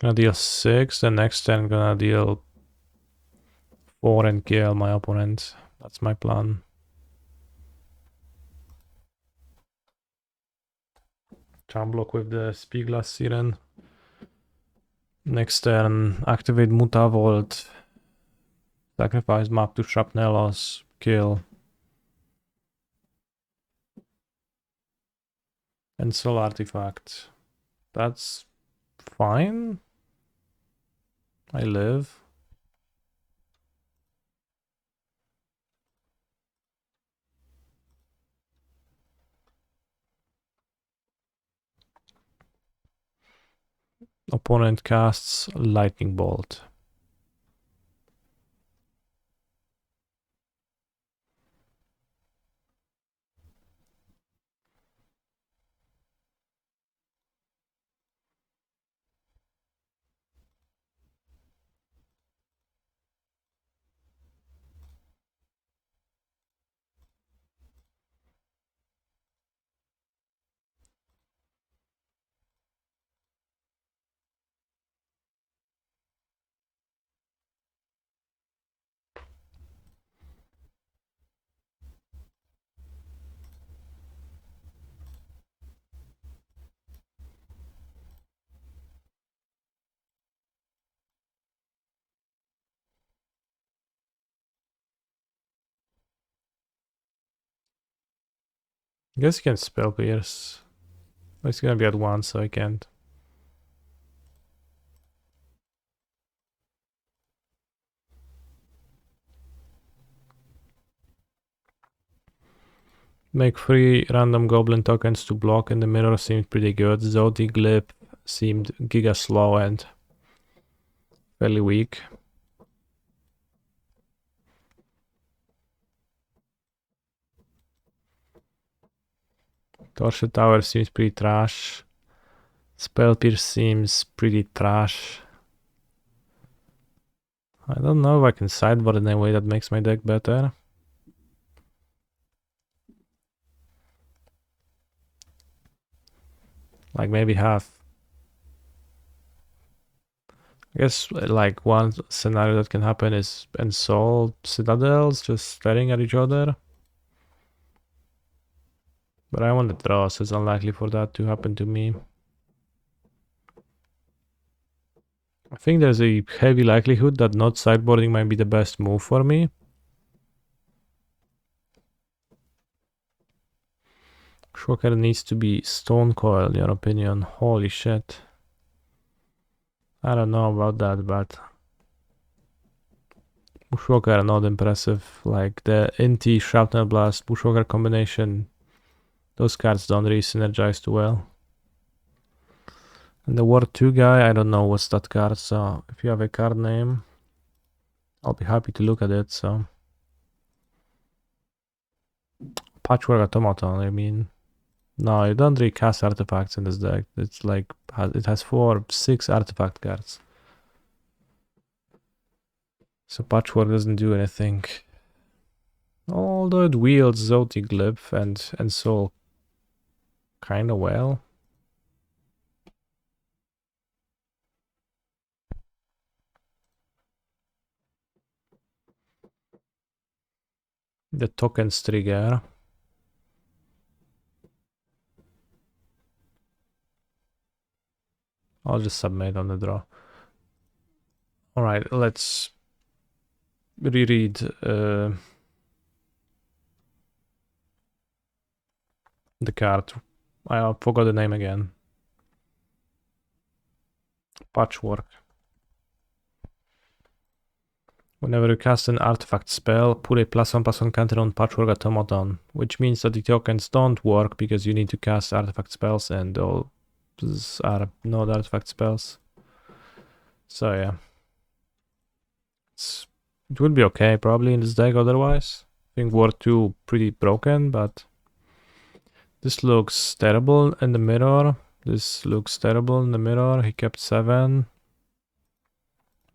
Gonna deal 6, the next turn gonna deal 4 and kill my opponent. That's my plan. Charm block with the Spyglass Siren. Next turn, activate Mutavolt. Sacrifice map to Shrapnelos. Kill. Ensoul artifact. That's fine. I live. Opponent casts Lightning Bolt. I guess you can Spell Pierce. But it's gonna be at 1, so I can't. Make 3 random goblin tokens to block, and the mirror seemed pretty good. Zodi Glyph seemed giga slow and fairly weak. Torture Tower seems pretty trash. Spell Pierce seems pretty trash. I don't know if I can sideboard in a way that makes my deck better. Like maybe half. I guess like one scenario that can happen is Ensoul Citadels just staring at each other. But I want to draw, so it's unlikely for that to happen to me. I think there's a heavy likelihood that not sideboarding might be the best move for me. Shocker needs to be Stone Coil, in your opinion. Holy shit. I don't know about that, but Bushwalker not impressive. Like the NT Shrapnel Blast Bushwalker combination, those cards don't really synergize too well. And the War 2 guy, I don't know what's that card, so if you have a card name, I'll be happy to look at it. So Patchwork Automaton, I mean. No, you don't really cast artifacts in this deck. It's like, it has 6 artifact cards. So Patchwork doesn't do anything. Although it wields Zotic Glyph and Ensoul kinda well. The tokens trigger. I'll just submit on the draw. Alright, let's reread the card. I forgot the name again. Patchwork. Whenever you cast an artifact spell, put a +1/+1 counter on Patchwork Automaton, which means that the tokens don't work because you need to cast artifact spells and all these are not artifact spells. So yeah. It would be okay probably in this deck otherwise. I think War 2 pretty broken, but this looks terrible in the mirror. This looks terrible in the mirror. He kept 7.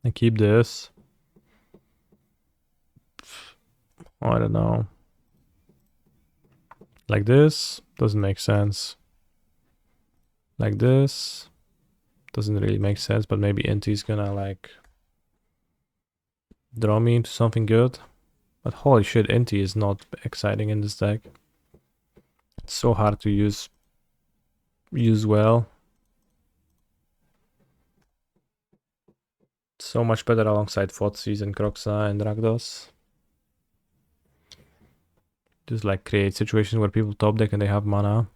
I keep this. I don't know. Like this doesn't make sense. Like this doesn't really make sense, but maybe NT is gonna like draw me into something good. But holy shit, NT is not exciting in this deck. It's so hard to use well. So much better alongside Thoughtseize and Kroxa and Rakdos. Just like create situations where people top deck and they have mana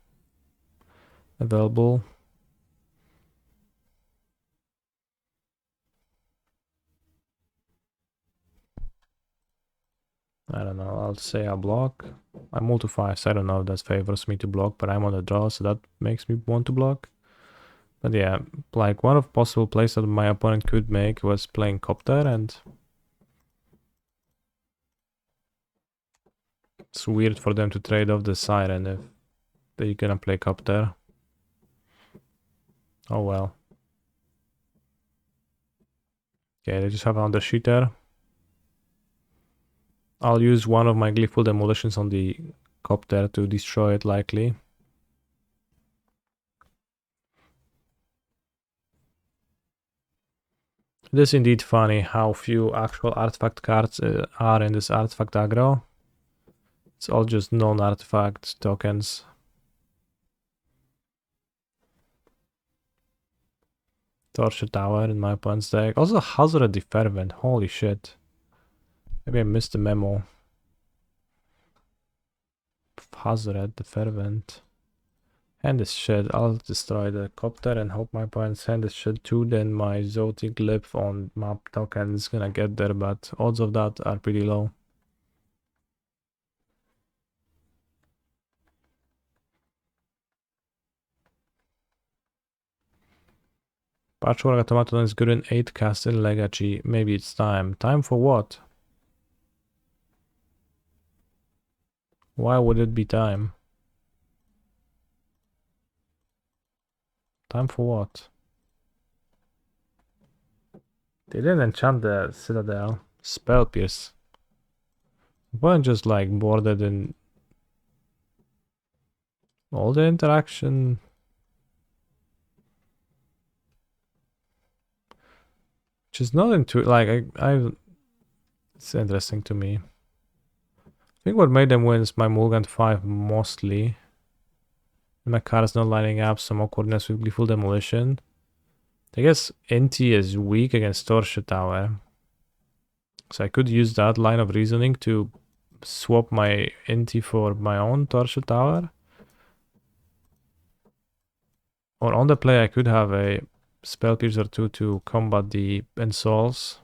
available. I don't know, I'll say I'll block. I'm multi-5, so I don't know if that favors me to block, but I'm on the draw, so that makes me want to block. But yeah, like one of possible plays that my opponent could make was playing Copter, and it's weird for them to trade off the Siren if they're gonna play Copter. Oh well. Okay, they just have an Undersheeter. I'll use one of my Glyphful Demolitions on the Copter to destroy it likely. It is indeed funny how few actual artifact cards are in this artifact aggro. It's all just non-artifact tokens. Torture Tower in my opponent's deck. Also Hazard the Fervent, holy shit. Maybe I missed the memo. Hazard the Fervent. Hand this shit, I'll destroy the Copter and hope my opponents hand this shit too, then my Zotic Glyph on map token is gonna get there, but odds of that are pretty low. Patchwork Automaton is good in 8 cast in Legacy. Maybe it's time. Time for what? Why would it be time? Time for what? They didn't enchant the Citadel. Spell Pierce. Weren't just like boarded in all the interaction. Which is not into like it's interesting to me. I think what made them win is my Mulgant 5 mostly. My card is not lining up, some awkwardness with Glyphful Demolition. I guess NT is weak against Torture Tower. So I could use that line of reasoning to swap my NT for my own Torture Tower. Or on the play I could have a spell piercer 2 to combat the Ensouls.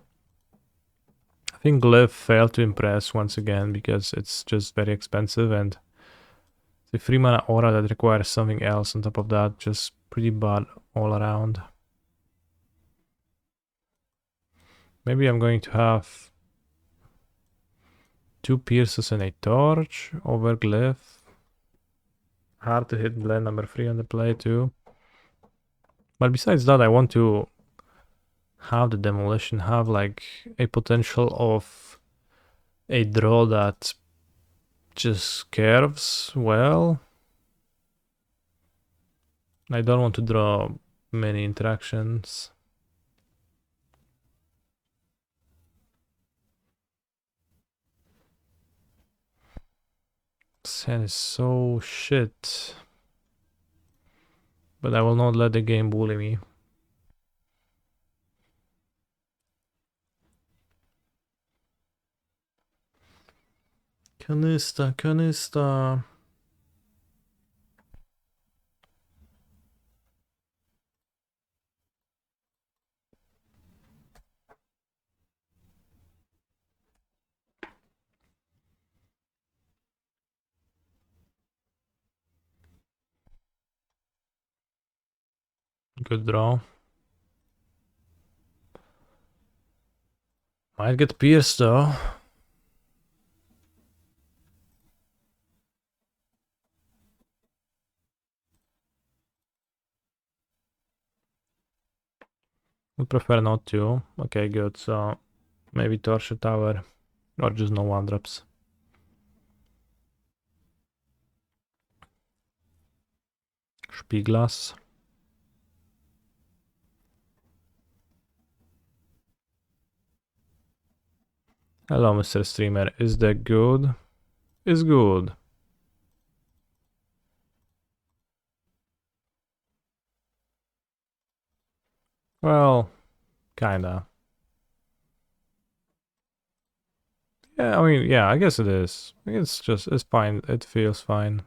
I think Glyph failed to impress once again because it's just very expensive, and the 3 mana aura that requires something else on top of that, just pretty bad all around. Maybe I'm going to have 2 pierces and a torch over Glyph. Hard to hit blend number 3 on the play too. But besides that, I want to have the demolition, have like a potential of a draw that just curves well. I don't want to draw many interactions. This hand is so shit. But I will not let the game bully me. Canista, canista. Good draw. Might get pierced though. Would prefer not to. Okay, good. So maybe Torture Tower or just no 1-drops. Spieglass. Hello, Mr. Streamer. Is that good? Is good. Well, kinda. Yeah, I mean, yeah, I guess it is. It's fine. It feels fine.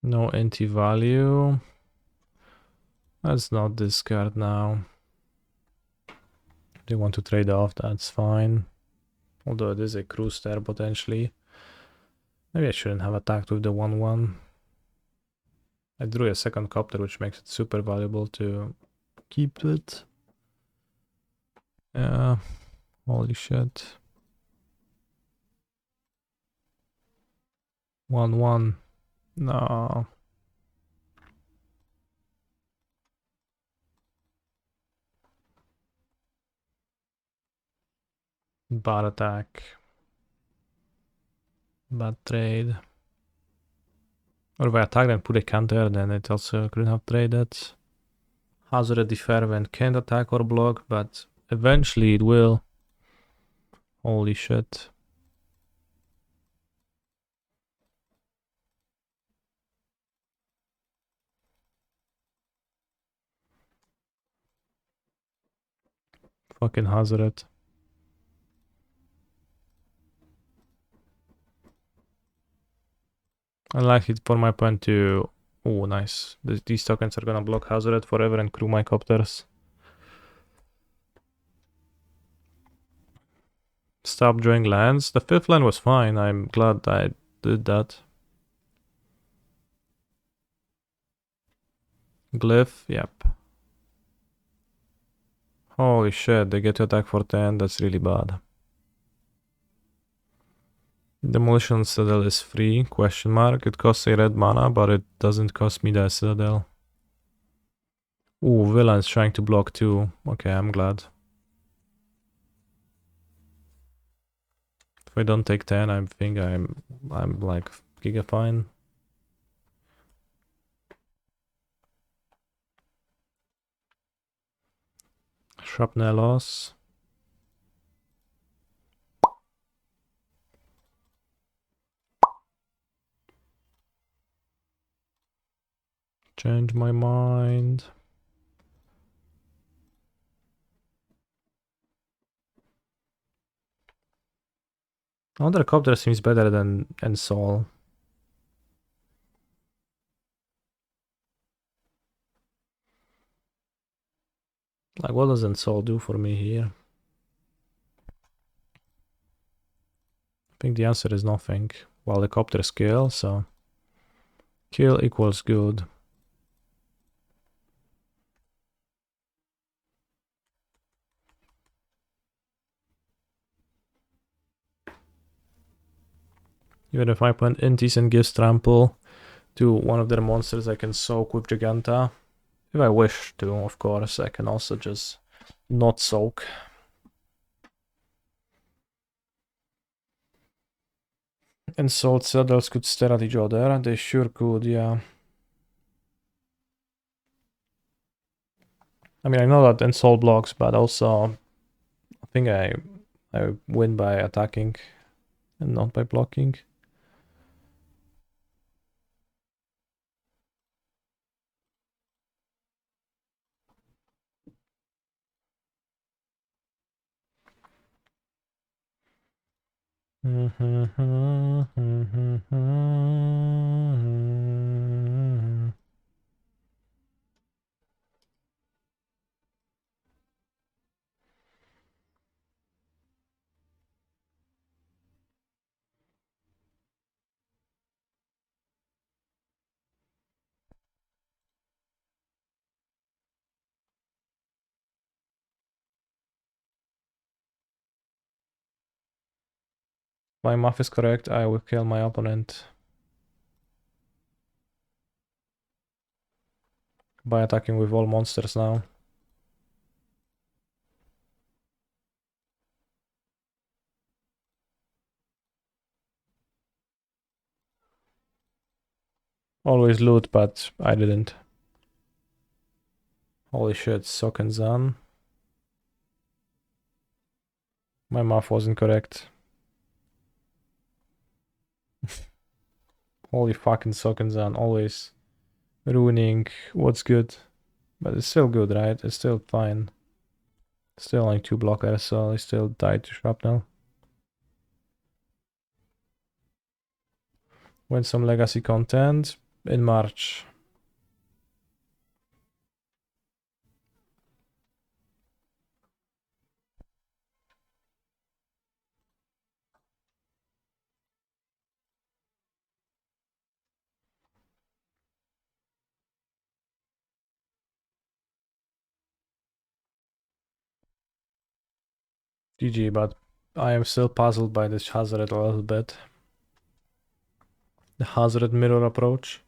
No anti-value. Let's not discard now. They want to trade off, that's fine. Although it is a cruise there potentially. Maybe I shouldn't have attacked with the 1-1. I drew a second copter, which makes it super valuable to keep it. Yeah, holy shit. 1-1. No. Bad attack. Bad trade. Or if I attacked and put a counter, then it also couldn't have traded. Hazard defer when can't attack or block, but eventually it will. Holy shit. Fucking Hazard. I like it for my point to... Oh, nice. These tokens are gonna block Hazard forever and crew my copters. Stop drawing lands. The 5th land was fine. I'm glad I did that. Glyph, yep. Holy shit, they get to attack for 10. That's really bad. Demolition Citadel is free, question mark. It costs a red mana, but it doesn't cost me the Citadel. Ooh, Villain's trying to block too. Okay, I'm glad. If I don't take 10, I think I'm like giga fine. Shrapnel loss. Change my mind. Undercopter seems better than Ensoul. Like, what does Ensoul do for me here? I think the answer is nothing. Well, the copter is kill, so kill equals good. Even if I put Intis and gives trample to one of their monsters, I can soak with Giganta. If I wish to, of course, I can also just not soak. And Salt Saddles could stare at each other. They sure could, yeah. I mean, I know that Ensoul blocks, but also I think I win by attacking and not by blocking. My math is correct, I will kill my opponent by attacking with all monsters now. Always loot, but I didn't. Holy shit, Sokenzan. My math wasn't correct. Holy fucking Sokenzan, always ruining what's good. But it's still good, right? It's still fine. Still only 2 blockers, so I still died to shrapnel. Win some legacy content in March. GG, but I am still puzzled by this Hazard a little bit. The Hazard mirror approach.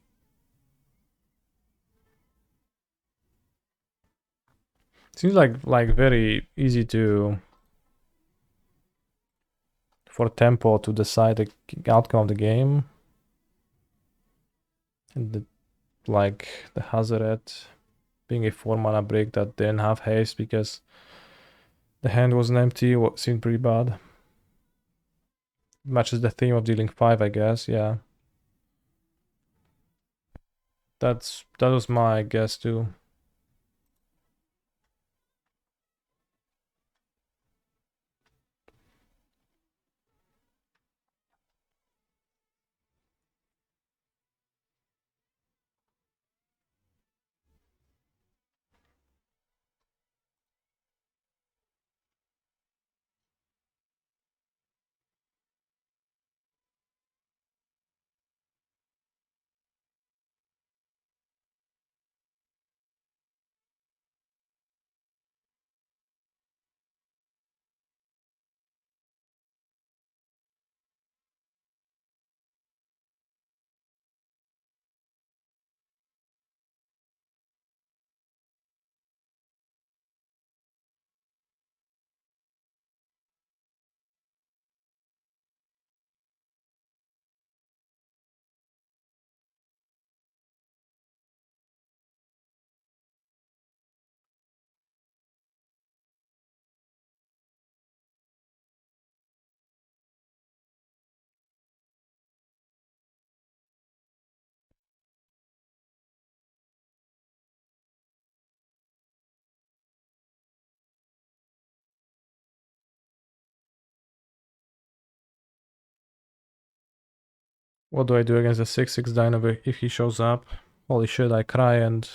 Seems like very easy to for tempo to decide the outcome of the game. And the Hazard being a 4 mana break that didn't have haste because the hand wasn't empty seemed pretty bad. Matches the theme of dealing 5, I guess, yeah. That was my guess too. What do I do against the 6/6 dino if he shows up? Holy shit, I cry and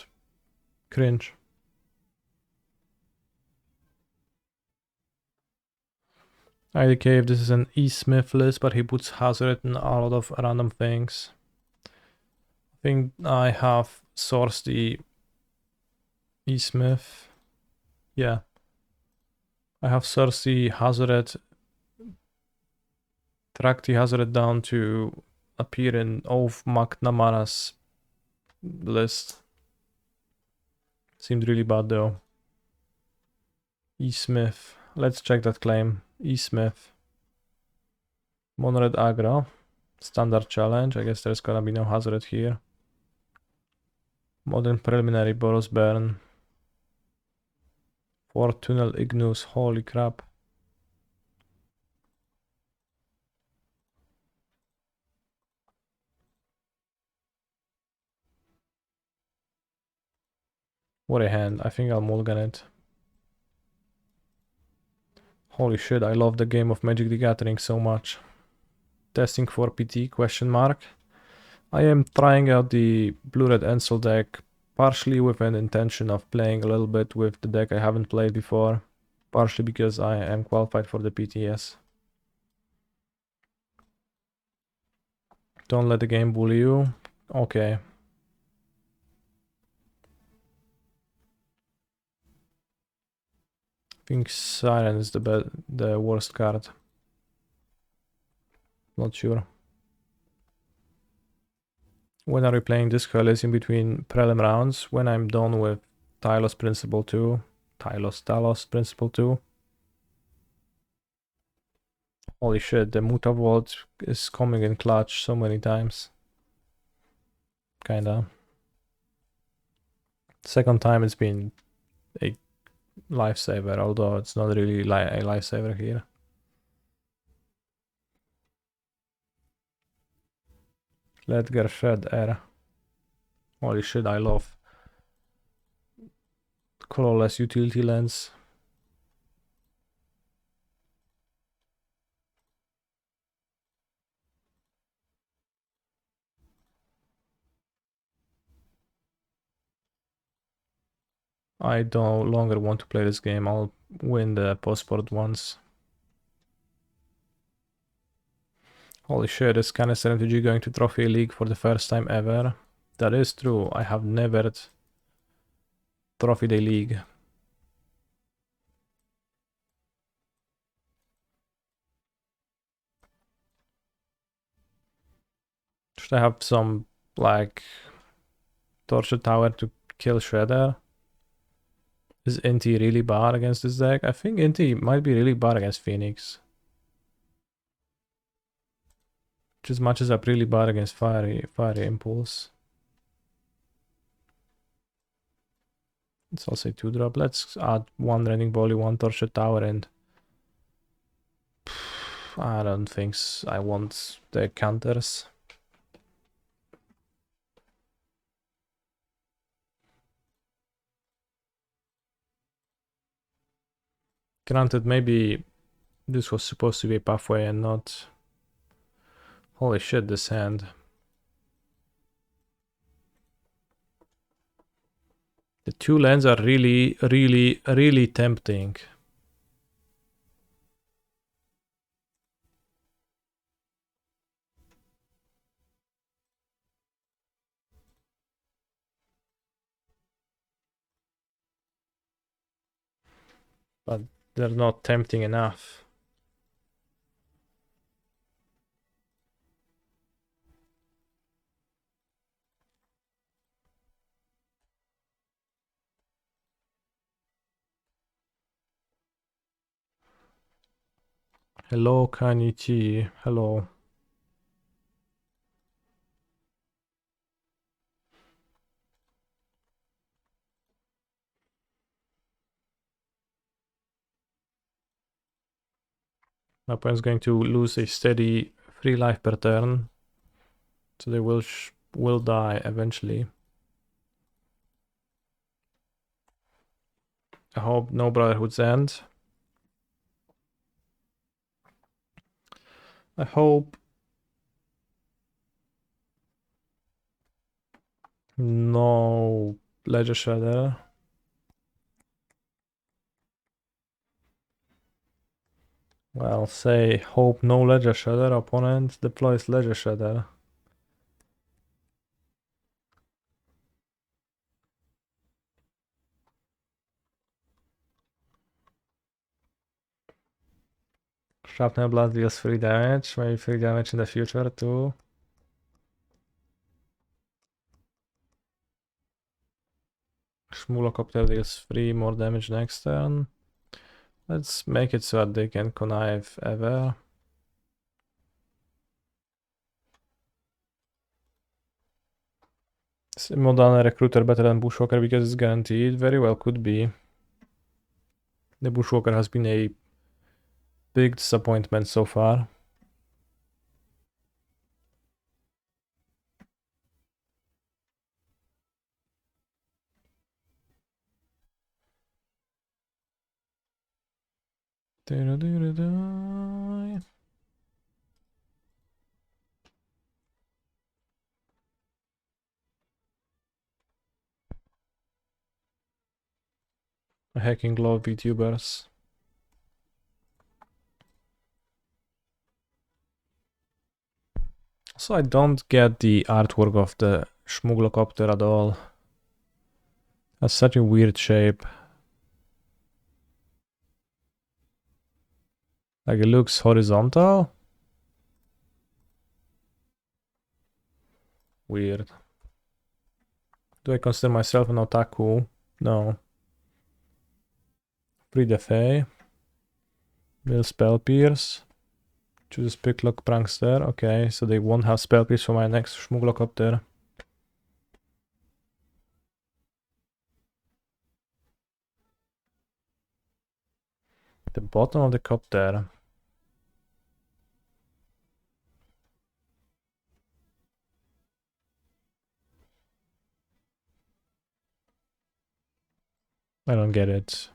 cringe. IDK if this is an E Smith list, but he puts Hazard in a lot of random things. I think I have sourced the E Smith. Yeah. I have sourced the Hazard, tracked the Hazard down to appear in Ove McNamara's list. Seemed really bad though. E Smith. Let's check that claim. E Smith. Monred aggro. Standard challenge. I guess there's gonna be no Hazard here. Modern preliminary Boros Burn. 4 Tunnel Ignus. Holy crap. What a hand. I think I'll mulligan it. Holy shit, I love the game of Magic the Gathering so much. Testing for PT, question mark. I am trying out the Blue-Red Ensoul deck, partially with an intention of playing a little bit with the deck I haven't played before, partially because I am qualified for the PTS. Don't let the game bully you. Okay. I think Siren is the worst card. Not sure. When are we playing this Coalition between prelim rounds? When I'm done with Talos Principle 2. Talos Principle 2. Holy shit, the Muta Vault is coming in clutch so many times. Kinda. Second time it's been a lifesaver, although it's not really a lifesaver here. Ledger Shed Air. Holy shit, I love colorless utility lens. I no longer want to play this game. I'll win the postport once. Holy shit, is Canister MTG going to Trophy League for the first time ever? That is true. I have never Trophy Day League. Should I have some, like, Torture Tower to kill Shredder? Is Inti really bad against this deck? I think Inti might be really bad against Phoenix. Just matches up really bad against Fiery Impulse. It's also a 2-drop. Let's add 1 Raining Volley, 1 Torture Tower, and I don't think I want the counters. Granted, maybe this was supposed to be a pathway and not... Holy shit, this hand. The 2 lands are really, really, really tempting. But they're not tempting enough. Hello, Kanichi. Hello. My opponent's going to lose a steady 3 life per turn. So they will die eventually. I hope no Brotherhood's End. I hope No ledger shredder. Well, say hope no ledger shredder. Opponent deploys ledger shredder. Shrapnel blast deals free damage. Maybe free damage in the future too. Schmulocopter deals free more damage next turn. Let's make it so that they can connive ever. Is Modana Recruiter better than Bushwalker because it's guaranteed? Very well could be. The Bushwalker has been a big disappointment so far. Hacking glove VTubers. So I don't get the artwork of the Schmuglocopter at all. That's such a weird shape. Like it looks horizontal. Weird. Do I consider myself an otaku? No. Free Defay. Will Spell Pierce. Choose Picklock Prankster. Okay, so they won't have Spell Pierce for my next Schmuglocopter. The bottom of the copter. I don't get it.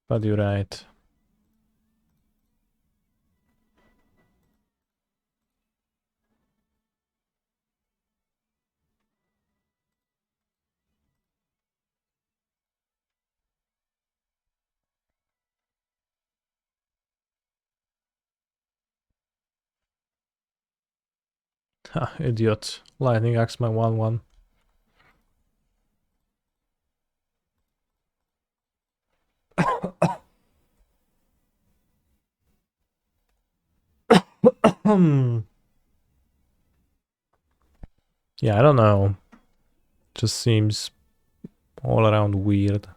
But you're right. Ha, idiot. Lightning Axe my 1-1. Yeah, I don't know. Just seems all around weird.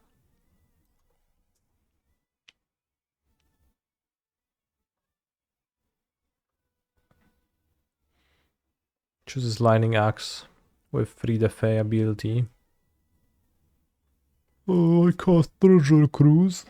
Chooses Lightning Axe with Free Defay ability. Oh, I cast Treasure Cruise.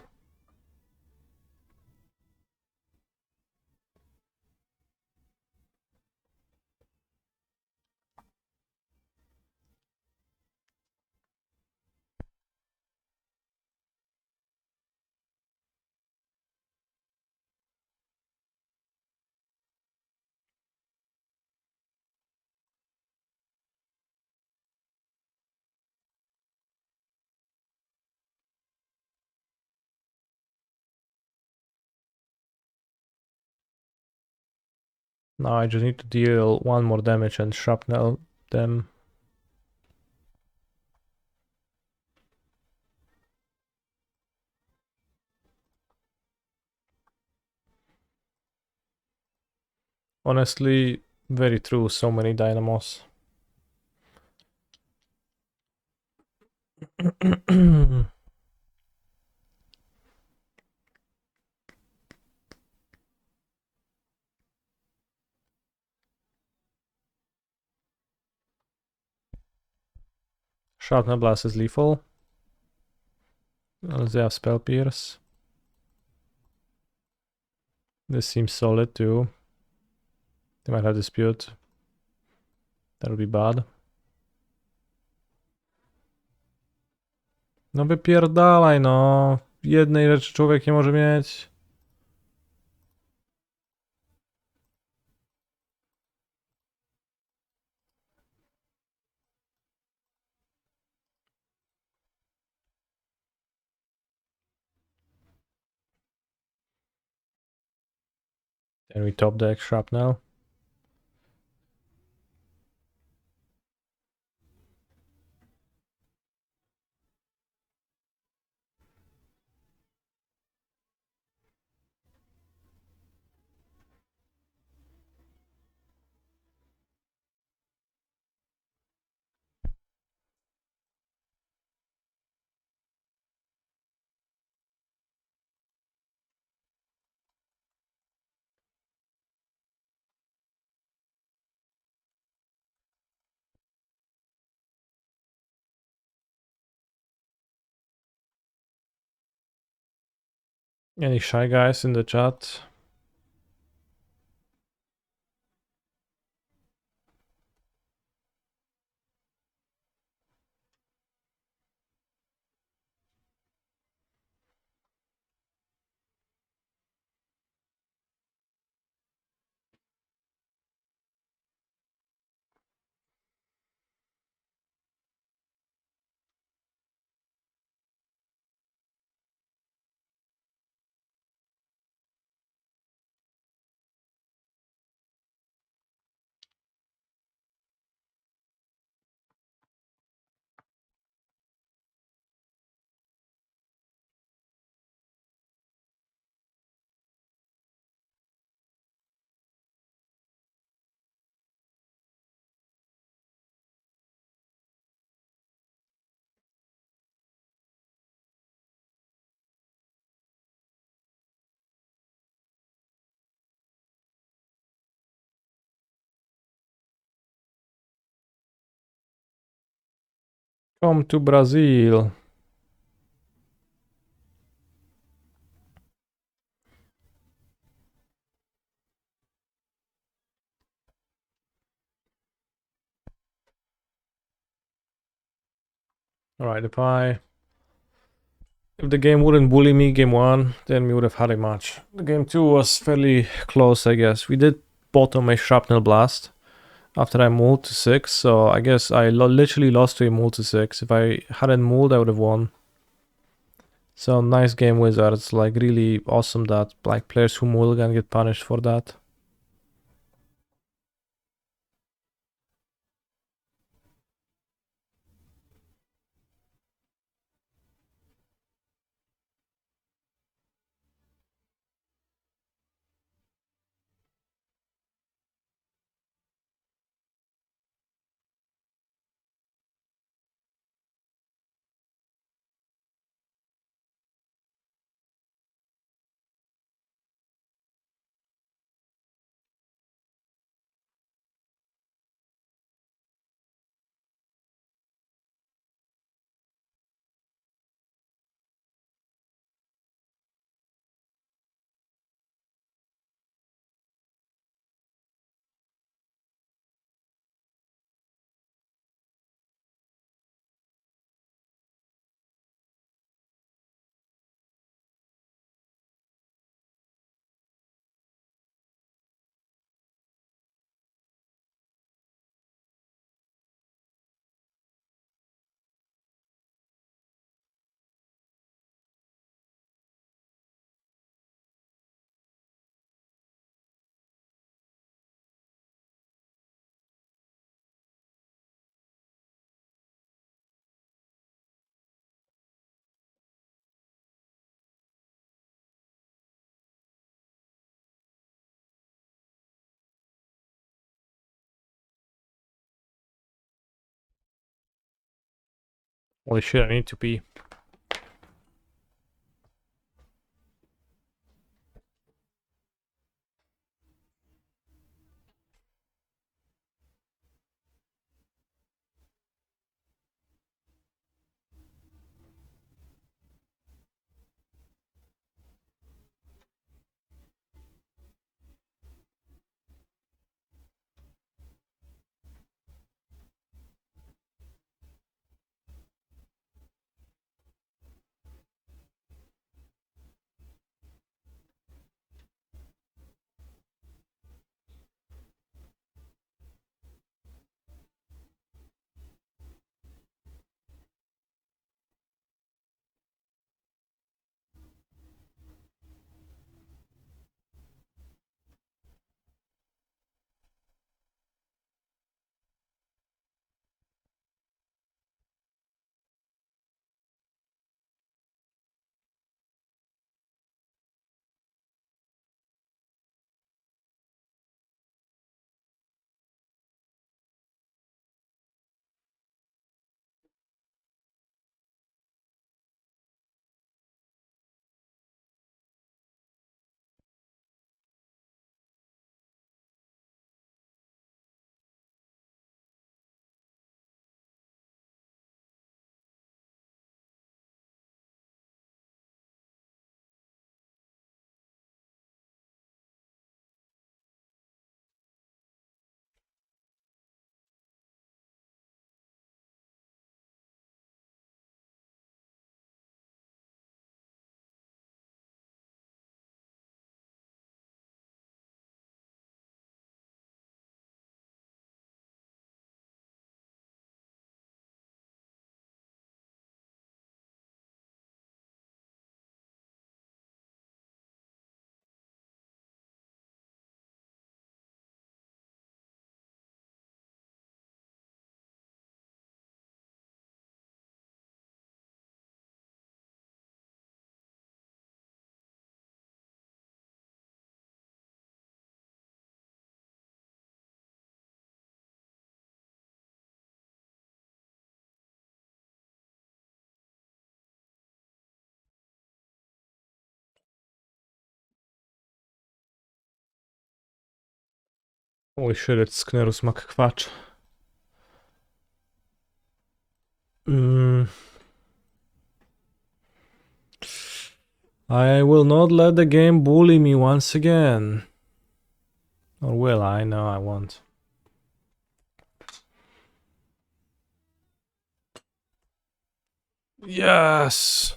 Now I just need to deal one more damage and shrapnel them. Honestly, very true, so many dynamos. Shrapnel Blast is lethal. They have Spell Pierce. This seems solid too. They might have Dispute. That would be bad. No wypierdalaj no. jednej rzeczy człowiek nie może mieć. Then we top deck shrapnel. Any shy guys in the chat? Come to Brazil. Alright, if the game wouldn't bully me game 1, then we would have had a match. The game 2 was fairly close, I guess. We did bottom a shrapnel blast after I mulled to 6, so I guess I literally lost to a mull to 6. If I hadn't mulled, I would have won. So nice game, Wizards. Like really awesome that like players who mull can get punished for that. Holy shit, I need to pee. Holy shit, it's Sknerus McQuatch. I will not let the game bully me once again. Or will I? No, I won't. Yes!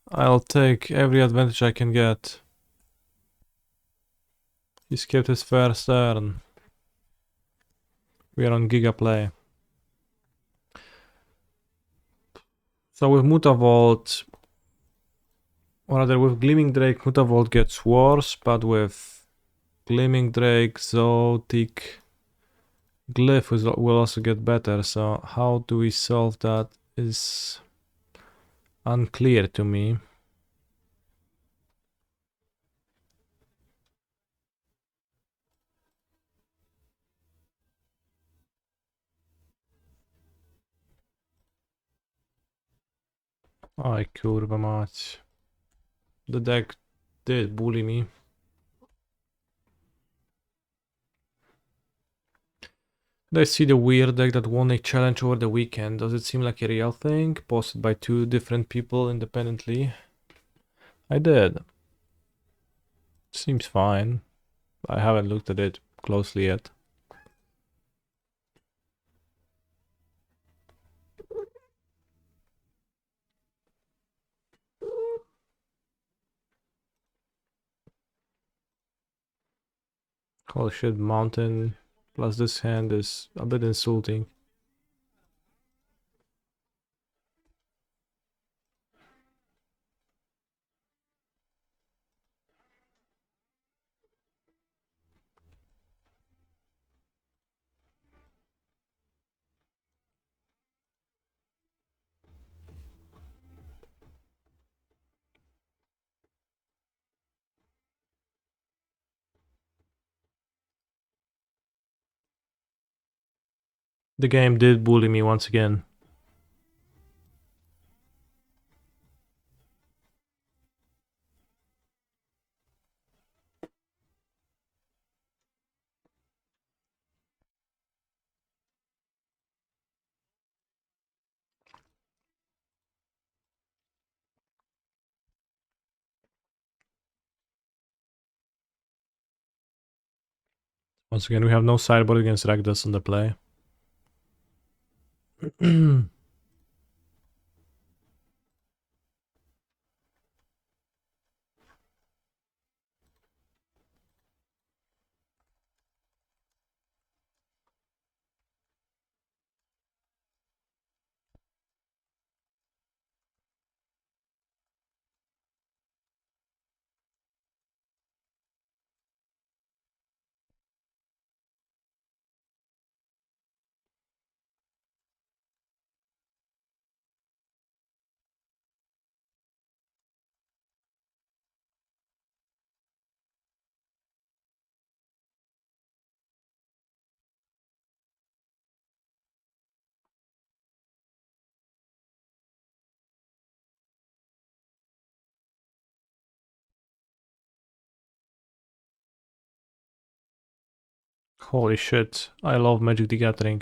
I'll take every advantage I can get. He skipped his first turn. We are on Giga Play. So with Mutavault, or rather with Gleaming Drake, Mutavault gets worse, but with Gleaming Drake, Zotic, Glyph will also get better. So how do we solve that is unclear to me. Aj kurwa mać. The deck did bully me. Did I see the weird deck that won a challenge over the weekend? Does it seem like a real thing? Posted by 2 different people independently? I did. Seems fine. I haven't looked at it closely yet. Holy shit, Mountain plus this hand is a bit insulting. The game did bully me once again. Once again, we have no sideboard against Rakdos on the play. Holy shit, I love Magic the Gathering.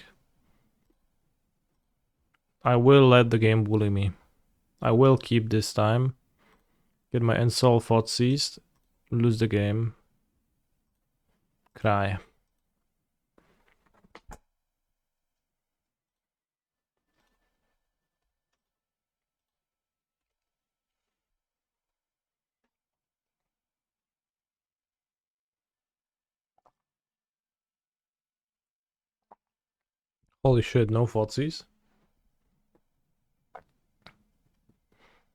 I will let the game bully me. I will keep this time. Get my Ensoul thought seized. Lose the game. Cry. Holy shit, no thoughtseize.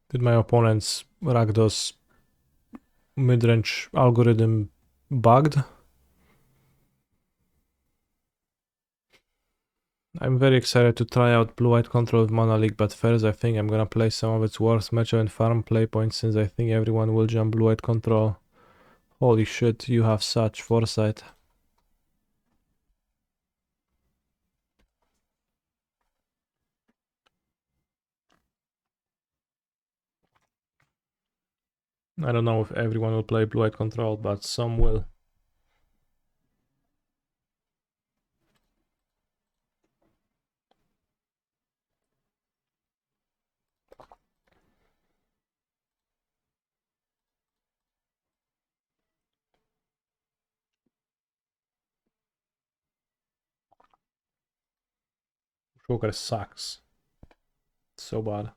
Did my opponent's Rakdos midrange algorithm bugged? I'm very excited to try out Blue-White Control with Mana League, but first I think I'm gonna play some of its worst matchup and farm play points since I think everyone will jump Blue-White Control. Holy shit, you have such foresight. I don't know if everyone will play Blue-White Control, but some will. Bushwalker sucks. It's so bad.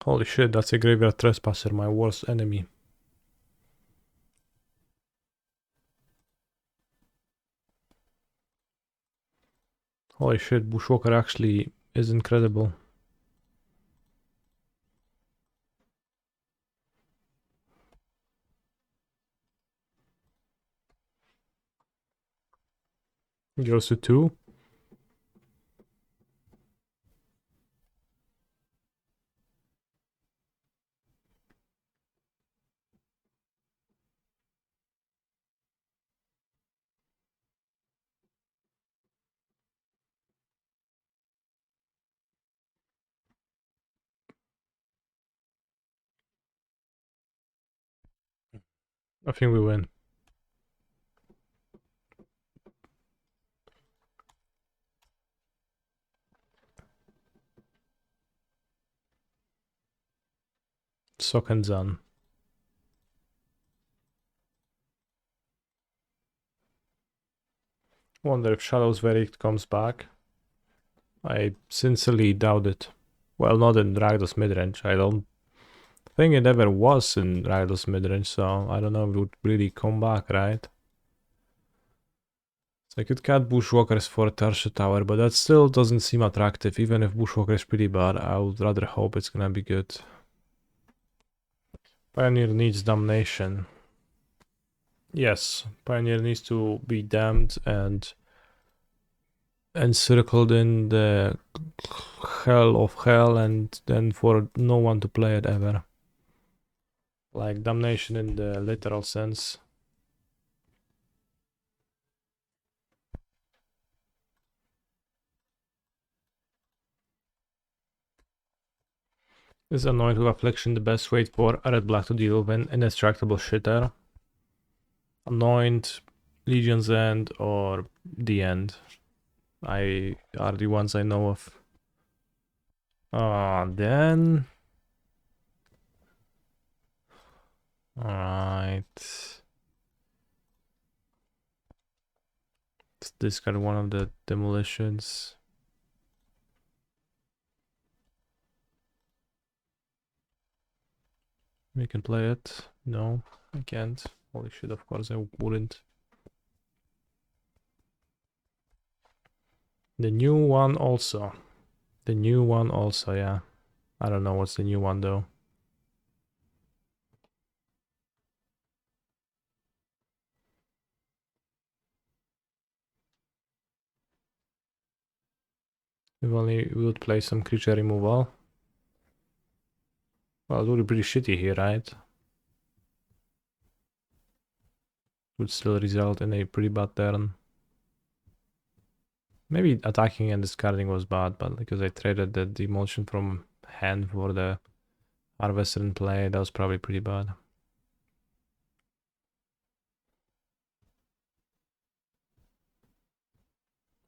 Holy shit, that's a graveyard trespasser, my worst enemy. Holy shit, Bushwalker actually is incredible. Goes to 2. I think we win. Soken-zan. Wonder if Shadow's Verdict comes back. I sincerely doubt it. Well, not in Rakdos midrange. I don't think it ever was in Rakdos midrange, so I don't know if it would really come back, right? So I could cut Bushwalkers for Tertia Tower, but that still doesn't seem attractive. Even if Bushwalker is pretty bad, I would rather hope it's gonna be good. Pioneer needs damnation. Yes, Pioneer needs to be damned and encircled in the hell of hell, and then for no one to play it ever. Like damnation in the literal sense. Is Anoint with Affliction the best way for a red black to deal with an indestructible shitter? Anoint, Legion's End, or the End? I are the ones I know of. Then. Alright. Let's discard one of the demolitions. We can play it. No, I can't. Holy shit, of course I wouldn't. The new one also. The new one also, yeah. I don't know what's the new one though. If only we would play some creature removal. Well, it would be pretty shitty here, right? Would still result in a pretty bad turn. Maybe attacking and discarding was bad, but because I traded the demolition from hand for the harvester in play, that was probably pretty bad.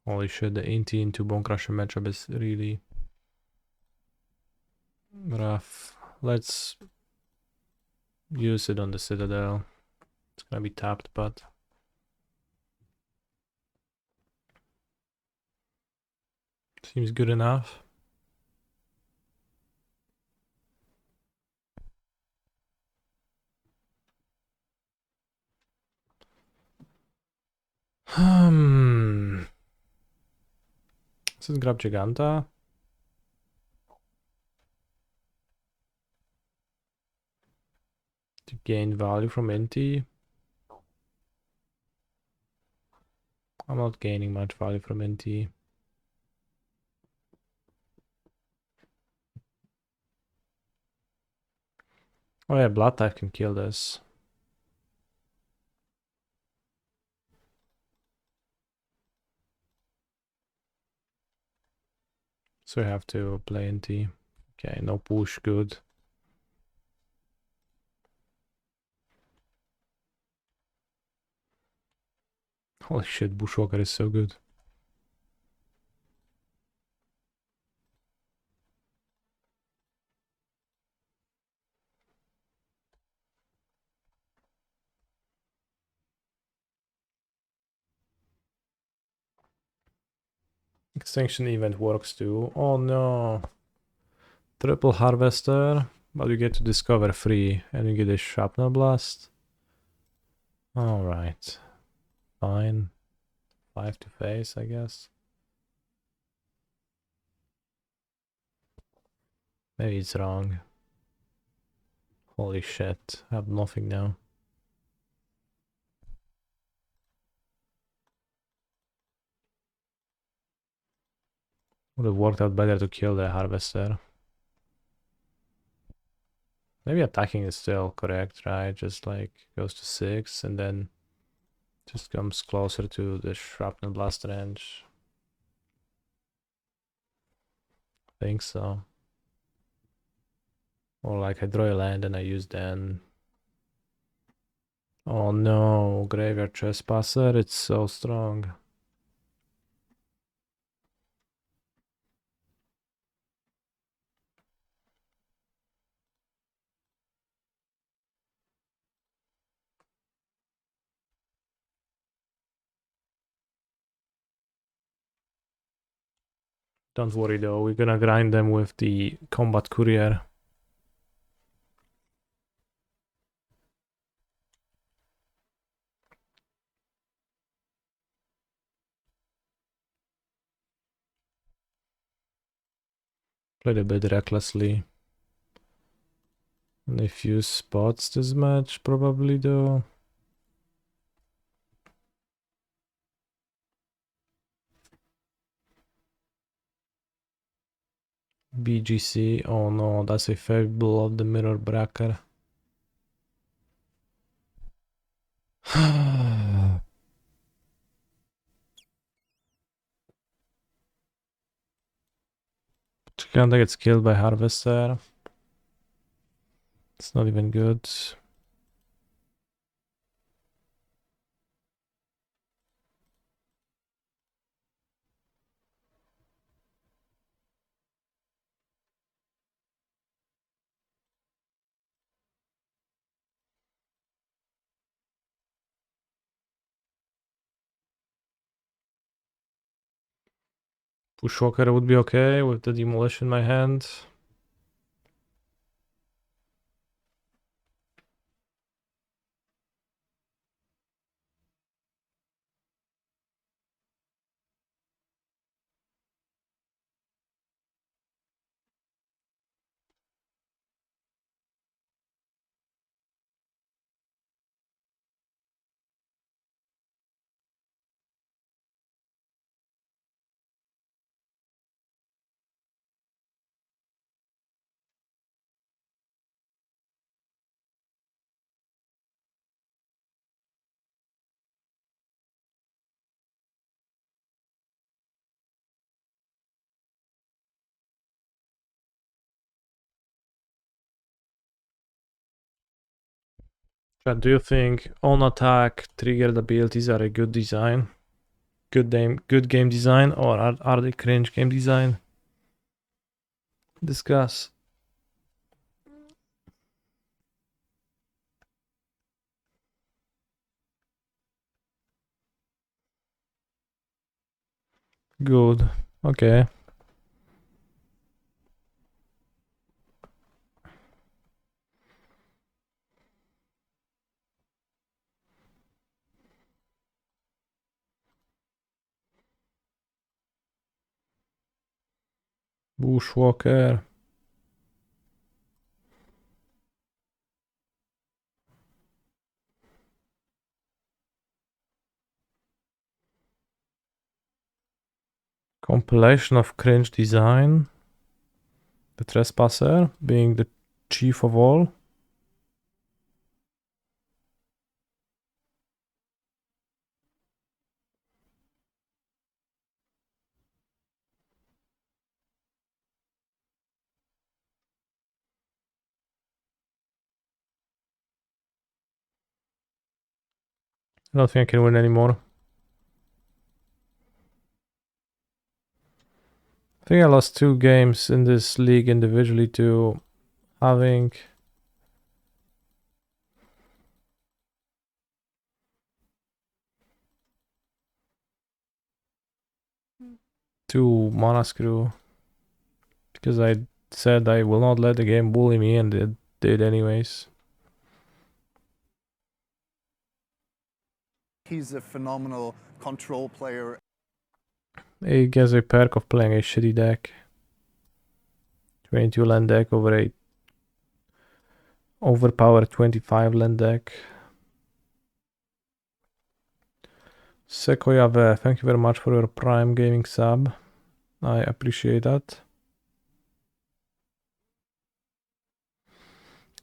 Holy shit, the Inti into Bone Crusher matchup is really rough. Let's use it on the Citadel. It's gonna be tapped, but seems good enough. Let's grab Giganta. To gain value from Inti. I'm not gaining much value from Inti. Oh yeah, Blood type can kill this. So I have to play Inti. Okay, no push, good. Holy shit, Bushwalker is so good. Extinction event works too. Oh no. Triple harvester, but you get to discover free and you get a shrapnel blast. Alright. Fine. 5 to face, I guess. Maybe it's wrong. Holy shit. I have nothing now. Would have worked out better to kill the harvester. Maybe attacking is still correct, right? Just like goes to 6 and then just comes closer to the shrapnel blast range. Think so. Or like I draw a land and I use then. Oh no, Graveyard Trespasser, it's so strong. Don't worry though, we're gonna grind them with the combat courier. Played a bit recklessly. And a few spots this match, probably though. BGC, oh no, that's a Fable of the Mirror Breaker. Kinda gets killed by Harvester. It's not even good. Bushwalker would be okay with the demolition in my hand. Chat, do you think on attack triggered abilities are a good design? Good game design, or are they cringe game design? Discuss. Good. Okay. Bushwalker. Compilation of cringe design. The Trespasser being the chief of all. I don't think I can win anymore. think I lost 2 games in this league individually to having two mana screw because I said I will not let the game bully me, and it did anyways. He's a phenomenal control player. He gets a perk of playing a shitty deck. 22 land deck over a overpowered 25 land deck. Sequoia, thank you very much for your Prime Gaming sub. I appreciate that.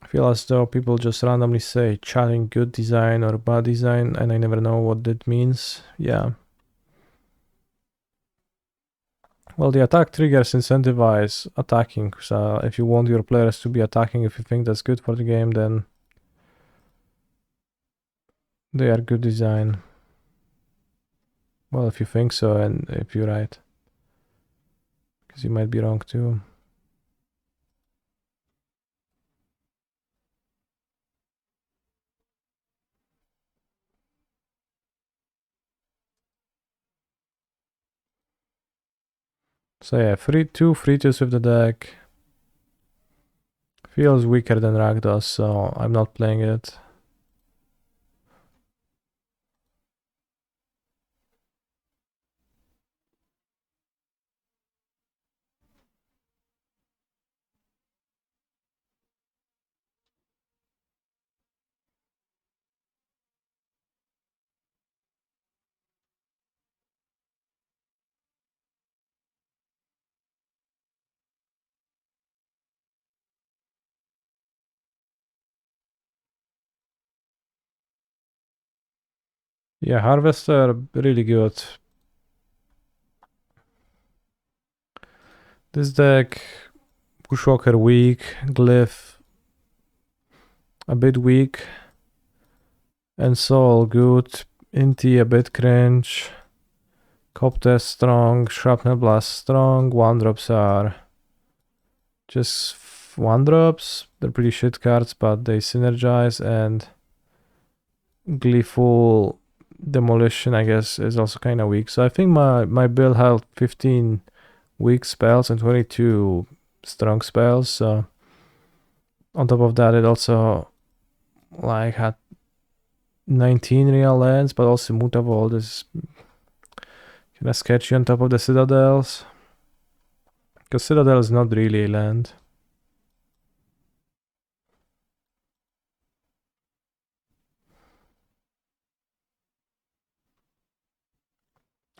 I feel as though people just randomly say chatting good design or bad design, and I never know what that means. Yeah. Well, the attack triggers incentivize attacking, so if you want your players to be attacking, if you think that's good for the game, then they are good design. Well, if you think so, and if you're right. Because you might be wrong too. So yeah, 2 free twos with the deck. Feels weaker than Rakdos, so I'm not playing it. Yeah, Harvester, really good. This deck, Bushwalker weak, Glyph a bit weak, Ensoul good, Inti a bit cringe, Coptest strong, Shrapnel Blast strong, 1-drops are just 1-drops. They're pretty shit cards, but they synergize, and Gleeful Demolition, I guess, is also kind of weak. So I think my build had 15 weak spells and 22 strong spells. So on top of that, it also like had 19 real lands, but also Mutavolt is kind of sketchy on top of the Citadels. Because Citadel is not really a land.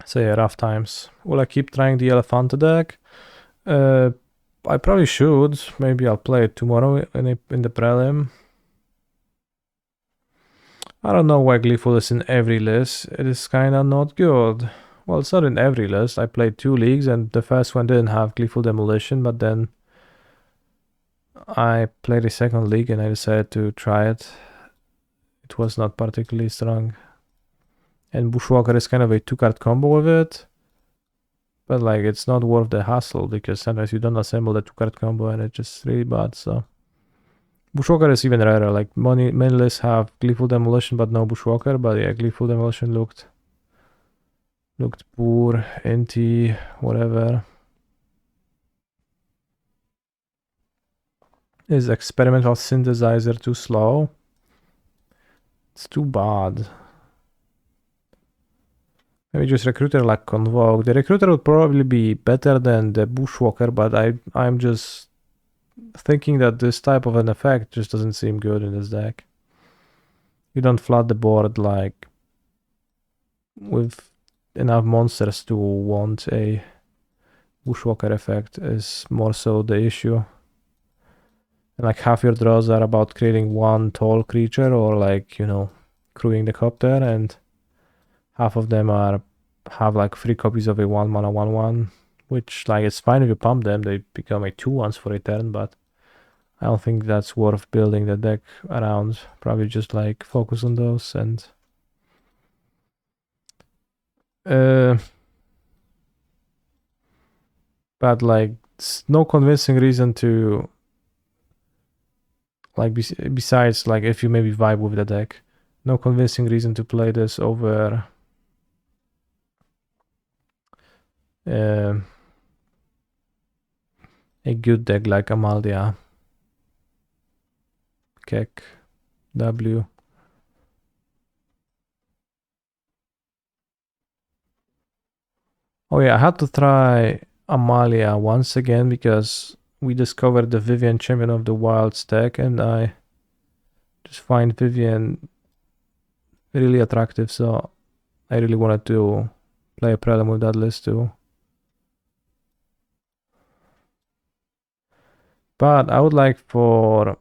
So yeah, rough times. Will I keep trying the Elefante deck? I probably should. Maybe I'll play it tomorrow in the prelim. I don't know why Gleeful is in every list. It is kinda not good. Well, it's not in every list. I played 2 leagues, and the first one didn't have Gleeful Demolition, but then I played a second league and I decided to try it. It was not particularly strong. And Bushwalker is kind of a 2-card combo with it. But like, it's not worth the hassle because sometimes you don't assemble the 2-card combo and it's just really bad, so. Bushwalker is even rarer, like many lists have Gleeful Demolition but no Bushwalker, but yeah, Gleeful Demolition looked poor, empty, whatever. Is Experimental Synthesizer too slow? It's too bad. Maybe just Recruiter like Convoke. The Recruiter would probably be better than the Bushwalker, but I'm just thinking that this type of an effect just doesn't seem good in this deck. You don't flood the board like with enough monsters to want a Bushwalker effect is more so the issue. And like half your draws are about creating one tall creature or like, you know, crewing the copter, and half of them have like 3 copies of a 1-mana 1/1, which like it's fine if you pump them, they become a 2/1s for a turn, but I don't think that's worth building the deck around. Probably just like focus on those. And But like, no convincing reason to like besides like if you maybe vibe with the deck, no convincing reason to play this over a good deck like Amalia, Keck, W. Oh yeah, I had to try Amalia once again because we discovered the Vivian Champion of the Wilds deck, and I just find Vivian really attractive, so I really wanted to play a prelim with that list too. But I would like for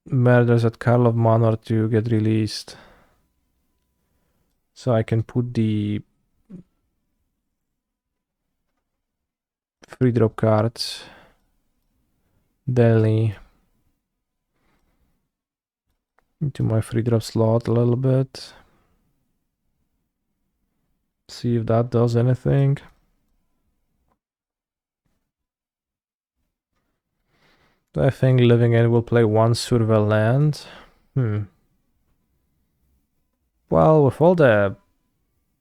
Murders at Karlov Manor to get released, so I can put the free drop cards daily into my free drop slot a little bit. See if that does anything. I think Living End will play one Survey land. Well, with all the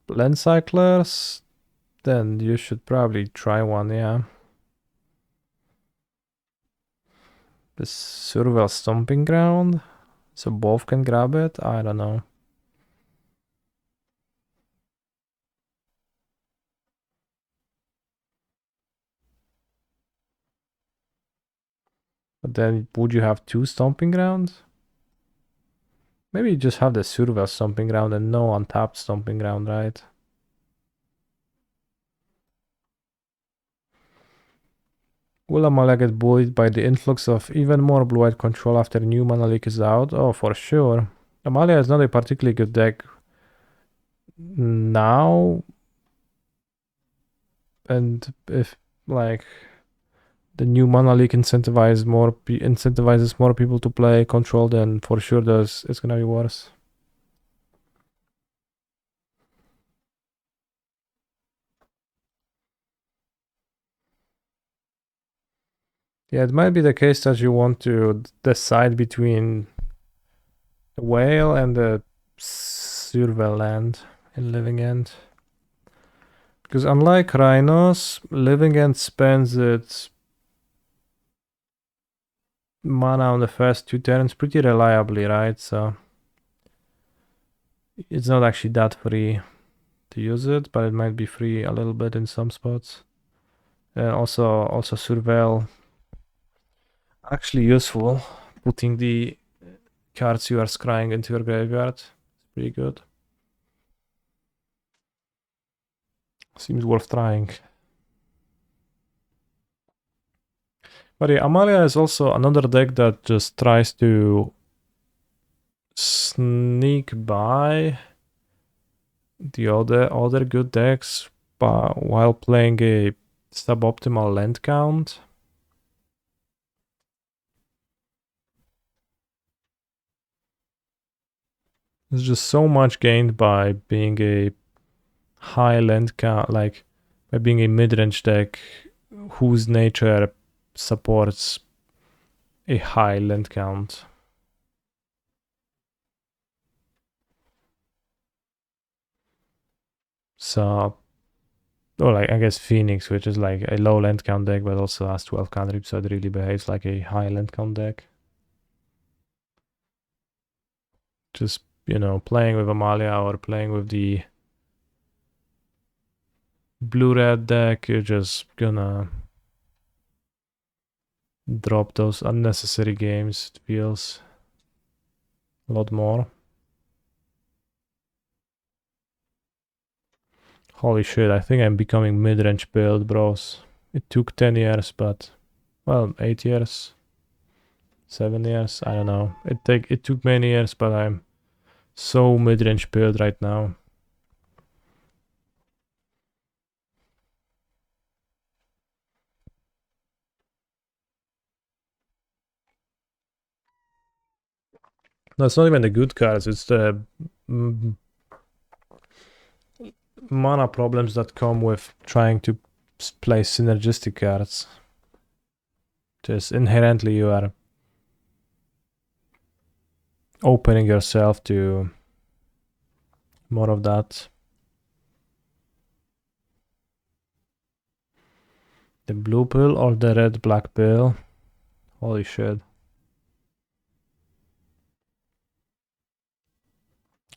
land cyclers, then you should probably try one, yeah. The Survey Stomping Ground, so both can grab it? I don't know. But then would you have two Stomping Grounds? Maybe you just have the Survey Stomping Ground and no untapped Stomping Ground, right? Will Amalia get bullied by the influx of even more blue-white control after new mana leak is out? Oh, for sure. Amalia is not a particularly good deck now. And if, like, the new mana leak incentivizes more people to play control, then for sure it's gonna be worse. Yeah, it might be the case that you want to decide between the whale and the Survey land in Living End. Because unlike Rhinos, Living End spends its mana on the first two turns pretty reliably, right? So it's not actually that free to use it, but it might be free a little bit in some spots. And also Surveil, actually useful, putting the cards you are scrying into your graveyard. It's pretty good. Seems worth trying. But yeah, Amalia is also another deck that just tries to sneak by the other good decks while playing a suboptimal land count. There's just so much gained by being a high land count, like by being a mid-range deck whose nature supports a high land count. So, or like I guess Phoenix, which is like a low land count deck, but also has 12 cantrips, so it really behaves like a high land count deck. Just, playing with Amalia or playing with the blue-red deck, you're just gonna drop those unnecessary games, it feels a lot more. Holy shit, I think I'm becoming mid-range build, bros. It took 10 years, but, well, 8 years, 7 years, I don't know. It took many years, but I'm so mid-range build right now. No, it's not even the good cards, it's the mana problems that come with trying to play synergistic cards. Just inherently you are opening yourself to more of that. The blue pill or the red black pill? Holy shit.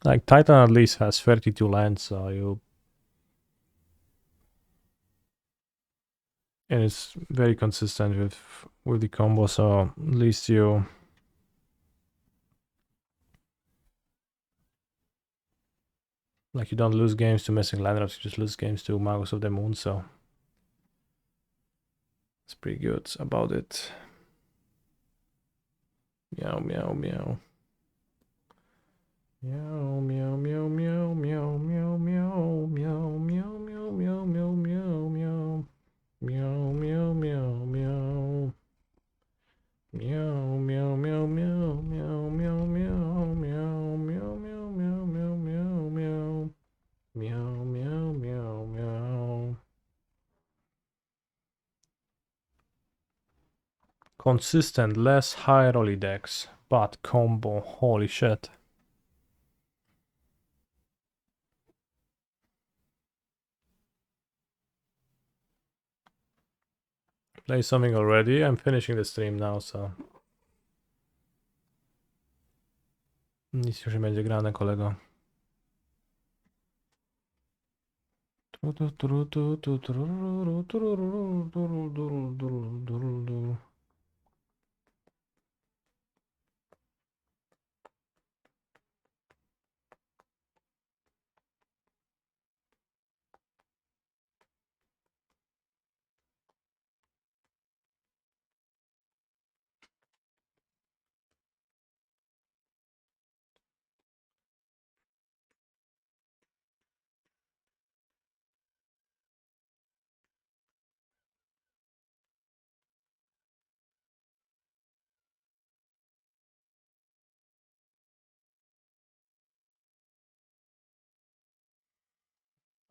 Like Titan at least has 32 lands, so you... And it's very consistent with the combo, so at least you... Like you don't lose games to missing land drops, you just lose games to Magus of the Moon, so... It's pretty good about it. Meow, meow, meow. Meow, meow, meow, meow, meow, meow, meow, meow, meow, meow, meow, meow, meow, meow. Meow, meow, meow, meow. Meow, meow, meow, meow, meow, meow, meow, meow, meow, meow, meow, meow, meow, meow. Meow, meow, meow, meow. Consistent, less high rolly decks, but combo, holy shit. Play something already? I'm finishing the stream now, so... Nic już nie będzie grane, kolego.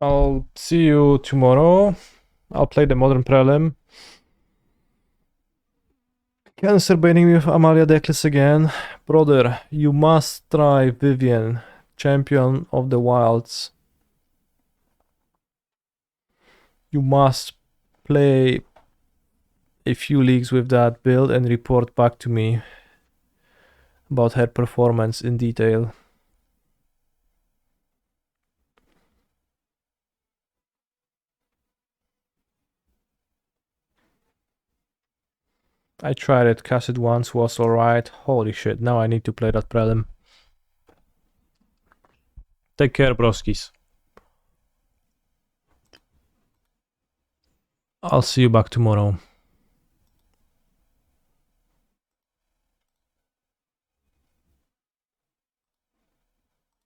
I'll see you tomorrow. I'll play the Modern Prelim. Cancer baiting me with Amalia Deckless again. Brother, you must try Vivian, Champion of the Wilds. You must play a few leagues with that build and report back to me about her performance in detail. I tried it, cast it once, was alright. Holy shit, now I need to play that prelim. Take care, broskis. I'll see you back tomorrow.